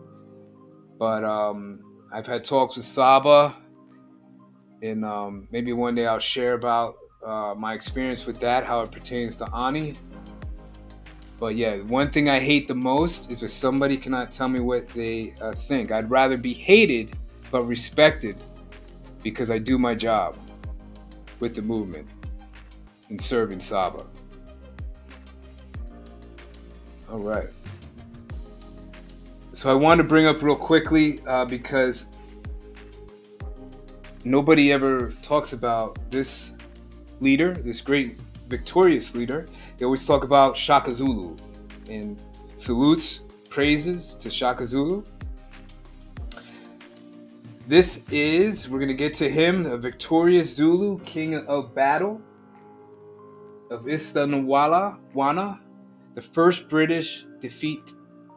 But I've had talks with Saba, and maybe one day I'll share about my experience with that, how it pertains to Ani. But yeah, one thing I hate the most is if somebody cannot tell me what they think. I'd rather be hated but respected because I do my job with the movement and serving Saba. All right. So I want to bring up real quickly because nobody ever talks about this leader, this great victorious leader. They always talk about Shaka Zulu and salutes, praises to Shaka Zulu. This is, we're going to get to him, a victorious Zulu, king of battle of Istanwala, the first British defeat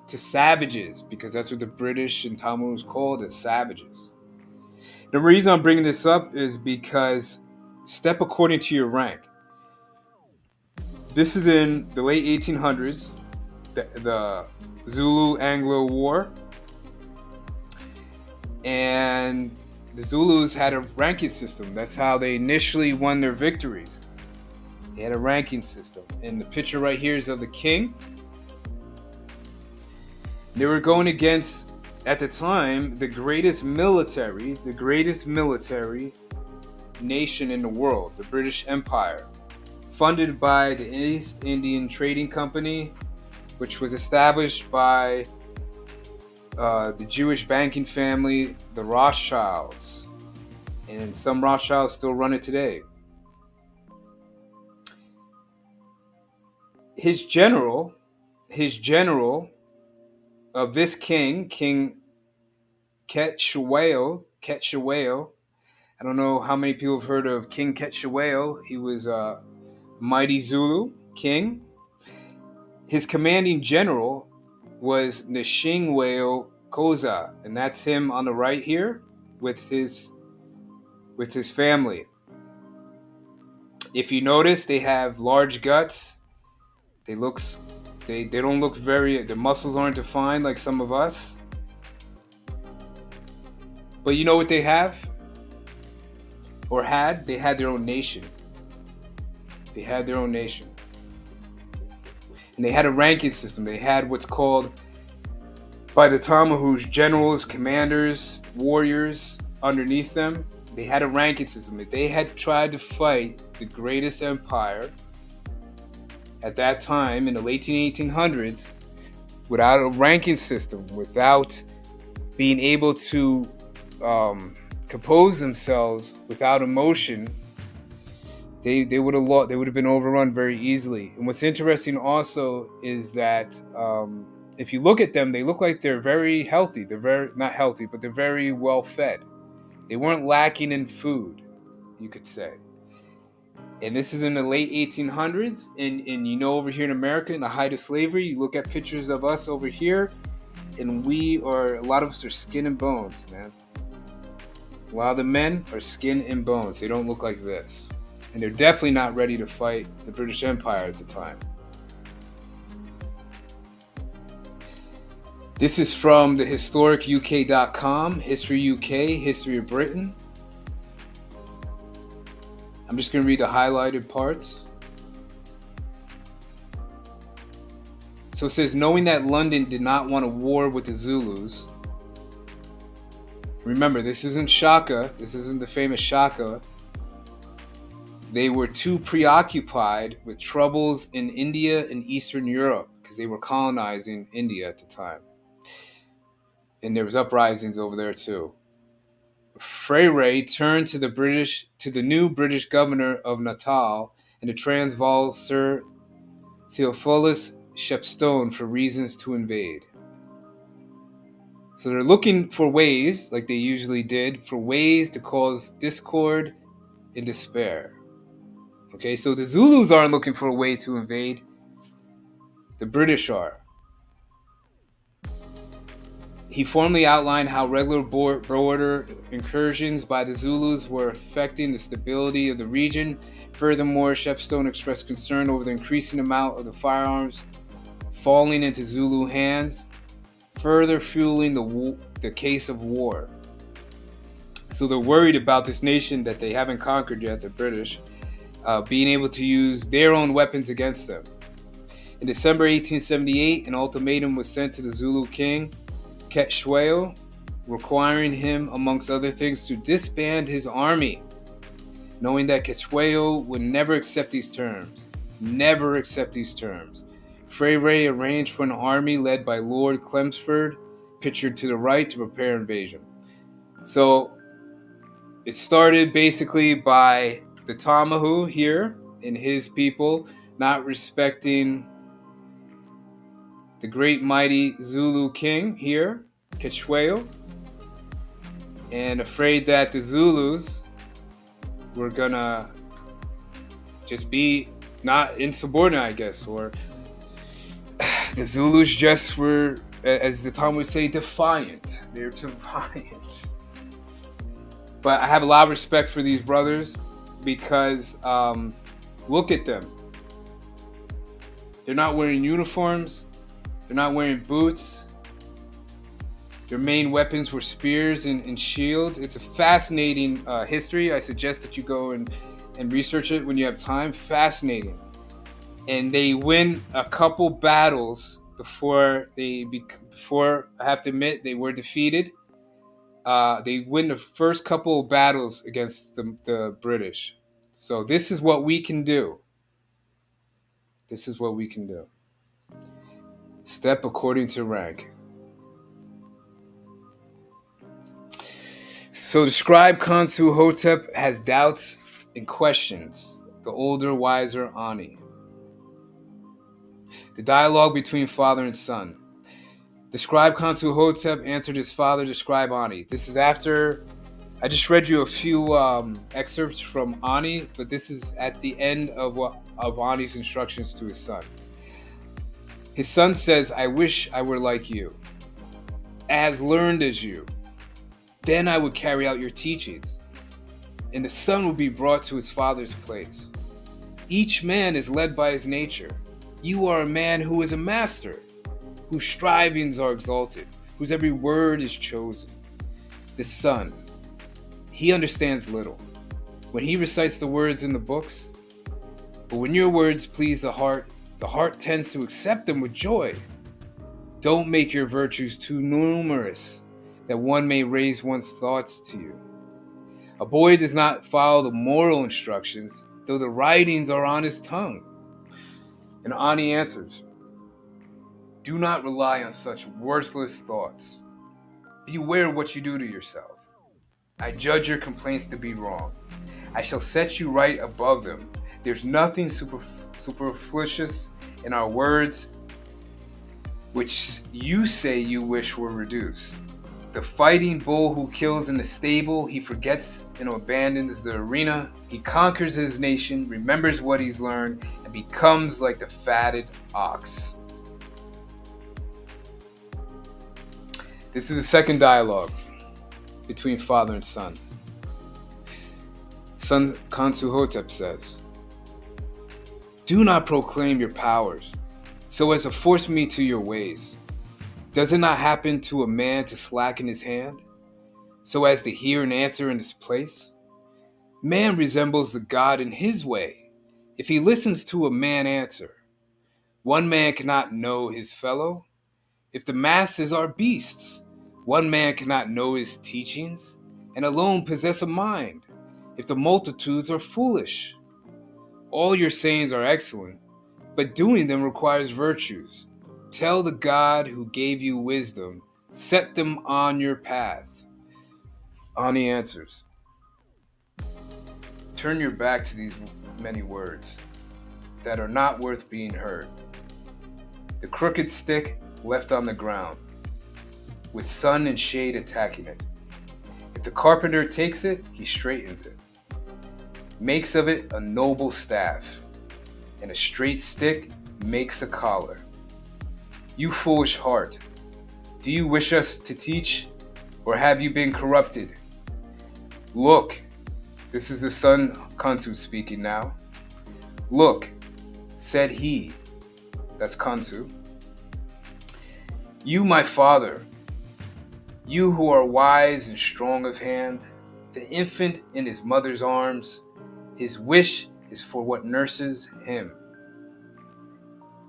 to savages, because that's what the British in Tamil was called, as savages. The reason I'm bringing this up is because step according to your rank. This is in the late 1800s, the Zulu-Anglo War. And the Zulus had a ranking system. That's how they initially won their victories. They had a ranking system. And the picture right here is of the king. They were going against, at the time, the greatest military nation in the world, the British Empire, funded by the East Indian Trading Company, which was established by the Jewish banking family, the Rothschilds. And some Rothschilds still run it today. His general of this king, King Ketsheweo. I don't know how many people have heard of King Ketsheweo. He was a mighty Zulu king. His commanding general was Nishingweo Koza, and that's him on the right here with his family. If you notice, they have large guts. They don't look the muscles aren't defined like some of us. But you know what they have? Or had? They had their own nation. They had their own nation. And they had a ranking system. They had what's called, by the Tamahus, generals, commanders, warriors underneath them. They had a ranking system. If they had tried to fight the greatest empire at that time in the late 1800s without a ranking system, without being able to compose themselves without emotion, they would have lost. They would have been overrun very easily. And what's interesting also is that if you look at them, they look like they're very healthy. They're very not healthy, but they're very well fed. They weren't lacking in food, you could say. And this is in the late 1800s. And you know, over here in America, in the height of slavery, you look at pictures of us over here, and a lot of us are skin and bones, man. A lot of the men are skin and bones. They don't look like this. And they're definitely not ready to fight the British Empire at the time. This is from the historicuk.com, History UK, History of Britain. I'm just going to read the highlighted parts. So it says, knowing that London did not want a war with the Zulus. Remember, this isn't Shaka. This isn't the famous Shaka. They were too preoccupied with troubles in India and Eastern Europe because they were colonizing India at the time. And there was uprisings over there too. Freire turned to the new British governor of Natal and the Transvaal, Sir Theophilus Shepstone, for reasons to invade. So they're looking for ways, like they usually did, for ways to cause discord and despair. Okay, so the Zulus aren't looking for a way to invade. The British are. He formally outlined how regular border incursions by the Zulus were affecting the stability of the region. Furthermore, Shepstone expressed concern over the increasing amount of the firearms falling into Zulu hands, further fueling the case of war. So they're worried about this nation that they haven't conquered yet, the British, being able to use their own weapons against them. In December 1878, an ultimatum was sent to the Zulu king, Ketshwayo, requiring him, amongst other things, to disband his army, knowing that Ketshwayo would never accept these terms. Never accept these terms. Freire arranged for an army led by Lord Chelmsford, pictured to the right, to prepare invasion. So it started basically by the Tamahu here and his people not respecting the great mighty Zulu king here, Ketshwayo, and afraid that the Zulus were gonna just be not insubordinate, I guess, or the Zulus just were, as the Tom would say, defiant. They're defiant. But I have a lot of respect for these brothers because look at them. They're not wearing uniforms. They're not wearing boots. Their main weapons were spears and shields. It's a fascinating history. I suggest that you go and research it when you have time. Fascinating. And they win a couple battles before I have to admit, they were defeated. They win the first couple of battles against the British. So this is what we can do. This is what we can do. Step according to rank. So the scribe Khonsu Hotep has doubts and questions the older, wiser Ani. The dialogue between father and son. The scribe Khonsu Hotep answered his father, the scribe Ani. This is after I just read you a few excerpts from Ani, but this is at the end of Ani's instructions to his son. His son says, I wish I were like you, as learned as you. Then I would carry out your teachings, and the son would be brought to his father's place. Each man is led by his nature. You are a man who is a master, whose strivings are exalted, whose every word is chosen. The son, he understands little when he recites the words in the books, but when your words please the heart tends to accept them with joy. Don't make your virtues too numerous, that one may raise one's thoughts to you. A boy does not follow the moral instructions, though the writings are on his tongue. And Ani answers, do not rely on such worthless thoughts. Beware what you do to yourself. I judge your complaints to be wrong. I shall set you right above them. There's nothing superfluous in our words, which you say you wish were reduced. The fighting bull who kills in the stable, he forgets and abandons the arena. He conquers his nation, remembers what he's learned, and becomes like the fatted ox. This is the second dialogue between father and son. Son Khonsu Hotep says, do not proclaim your powers so as to force me to your ways. Does it not happen to a man to slacken his hand so as to hear an answer in his place? Man resembles the God in his way if he listens to a man answer. one man cannot know his fellow? If the masses are beasts, one man cannot know his teachings, and alone possess a mind. If the multitudes are foolish, all your sayings are excellent, but doing them requires virtues. Tell the God who gave you wisdom, set them on your path. Ani answers, turn your back to these many words that are not worth being heard. The crooked stick left on the ground, with sun and shade attacking it. If the carpenter takes it, he straightens it, makes of it a noble staff, and a straight stick makes a collar. You foolish heart, do you wish us to teach, or have you been corrupted? Look, this is the son Kansu speaking now. Look, said he, that's Kansu. You, my father, you who are wise and strong of hand, the infant in his mother's arms, his wish is for what nurses him.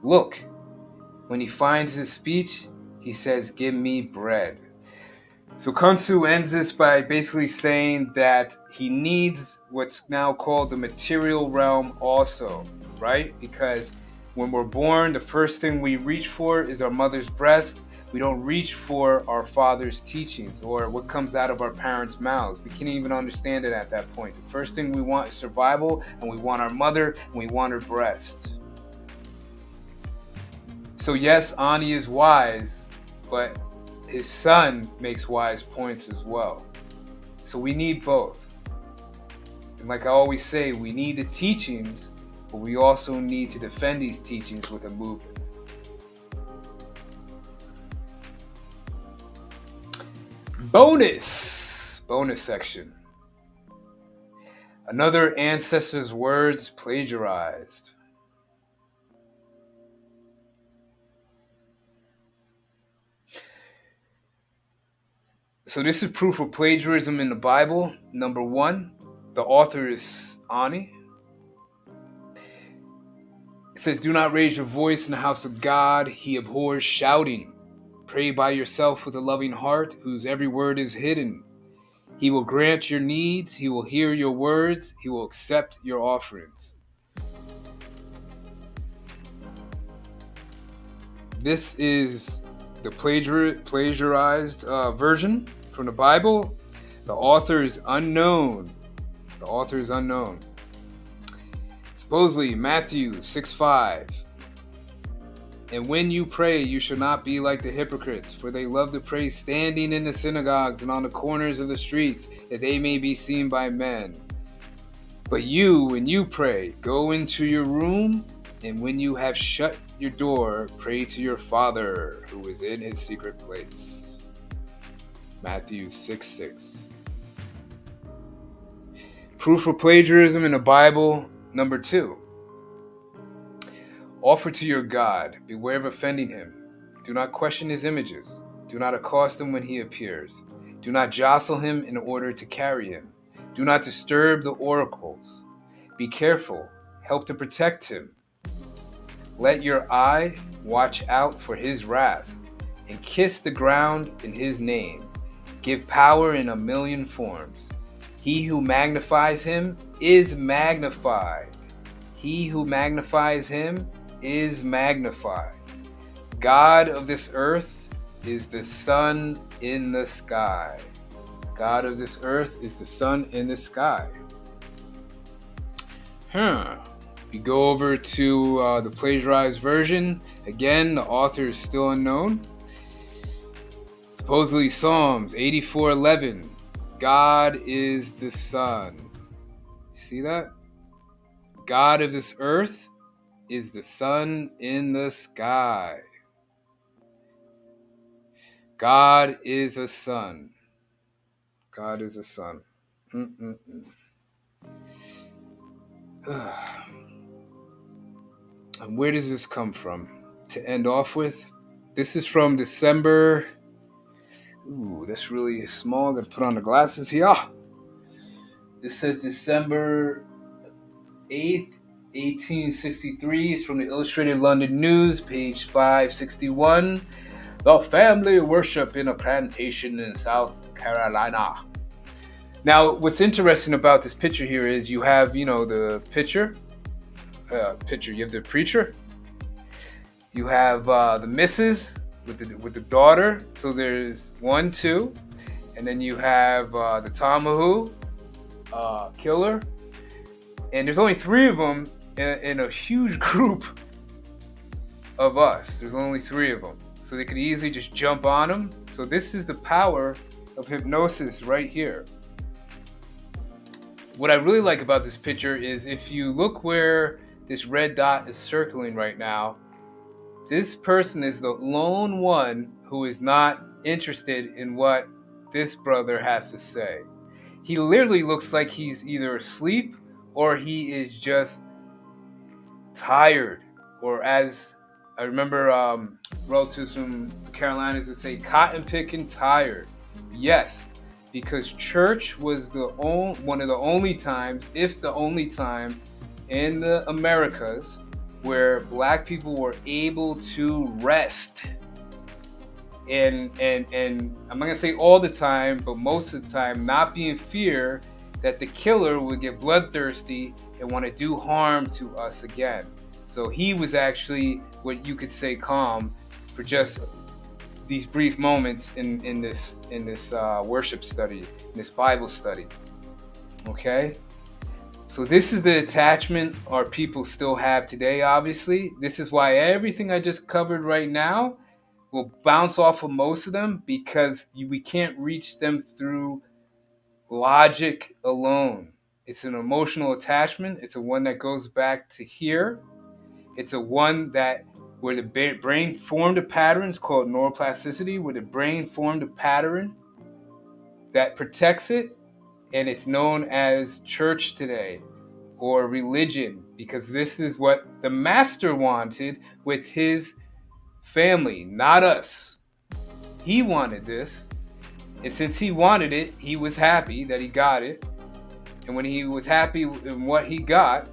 Look, when he finds his speech, he says, give me bread. So Kansu ends this by basically saying that he needs what's now called the material realm also, right? Because when we're born, the first thing we reach for is our mother's breast. We don't reach for our father's teachings or what comes out of our parents' mouths. We can't even understand it at that point. The first thing we want is survival, and we want our mother, and we want her breast. So yes, Ani is wise, but his son makes wise points as well. So we need both. And like I always say, we need the teachings, but we also need to defend these teachings with a movement. Bonus section. Another ancestor's words plagiarized. So this is proof of plagiarism in the Bible. Number one, the author is Ani. It says, do not raise your voice in the house of God. He abhors shouting. Pray by yourself with a loving heart, whose every word is hidden. He will grant your needs. He will hear your words. He will accept your offerings. This is the plagiarized version from the Bible. The author is unknown. Supposedly, Matthew 6:5. And when you pray, you shall not be like the hypocrites, for they love to pray standing in the synagogues and on the corners of the streets, that they may be seen by men. But you, when you pray, go into your room, and when you have shut your door, pray to your Father who is in his secret place. Matthew 6:6. Proof of plagiarism in the Bible, number 2. Offer to your God. Beware of offending him. Do not question his images. Do not accost him when he appears. Do not jostle him in order to carry him. Do not disturb the oracles. Be careful. Help to protect him. Let your eye watch out for his wrath, and kiss the ground in his name. Give power in a million forms. He who magnifies him is magnified. He who magnifies him is magnified. God of this earth is the sun in the sky. God of this earth is the sun in the sky. We go over to the plagiarized version. Again, the author is still unknown. Supposedly Psalms 84:11. God is the sun. See that? God of this earth is the sun in the sky. God is a sun. God is a sun. And where does this come from? To end off with, this is from December. Ooh, that's really small. I'm going to put on the glasses here. This says December 8th, 1863 is from the Illustrated London News, page 561. The family worship in a plantation in South Carolina. Now, what's interesting about this picture here is you have, the picture. You have the preacher. You have the missus with the daughter. So there's 1, 2, and then you have the Tomahawk killer, and there's only 3 of them in a huge group of us. There's only 3 of them, so they could easily just jump on them. So this is the power of hypnosis right here. What I really like about this picture is if you look where this red dot is circling right now, this person is the lone one who is not interested in what this brother has to say. He literally looks like he's either asleep or he is just tired, or as I remember relatives from Carolinas would say, cotton picking tired. Yes, because church was one of the only times, if the only time, in the Americas where black people were able to rest. And I'm not gonna say all the time, but most of the time, not be in fear that the killer would get bloodthirsty and want to do harm to us again. So he was actually what you could say calm for just these brief moments in this worship study, in this Bible study. Okay, so this is the attachment our people still have today. Obviously, this is why everything I just covered right now will bounce off of most of them, because we can't reach them through logic alone. It's an emotional attachment. It's a one that goes back to here. It's a one that where the brain formed a pattern. It's called neuroplasticity, where the brain formed a pattern that protects it, and it's known as church today, or religion, because this is what the master wanted with his family, not us. He wanted this, and since he wanted it, he was happy that he got it. And when he was happy in what he got,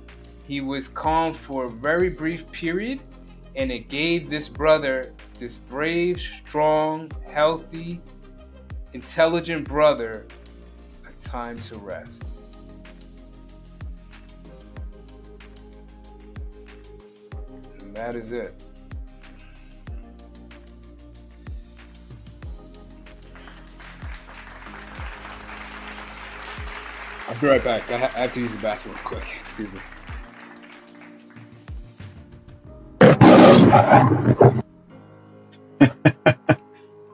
he was calm for a very brief period, and it gave this brother, this brave, strong, healthy, intelligent brother, a time to rest. And that is it. I'll be right back. I have to use the bathroom real quick. Excuse me.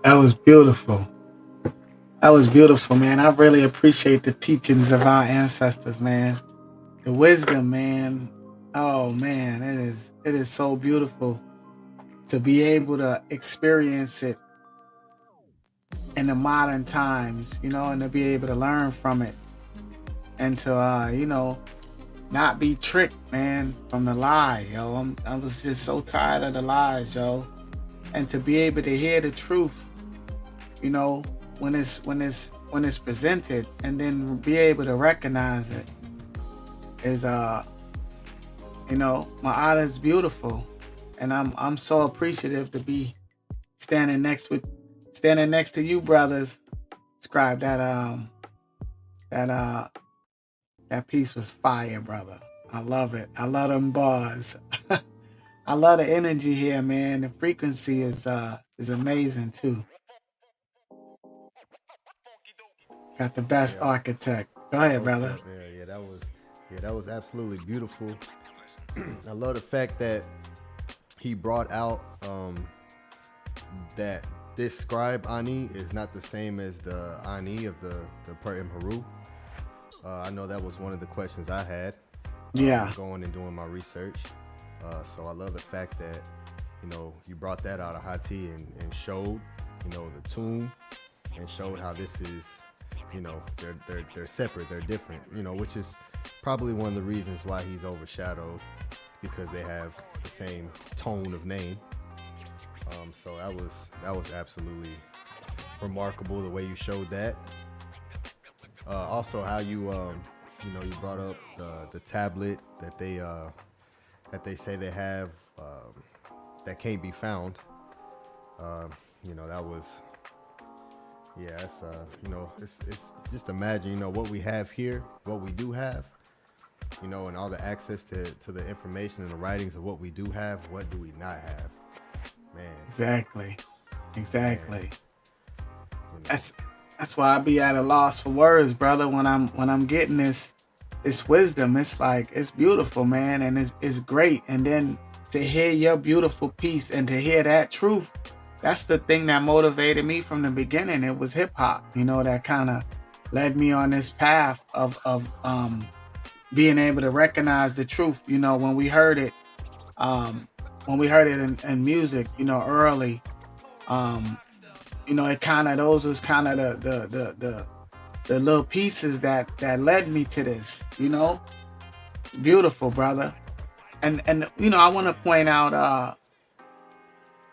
That was beautiful. That was beautiful, man. I really appreciate the teachings of our ancestors, man. The wisdom, man. Oh, man, it is so beautiful to be able to experience it in the modern times, and to be able to learn from it, and to, not be tricked, man, from the lie, yo. I was just so tired of the lies, yo. And to be able to hear the truth, when it's presented, and then be able to recognize it is my art is beautiful, and I'm so appreciative to be standing next to you brothers. Scribe, that piece was fire, brother. I love it. I love them bars. I love the energy here, man. The frequency is amazing too. Got the best architect. Go ahead, brother. That was absolutely beautiful. I love the fact that he brought out that this scribe Ani is not the same as the Ani of the Per Imheru. I know that was one of the questions I had. Going and doing my research. So I love the fact that you brought that out of Ahati and showed the tomb, and showed how this is they're separate, they're different, which is probably one of the reasons why he's overshadowed, because they have the same tone of name. So that was absolutely remarkable the way you showed that. Also how you you brought up the tablet that they that they say they have that can't be found. You know, that was, yeah, it's, you know, it's just imagine, you know, what we have here, what we do have, you know, and all the access to the information and the writings of what we do have, what do we not have? Man. Exactly. Man, you know. That's why I be at a loss for words, brother, when I'm getting this wisdom. It's like, it's beautiful, man, and it's great. And then to hear your beautiful piece and to hear that truth, that's the thing that motivated me from the beginning. It was hip hop, you know, that kind of led me on this path of being able to recognize the truth. You know, when we heard it in music, you know, early, you know, it kind of, those was kind of the little pieces that led me to this, you know. Beautiful, brother. And you know, I want to point out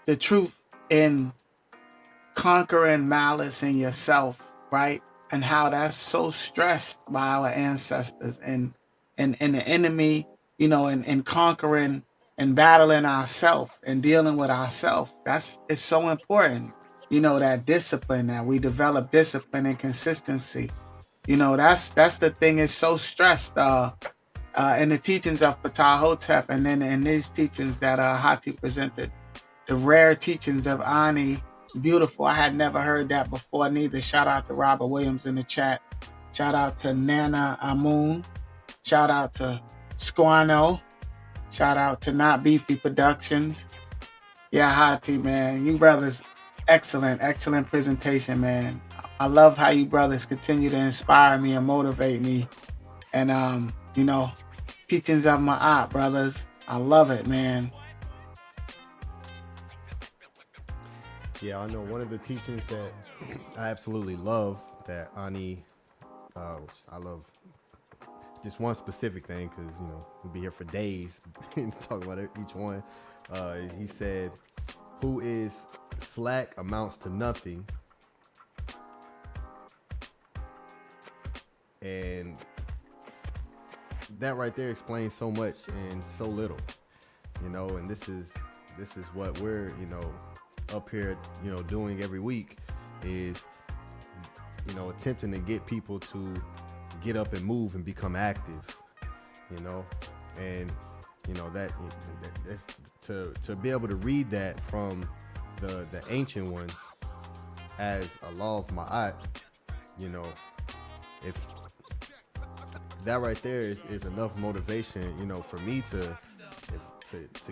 the truth in conquering malice in yourself, right? And how that's so stressed by our ancestors, and the enemy, you know, and conquering and battling ourselves and dealing with ourselves. It's so important, you know, that discipline, that we develop discipline and consistency. You know, that's the thing. Is so stressed in the teachings of Ptah-hotep, and then in these teachings that Ahati presented, the rare teachings of Ani. Beautiful. I had never heard that before neither. Shout out to Robert Williams in the chat. Shout out to Nana Amun. Shout out to Squano. Shout out to Not Beefy Productions. Yeah, Ahati, man. You brothers, excellent presentation, man. I love how you brothers continue to inspire me and motivate me. And you know, teachings of my art, brothers. I love it, man. Yeah, I know one of the teachings that I absolutely love that Ani, I love just one specific thing, because, you know, we'll be here for days talking about each one. He said, who is slack amounts to nothing. And that right there explains so much and so little, you know, and this is what we're, you know, up here, you know, doing every week, is, you know, attempting to get people to get up and move and become active, you know. And, you know, that's to be able to read that from the ancient ones as a law of Ma'at, you know, if that right there is enough motivation, you know, for me to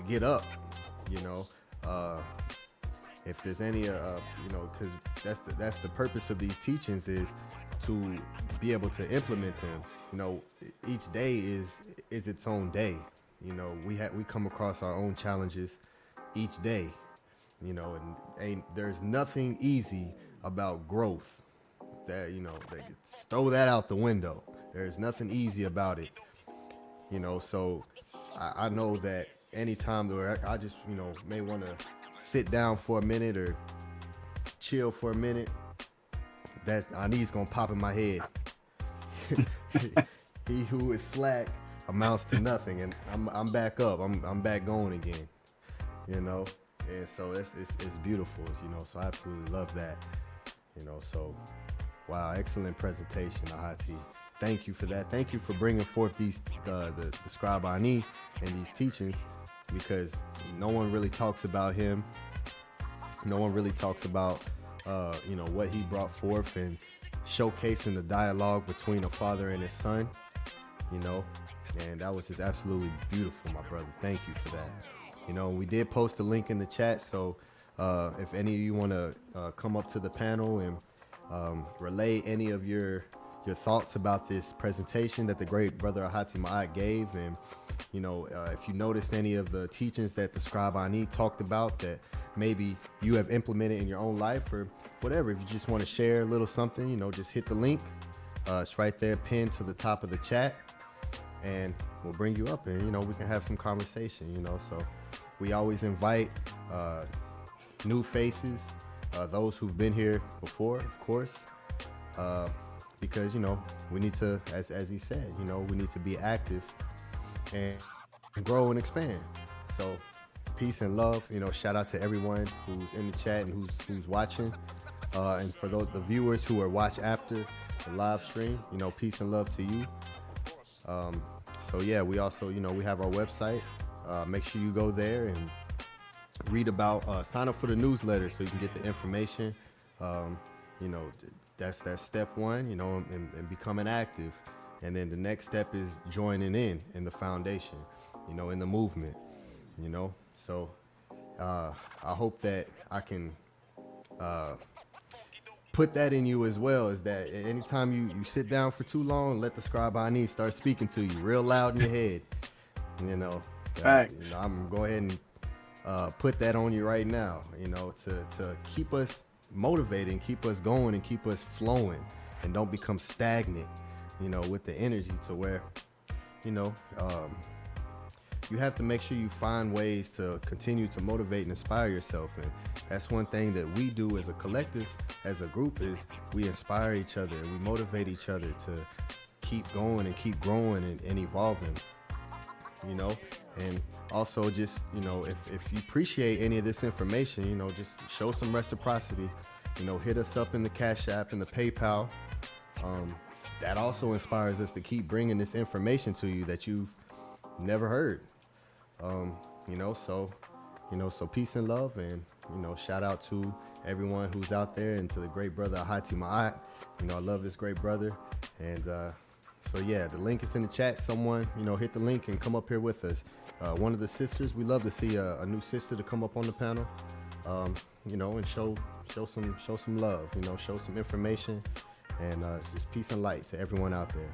get up, you know. If there's any, you know, because that's the purpose of these teachings, is to be able to implement them. You know, each day is its own day. You know, we come across our own challenges each day. You know, and there's nothing easy about growth. That, you know, throw that out the window. There's nothing easy about it. You know, so I know that anytime where I just, you know, may want to sit down for a minute or chill for a minute, that's I need, it's gonna pop in my head. He who is slack amounts to nothing, and I'm back up. I'm back going again. You know, and so it's beautiful. You know, so I absolutely love that. You know, so wow, excellent presentation, Ahati. Thank you for that. Thank you for bringing forth these the Scribe Ani and these teachings, because no one really talks about him. No one really talks about you know, what he brought forth and showcasing the dialogue between a father and his son. You know, and that was just absolutely beautiful, my brother. Thank you for that. You know, we did post a link in the chat, so if any of you want to come up to the panel and relay any of your thoughts about this presentation that the great brother Ahati Maat gave, and you know, if you noticed any of the teachings that the Scribe Ani talked about that maybe you have implemented in your own life, or whatever, if you just want to share a little something, you know, just hit the link. It's right there pinned to the top of the chat, and we'll bring you up, and you know, we can have some conversation. You know, so we always invite new faces, those who've been here before, of course, because, you know, we need to, as he said, you know, we need to be active. And grow and expand. So peace and love. Shout out to everyone who's in the chat and who's watching. And for the viewers who are watch after the live stream, peace and love to you. So yeah, we also, we have our website. Make sure you go there and read about, sign up for the newsletter so you can get the information. That's step one, and becoming active. And then the next step is joining in the foundation, in the movement, So I hope that I can put that in you as well, is that anytime you sit down for too long, let the scribe Ahati start speaking to you real loud in your head. Thanks. I'm going to go ahead and put that on you right now, to keep us motivated, keep us going, and keep us flowing, and don't become stagnant, with the energy, to where, you have to make sure you find ways to continue to motivate and inspire yourself. And that's one thing that we do as a collective, as a group, is we inspire each other and we motivate each other to keep going and keep growing and evolving, and also just, if you appreciate any of this information, just show some reciprocity, hit us up in the Cash App and the PayPal. That also inspires us to keep bringing this information to you that you've never heard. So peace and love, and shout out to everyone who's out there, and to the great brother Ahati Maat. I love this great brother. And so yeah, the link is in the chat. Someone hit the link and come up here with us. One of the sisters, we love to see a new sister to come up on the panel, and show some love, show some information, and just peace and light to everyone out there.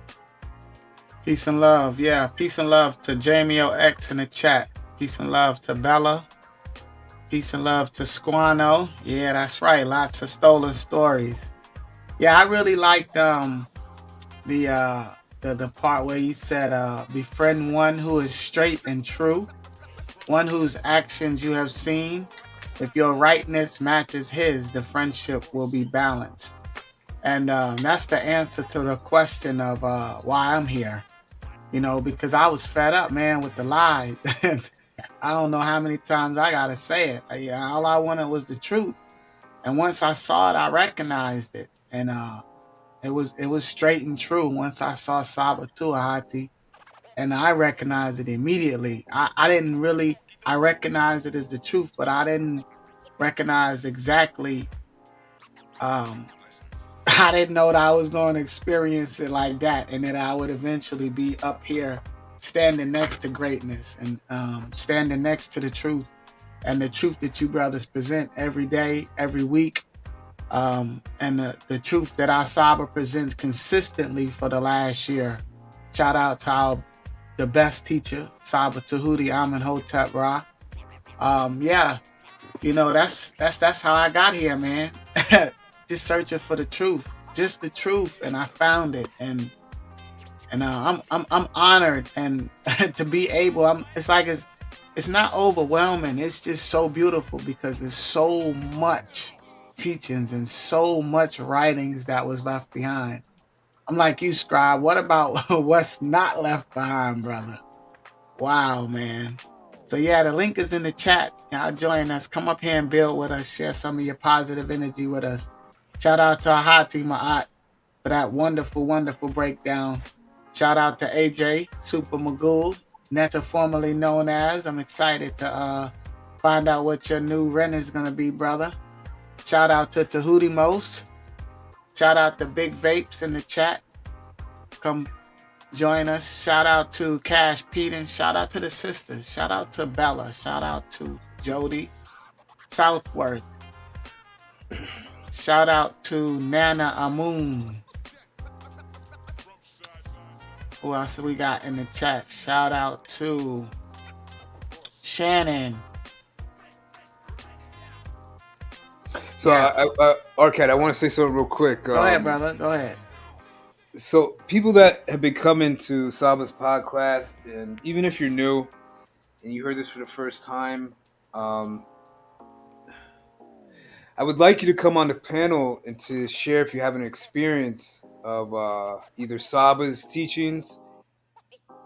Peace and love. Yeah, peace and love to Jamie OX in the chat. Peace and love to Bella. Peace and love to Squano. Yeah, that's right. Lots of stolen stories. Yeah, I really liked the part where you said, befriend one who is straight and true, one whose actions you have seen. If your rightness matches his, the friendship will be balanced. And that's the answer to the question of why I'm here. Because I was fed up, man, with the lies. And I don't know how many times I got to say it. All I wanted was the truth. And once I saw it, I recognized it. And it was straight and true. Once I saw Saba too, Ahati, and I recognized it immediately. I recognized it as the truth, but I didn't recognize exactly. I didn't know that I was going to experience it like that, and that I would eventually be up here standing next to greatness, and standing next to the truth, and the truth that you brothers present every day, every week, and the truth that our Saba presents consistently for the last year. Shout out to the best teacher, Saba Tahuti Amenhotep Ra. Yeah, that's how I got here, man. Just searching for the truth, just the truth, and I found it, and I'm honored, and to be able. It's not overwhelming. It's just so beautiful, because there's so much teachings and so much writings that was left behind. I'm like you, Scribe. What about what's not left behind, brother? Wow, man. So yeah, the link is in the chat. Y'all join us. Come up here and build with us. Share some of your positive energy with us. Shout out to Ahati Maat for that wonderful, wonderful breakdown. Shout out to AJ, Super Magoo, Netta formerly known as. I'm excited to find out what your new rent is going to be, brother. Shout out to Tahuti Most. Shout out to Big Vapes in the chat. Come join us. Shout out to Cash Peden. Shout out to the sisters. Shout out to Bella. Shout out to Jody Southworth. Shout out to Nana Amun. Who else we got in the chat? Shout out to Shannon. So, yeah. Arcade, I want to say something real quick. Go ahead, brother. Go ahead. So, people that have been coming to Saba's podcast, and even if you're new and you heard this for the first time, I would like you to come on the panel and to share if you have an experience of either Saba's teachings,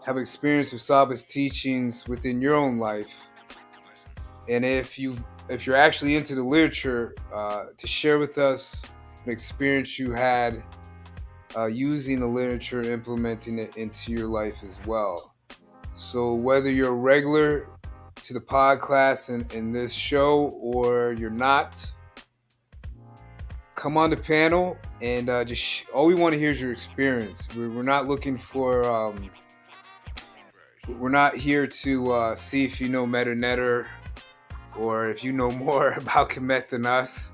have experienced Usaba's teachings within your own life, and if you're actually into the literature, to share with us an experience you had using the literature, implementing it into your life as well. So whether you're a regular to the podcast in this show or you're not, come on the panel and all we want to hear is your experience. We're not looking for we're not here to see if you know Meta Netter or if you know more about Kemet than us.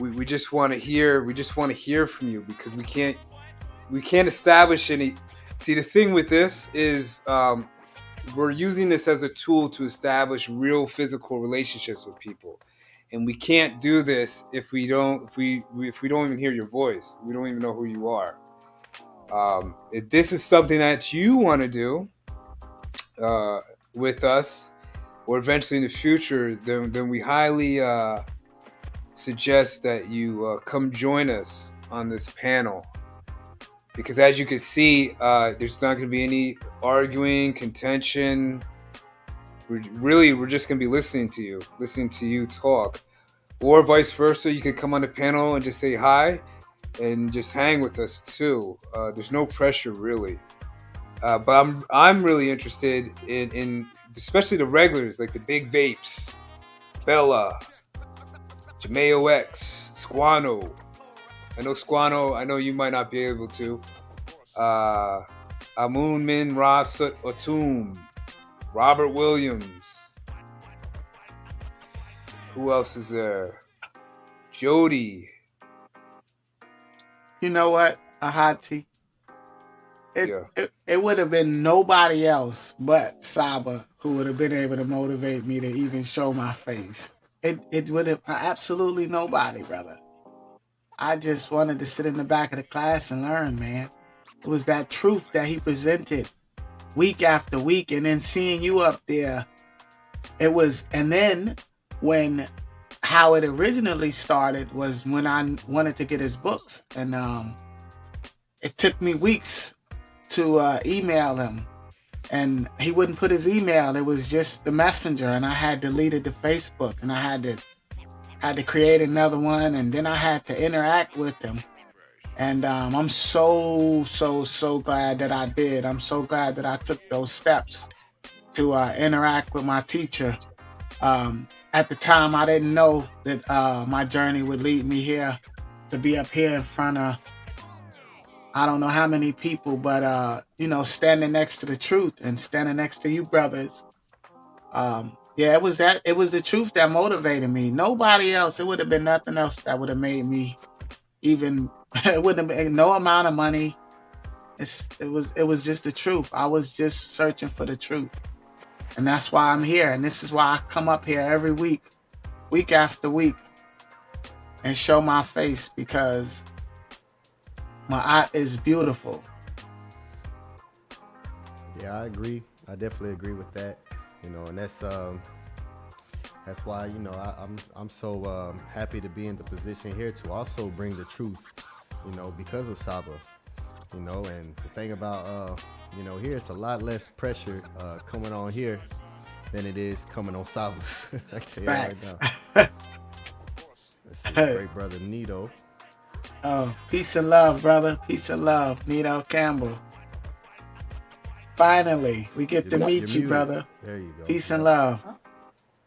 We just want to hear from you, because we can't establish any. See, the thing with this is we're using this as a tool to establish real physical relationships with people, and we can't do this if we don't even hear your voice. We don't even know who you are. If this is something that you want to do with us, or eventually in the future, then we highly suggest that you come join us on this panel. Because as you can see, there's not going to be any arguing, contention. We're just going to be listening to you talk. Or vice versa, you could come on the panel and just say hi and just hang with us too. There's no pressure really. But I'm really interested in especially the regulars, like the Big Vapes, Bella, Jameo X, Squano. I know Squano, I know you might not be able to. Amun Min Rasut Otum, Robert Williams. Who else is there? Jody. You know what, Ahati? It would have been nobody else but Saba who would have been able to motivate me to even show my face. It would have absolutely nobody, brother. I just wanted to sit in the back of the class and learn, man. It was that truth that he presented week after week, and then seeing you up there. And then when how it originally started was when I wanted to get his books, and it took me weeks to email him, and he wouldn't put his email. It was just the messenger, and I had deleted the Facebook, and I had to create another one, and then I had to interact with him. And I'm so glad that I did. I'm so glad that I took those steps to interact with my teacher. At the time, I didn't know that my journey would lead me here, to be up here in front of I don't know how many people, but standing next to the truth and standing next to you brothers. It was the truth that motivated me. Nobody else. It would have been nothing else that would have made me even. It wouldn't have been no amount of money. It was just the truth. I was just searching for the truth, and that's why I'm here. And this is why I come up here every week after week, and show my face, because my art is beautiful. Yeah, I agree. I definitely agree with that. And that's why I'm so happy to be in the position here to also bring the truth. Because of Saba. And the thing about here, it's a lot less pressure coming on here than it is coming on Saba's. I tell you right now. Let's see, great brother Nito. Oh, peace and love, brother. Peace and love, Nito Campbell. Finally, we get to meet you, brother. There you go. Peace and love.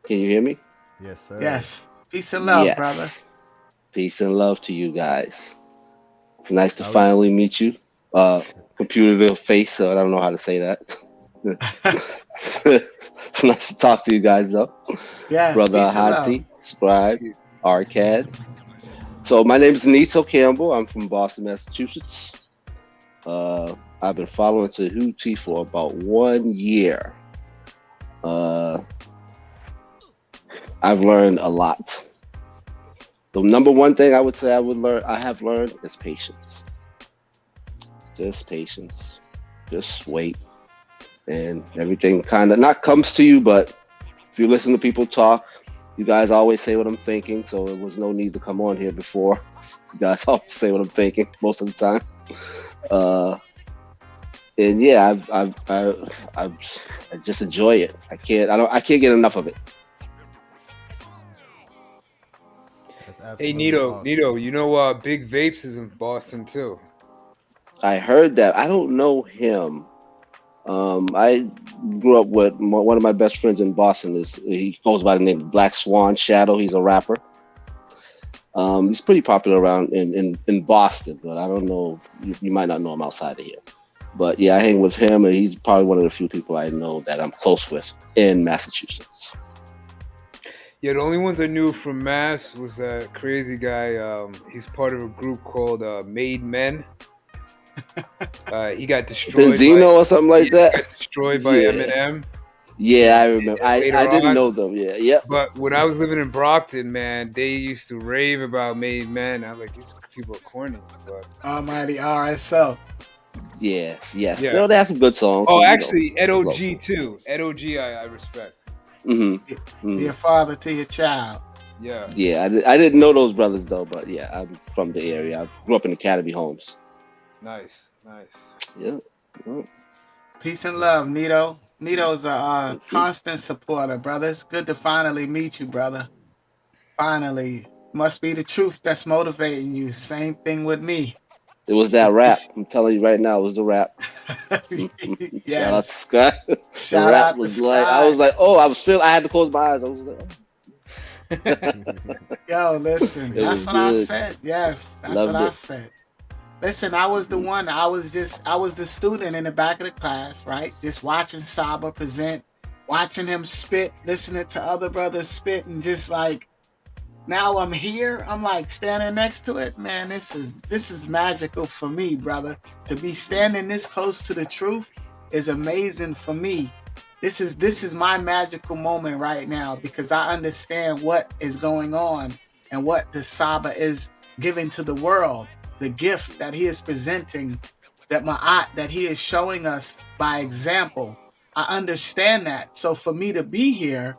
Can you hear me? Yes, sir. Yes. Peace and love, Yes. brother. Peace and love to you guys. It's nice to finally meet you. Computer to face, so I don't know how to say that. It's nice to talk to you guys, though. Yes, Brother Ahati, SCRIIIBE, Arcad. So my name is Nito Campbell. I'm from Boston, Massachusetts. I've been following Tahuti for about 1 year. I've learned a lot. The number one thing I would say I have learned is patience. Just patience. Just wait. And everything kind of not comes to you, but if you listen to people talk, you guys always say what I'm thinking, so there was no need to come on here before. You guys always say what I'm thinking most of the time. and yeah, I just enjoy it. I can't get enough of it. That's Hey, absolutely Nito, awesome. Nito, you know, Big Vapes is in Boston too. I heard that. I don't know him. I grew up with one of my best friends in Boston. He goes by the name of Black Swan Shadow. He's a rapper. He's pretty popular around in Boston, but I don't know. You might not know him outside of here. But yeah, I hang with him, and he's probably one of the few people I know that I'm close with in Massachusetts. Yeah, the only ones I knew from Mass was that crazy guy. He's part of a group called Made Men. He got destroyed. Benzino or something like that. Destroyed by Yeah. Eminem. Yeah, I remember. I Later didn't on. know them. Yeah, yep. But when I was living in Brockton, man, they used to rave about Made Men. I'm like, these people are corny. But Almighty RSO. Yes. Yeah. No, they have some good songs. oh, you know. actually, Ed OG too. Ed OG, I respect. Mm-hmm. Your father to your child. Yeah. Yeah, I didn't know those brothers though, but yeah, I'm from the area. I grew up in Academy Homes. Nice. Yeah. Peace and love, Nito. Nito's a constant supporter, brother. It's good to finally meet you, brother. Finally. Must be the truth that's motivating you. Same thing with me. It was that rap. I'm telling you right now, it was the rap. Shout out to Yes. Scott. The Shout rap out to was like, I was like, oh, I had to close my eyes. I was like, Yo, listen. It That's was what I good. said. Yes. That's Loved what I it. said. Listen, I was the one. I was the student in the back of the class, right? Just watching Saba present, watching him spit, listening to other brothers spit, and just like, now I'm here. I'm like standing next to it. Man, this is magical for me, brother. To be standing this close to the truth is amazing for me. This is my magical moment right now because I understand what is going on and what the Saba is giving to the world. The gift that he is presenting, that Ma'at, that he is showing us by example. I understand that. So for me to be here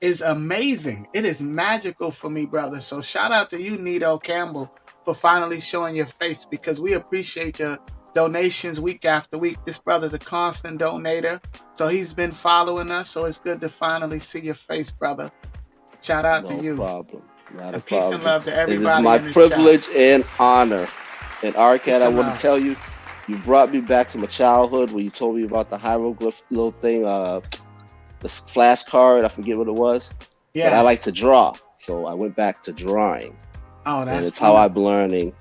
is amazing. It is magical for me, brother. So shout out to you, Nito Campbell, for finally showing your face because we appreciate your donations week after week. This brother's a constant donator. So he's been following us. So it's good to finally see your face, brother. Shout out to you. No problem. Not a And peace problem. and love to It everybody is my in the privilege chat. and honor. And Arcad, Peace I and want to love. tell you, you brought me back to my childhood when you told me about the hieroglyph little thing, the flashcard. I forget what it was. Yes. But I like to draw, so I went back to drawing. Oh, that's and it's how I'm beautiful. learning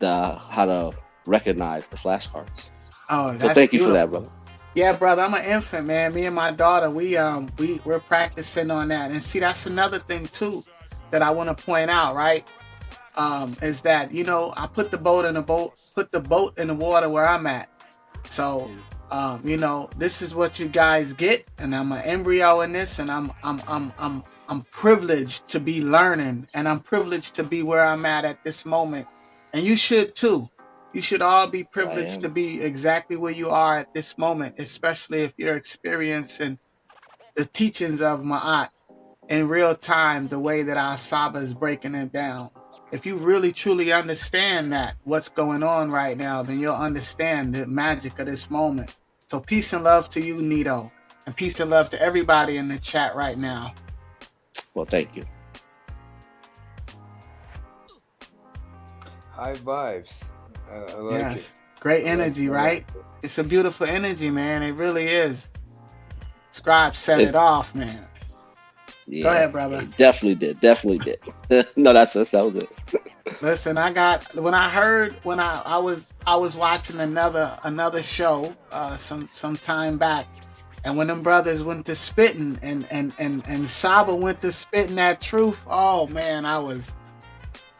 how to recognize the flashcards. Oh, So that's thank you for beautiful. that, brother. Yeah, brother, I'm an infant, man. Me and my daughter, we're practicing on that. And see, that's another thing too that I want to point out, right? Is that, I put the boat in the water where I'm at. So, this is what you guys get, and I'm an embryo in this, and I'm privileged to be learning, and I'm privileged to be where I'm at this moment. And you should too. You should all be privileged to be exactly where you are at this moment, especially if you're experiencing the teachings of Ma'at in real time, the way that our Saba is breaking it down. If you really truly understand that, what's going on right now, then you'll understand the magic of this moment. So peace and love to you, Nito. And peace and love to everybody in the chat right now. Well, thank you. High vibes. I like Yes. it. Great energy, right? It's a beautiful energy, man. It really is. Scribe set it off, man. Yeah, Go ahead, brother. It definitely did. No, that was it. Listen, when I was watching another show some time back, and when them brothers went to spitting and Saba went to spitting that truth, oh man, I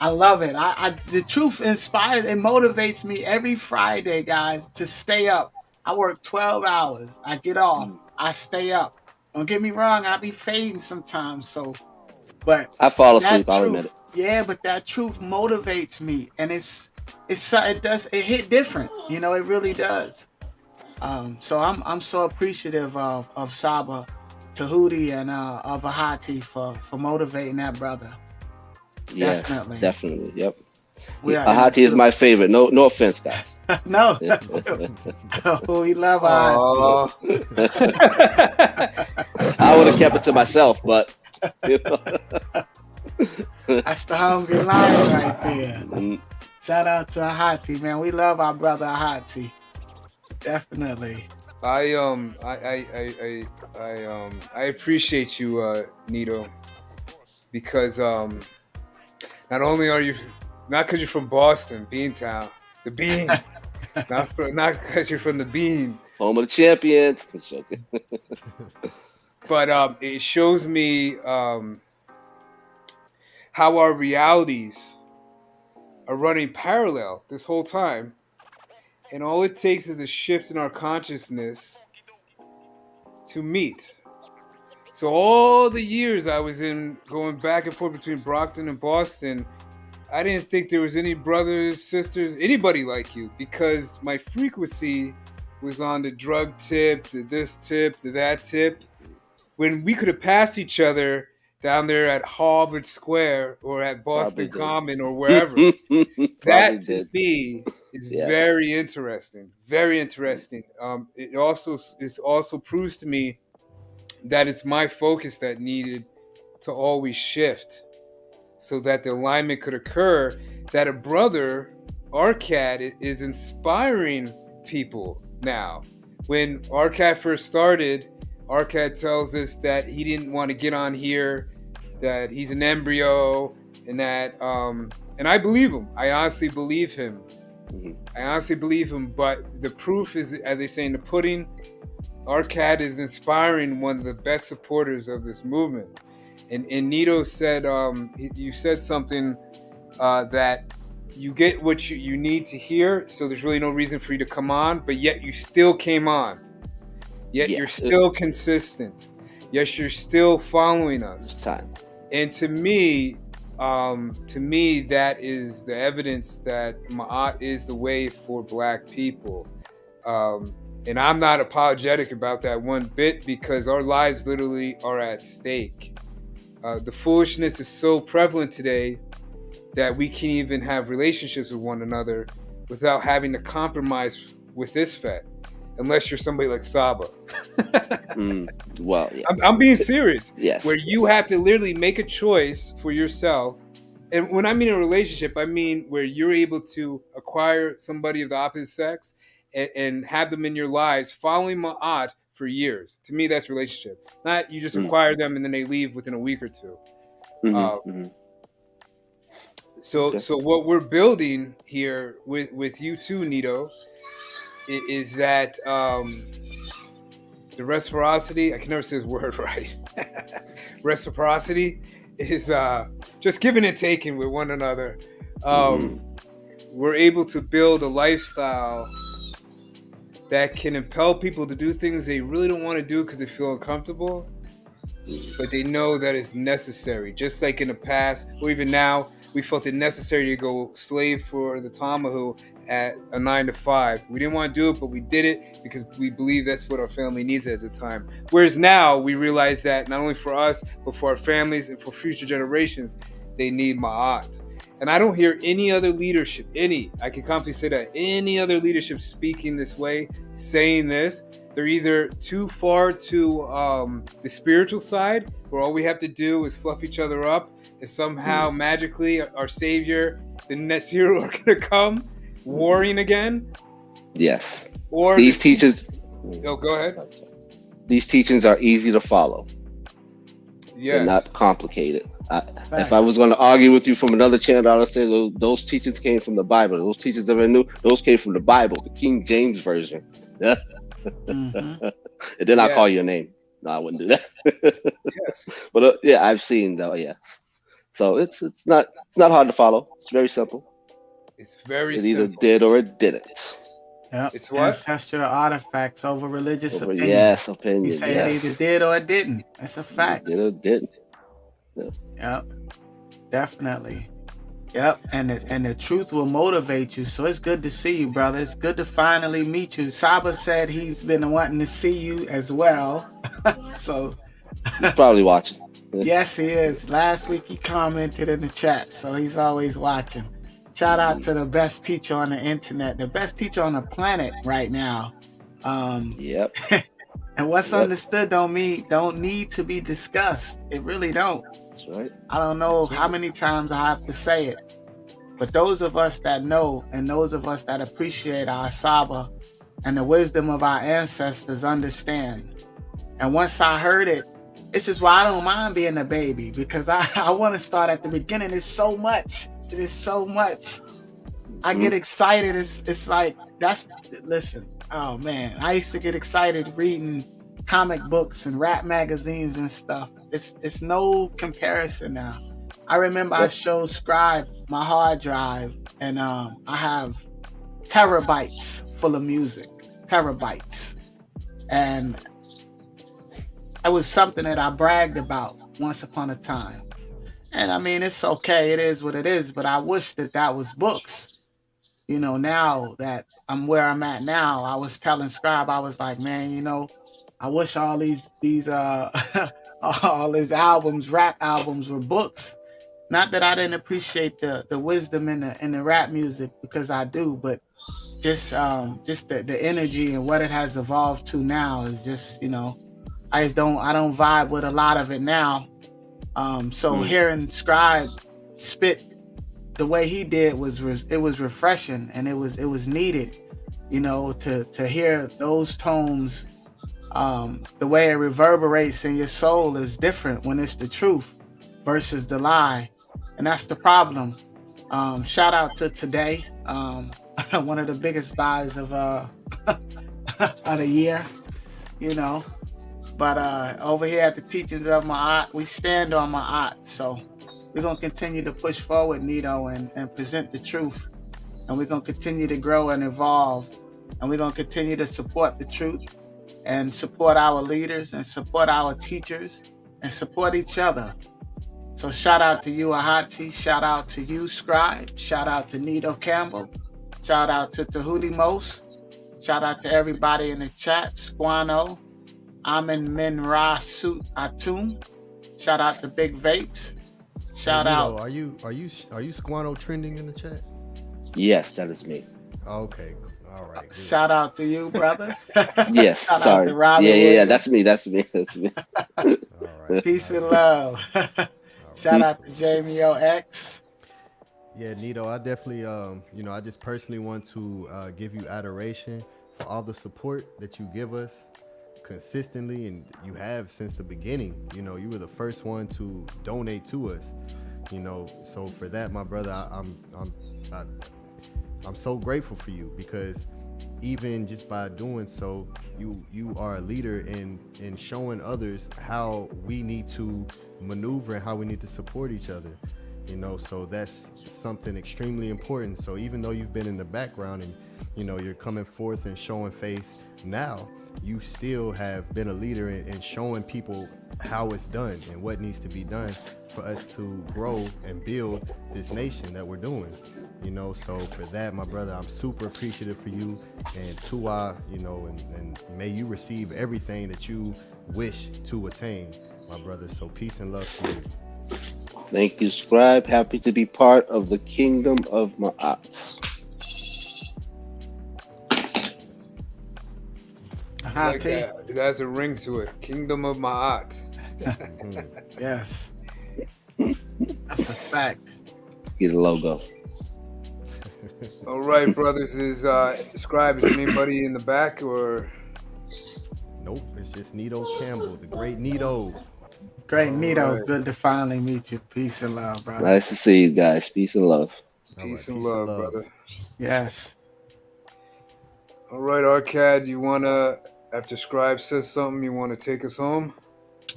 love it. The truth inspires and motivates me every Friday, guys, to stay up. I work 12 hours. I get off. I stay up. Don't get me wrong, I be fading sometimes. But I fall asleep. I'll admit it. Yeah, but that truth motivates me, and it hit different. It really does. So I'm so appreciative of Saba, Tahuti, and of Ahati for motivating that brother. Yes, definitely. Yep. Ahati is my favorite. No offense, guys. No. We love Ahati. I would have kept it to myself, but That's the hungry lion right there. Shout out to Ahati, man. We love our brother Ahati. Definitely. I appreciate you, Nito, because not only are you not because you're from Boston, Beantown, the Bean, not because you're from the Bean, home of the champions. But it shows me how our realities are running parallel this whole time. And all it takes is a shift in our consciousness to meet. So all the years I was going back and forth between Brockton and Boston, I didn't think there was any brothers, sisters, anybody like you, because my frequency was on the drug tip, to this tip, to that tip, when we could have passed each other down there at Harvard Square or at Boston Common or wherever. That to me is very interesting. Very interesting. It also proves to me that it's my focus that needed to always shift so that the alignment could occur, that a brother, Arcad, is inspiring people now. When Arcad first started, Arcad tells us that he didn't want to get on here, that he's an embryo, and that, and I believe him. I honestly believe him. I honestly believe him, but the proof is, as they say in the pudding, Arcad is inspiring one of the best supporters of this movement. And Nito said, you said something that you get what you need to hear, so there's really no reason for you to come on, but yet you still came on. Yet you're still consistent. Yes, you're still following us. Time. And to me, that is the evidence that Ma'at is the way for Black people. And I'm not apologetic about that one bit, because our lives literally are at stake. The foolishness is so prevalent today that we can't even have relationships with one another without having to compromise with this fat. Unless you're somebody like Saba. Well, yeah. I'm being serious. Yes. Where you have to literally make a choice for yourself. And when I mean a relationship, I mean where you're able to acquire somebody of the opposite sex and have them in your lives following Ma'at for years. To me, that's relationship. Not you just acquire them and then they leave within a week or two. So what we're building here with you too, Nito, is that the reciprocity, I can never say this word right. Reciprocity is just giving and taking with one another. We're able to build a lifestyle that can impel people to do things they really don't want to do because they feel uncomfortable, but they know that it's necessary. Just like in the past, or even now, we felt it necessary to go slave for the Tamahu at a 9-to-5. We didn't want to do it, but we did it because we believe that's what our family needs at the time. Whereas now we realize that not only for us, but for our families and for future generations, they need Ma'at. And I don't hear any other leadership, I can confidently say that, any other leadership speaking this way, saying this. They're either too far to the spiritual side, where all we have to do is fluff each other up, and somehow magically our savior, the net zero, are going to come warring again. Yes. Or these teachings. Oh, go ahead. These teachings are easy to follow. Yes. They're not complicated. If I was going to argue with you from another channel, I would say those teachings came from the Bible. Those teachings that I knew, those came from the Bible, the King James version. Yeah. And then I'll call you a name. No, I wouldn't do that. Yes. But I've seen that. Yes. So it's not hard to follow. It's very simple. It's very simple. It either did or it didn't. Yep. It's what? Ancestral artifacts over religious opinion. Yes, opinion. You say it either did or it didn't. That's a fact. It did or didn't. Yep. Definitely. Yep. And the truth will motivate you. So it's good to see you, brother. It's good to finally meet you. Saba said he's been wanting to see you as well. So he's probably watching. Yes, he is. Last week he commented in the chat, so he's always watching. Shout out to the best teacher on the internet, the best teacher on the planet right now. Yep. And what's Yep. understood don't need to be discussed. It really don't. That's right. I don't know how many times I have to say it, but those of us that know and those of us that appreciate our Saba and the wisdom of our ancestors understand. And once I heard it, this is why I don't mind being a baby, because I want to start at the beginning. It's so much. It is so much. I get excited. It's like, listen, oh man, I used to get excited reading comic books and rap magazines and stuff. It's no comparison now. I remember I showed Scribe my hard drive, and I have terabytes full of music, terabytes. And it was something that I bragged about once upon a time. And I mean, it's okay. It is what it is. But I wish that was books. You know, now that I'm where I'm at now, I was telling Scribe, I was like, man, you know, I wish all these all his albums, rap albums, were books. Not that I didn't appreciate the wisdom in the rap music, because I do, but just the energy and what it has evolved to now is just, you know, I don't vibe with a lot of it now. So hearing Scribe spit the way he did was refreshing, and it was needed, you know, to hear those tones. The way it reverberates in your soul is different when it's the truth versus the lie, and that's the problem. Shout out to today, one of the biggest lies of the year, you know. But over here at the Teachings of Ma'at, we stand on Ma'at. So we're going to continue to push forward, Nito, and present the truth. And we're going to continue to grow and evolve. And we're going to continue to support the truth and support our leaders and support our teachers and support each other. So shout out to you, Ahati. Shout out to you, Scribe. Shout out to Nito Campbell. Shout out to Tahuti Mos. Shout out to everybody in the chat. Squano. Amin Min Ra Suit Atum. Shout out to Big Vapes. Shout out. Are you Squano trending in the chat? Yes, that is me. Okay. All right. Good. Shout out to you, brother. Yes. Shout sorry. out to Robbie. Yeah. That's me. All right. Peace and love. Shout out to Jamie OX. Yeah, Nito, I definitely, I just personally want to give you adoration for all the support that you give us consistently, and you have since the beginning. You know, you were the first one to donate to us. You know, so for that, my brother, I'm so grateful for you, because even just by doing so, you are a leader in showing others how we need to maneuver and how we need to support each other. You know, so that's something extremely important. So even though you've been in the background and, you know, you're coming forth and showing face now, you still have been a leader in showing people how it's done and what needs to be done for us to grow and build this nation that we're doing. You know, so for that, my brother, I'm super appreciative for you, and Tua, you know, and may you receive everything that you wish to attain, my brother. So peace and love to you. Thank you, Scribe. Happy to be part of the Kingdom of Ma'at. Like that. It has a ring to it. Kingdom of Ma'at. Yes. That's a fact. Get a logo. All right, brothers. Is Scribe, is anybody in the back or? Nope, it's just Nito Campbell, the great Nito. Great, Nito. right. Good to finally meet you. Peace and love, brother. Nice to see you guys. Peace and love. Peace and love, brother. Yes. All right, Arcad, you want to, after Scribe says something, you want to take us home?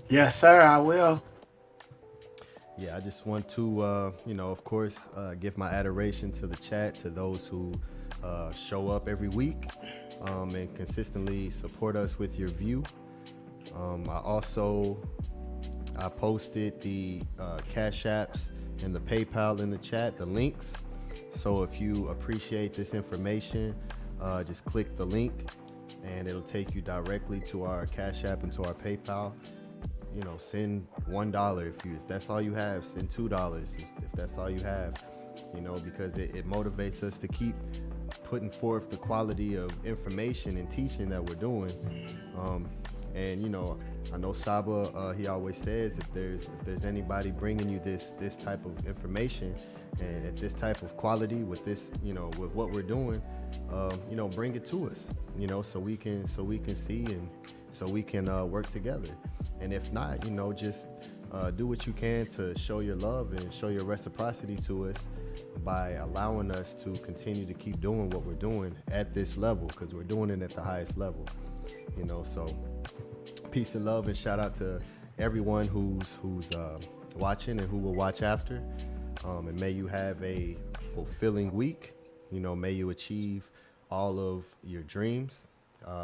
Yes, sir, I will. Yeah, I just want to, of course, give my adoration to the chat, to those who show up every week and consistently support us with your view. I posted the Cash Apps and the PayPal in the chat, the links. So if you appreciate this information, just click the link and it'll take you directly to our Cash App and to our PayPal. You know, send $1 if that's all you have. Send $2 if that's all you have. because it motivates us to keep putting forth the quality of information and teaching that we're doing. And I know Saba, he always says if there's anybody bringing you this type of information and at this type of quality with this, with what we're doing, bring it to us, so we can see and so we can work together. And if not, just do what you can to show your love and show your reciprocity to us by allowing us to continue to keep doing what we're doing at this level, because we're doing it at the highest level. So peace and love, and shout out to everyone who's watching and who will watch after. And may you have a fulfilling week. May you achieve all of your dreams.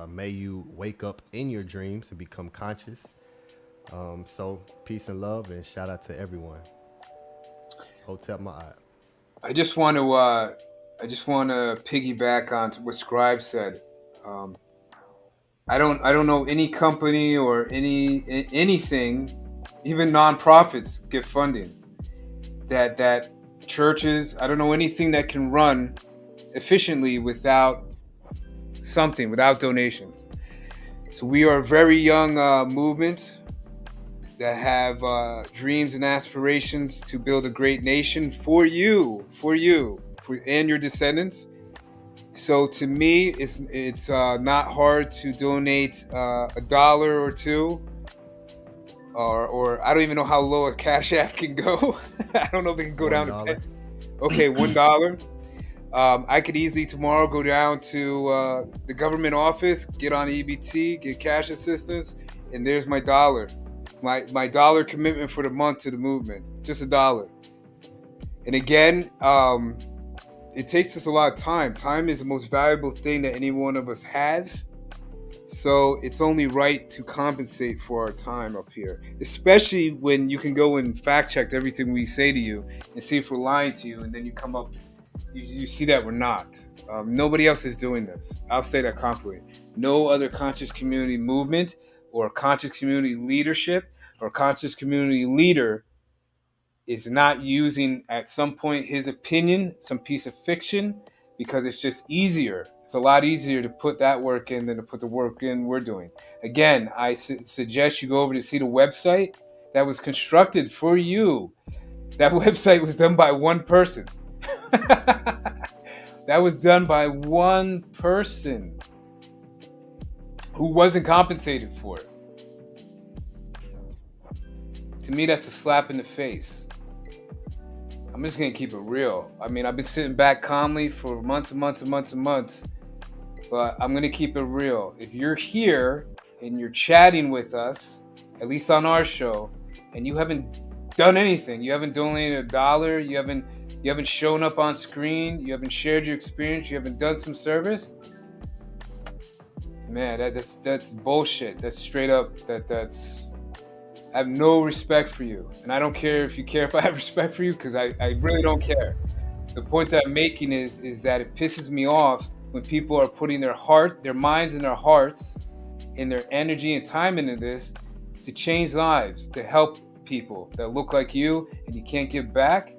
May you wake up in your dreams and become conscious. So peace and love, and shout out to everyone. Ahati Maat. I just want to piggyback on what Scribe said. I don't know any company or anything, even nonprofits get funding. That churches, I don't know anything that can run efficiently without donations. So we are a very young movement that have dreams and aspirations to build a great nation for you and your descendants. So to me, it's not hard to donate $1 or $2, or I don't even know how low a Cash App can go. I don't know if it can go down to 10. Okay, $1. I could easily tomorrow go down to the government office, get on EBT, get cash assistance, and there's my $1. My $1 commitment for the month to the movement, just $1. And again, it takes us a lot of time. Time is the most valuable thing that any one of us has. So it's only right to compensate for our time up here, especially when you can go and fact check everything we say to you and see if we're lying to you. And then you come up, you see that we're not. Nobody else is doing this. I'll say that confidently. No other conscious community movement or conscious community leadership or conscious community leader is not using at some point his opinion, some piece of fiction, because it's just easier. It's a lot easier to put that work in than to put the work in we're doing. Again, I suggest you go over to see the website that was constructed for you. That website was done by one person. That was done by one person who wasn't compensated for it. To me, that's a slap in the face. I'm just going to keep it real. I mean, I've been sitting back calmly for months and months and months and months, but I'm going to keep it real. If you're here and you're chatting with us, at least on our show, and you haven't done anything, you haven't donated $1, you haven't shown up on screen, you haven't shared your experience, you haven't done some service, man, that's bullshit. That's straight up, that's... I have no respect for you. And I don't care if you care if I have respect for you, because I really don't care. The point that I'm making is that it pisses me off when people are putting their minds and their hearts and their energy and time into this to change lives, to help people that look like you, and you can't give back.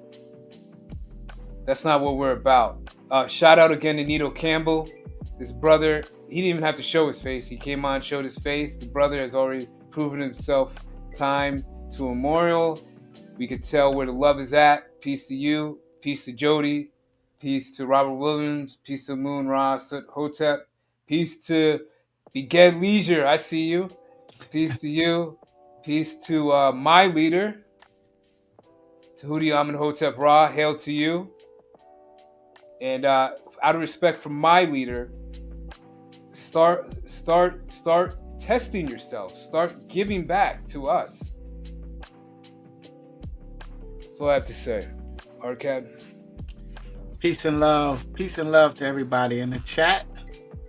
That's not what we're about. Shout out again to Nito Campbell. This brother, he didn't even have to show his face. He came on, showed his face. The brother has already proven himself time to immemorial. We could tell where the love is at. Peace to you. Peace to Jody. Peace to Robert Williams. Peace to Moon Ra Sut Hotep. Peace to Beged Leisure. I see you. Peace to you. Peace to my leader, Tahuti Amun Hotep Ra. Hail to you. And out of respect for my leader, start testing yourself. Start giving back to us. That's all I have to say. Arcad. Peace and love to everybody in the chat.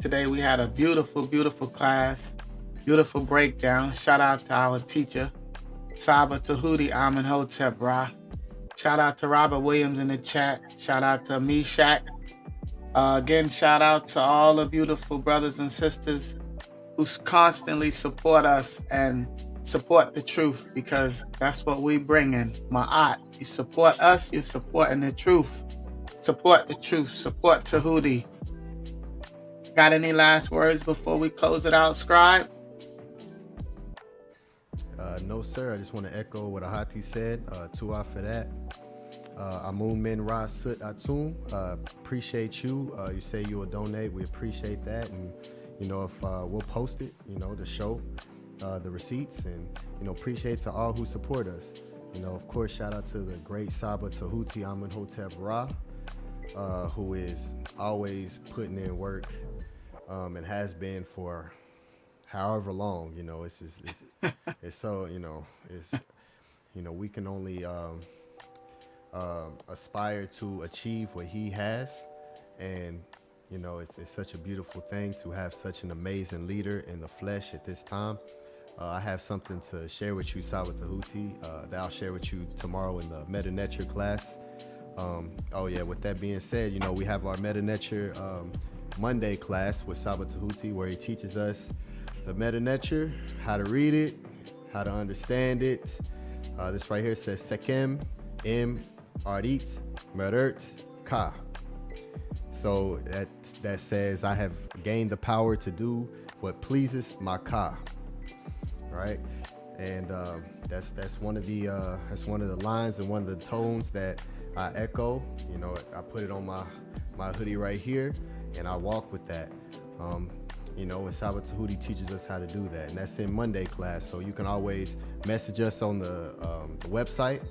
Today we had a beautiful class, beautiful breakdown. Shout out to our teacher, Saba Tahuti Amun Hotep Ra. Shout out to Robert Williams in the chat. Shout out to Meshach. Again, shout out to all the beautiful brothers and sisters who constantly support us and support the truth, because that's what we bring in. Ma'at. You support us, you're supporting the truth. Support the truth. Support Tahuti. Got any last words before we close it out, Scribe? No, sir. I just want to echo what Ahati said. Tua for that. Amun Min Ra Sut Atum. Appreciate you. You say you will donate. We appreciate that. And, if we'll post it, to show the receipts. And, appreciate to all who support us. Of course, shout out to the great Saba Tahuti Amenhotep Ra, who is always putting in work and has been for however long. It's just, it's so, we can only aspire to achieve what he has. And, it's such a beautiful thing to have such an amazing leader in the flesh at this time. I have something to share with you, Sawa Tahuti, that I'll share with you tomorrow in the Meta Nature class. With that being said, we have our Meta Nature Monday class with Sawa Tahuti, where he teaches us the Meta Nature, how to read it, how to understand it. This right here says Sekem, M, Arit, Merert, Ka. So that says, I have gained the power to do what pleases my Ka. Right, and that's one of the lines and one of the tones that I echo. I put it on my hoodie right here, and I walk with that. And Saba Tahuti teaches us how to do that, and that's in Monday class. So you can always message us on the website.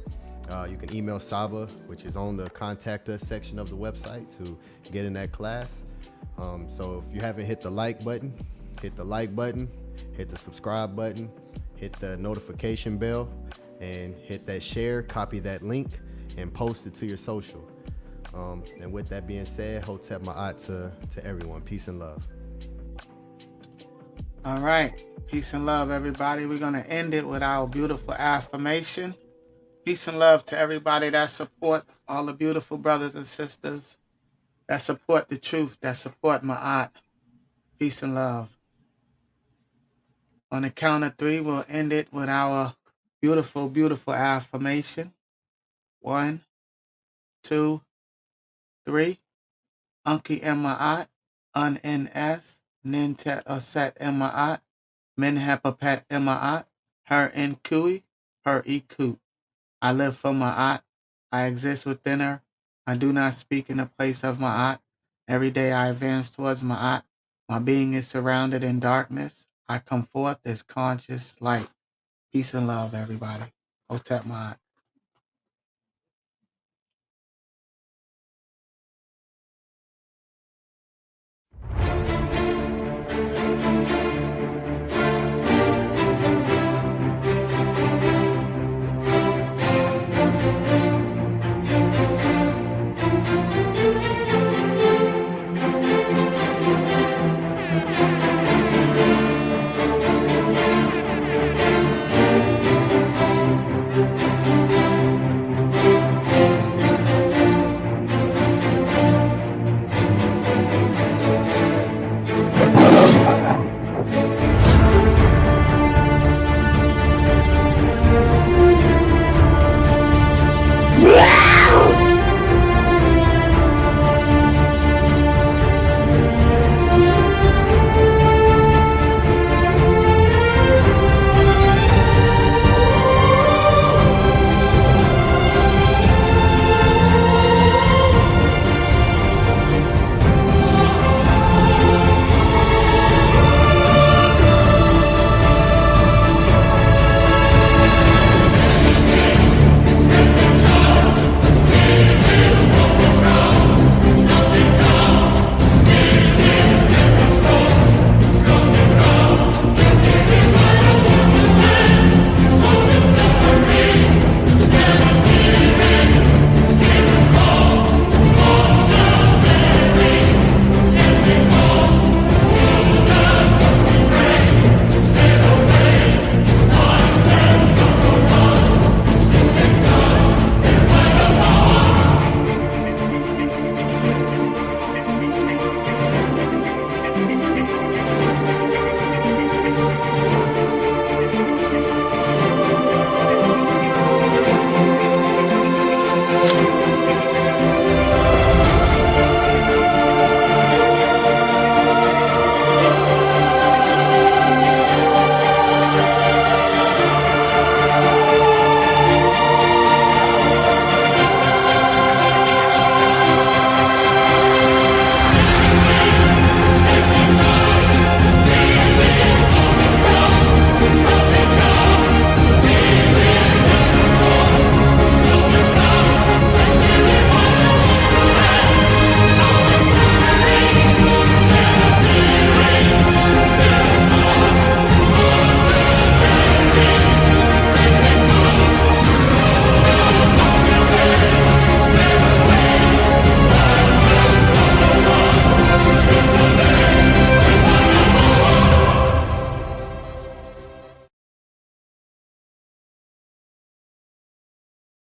You can email Saba, which is on the contact us section of the website, to get in that class. So if you haven't hit the like button, hit the like button. Hit the subscribe button, hit the notification bell, and hit that share, copy that link, and post it to your social. And with that being said, Hotep Ma'at to everyone. Peace and love. All right. Peace and love, everybody. We're going to end it with our beautiful affirmation. Peace and love to everybody that support, all the beautiful brothers and sisters that support the truth, that support Ma'at. Peace and love. On the count of 3, we'll end it with our beautiful, beautiful affirmation. 1, 2, 3. Unki Ma'at, Un-N-S, Nintet Oset Ma'at, Minhepapet Ma'at, Her in Kui, Her Ikut. I live for Ma'at. I exist within her. I do not speak in the place of Ma'at. Every day I advance towards Ma'at. My being is surrounded in darkness. I come forth as conscious light. Peace and love, everybody. Hotep Ma'at.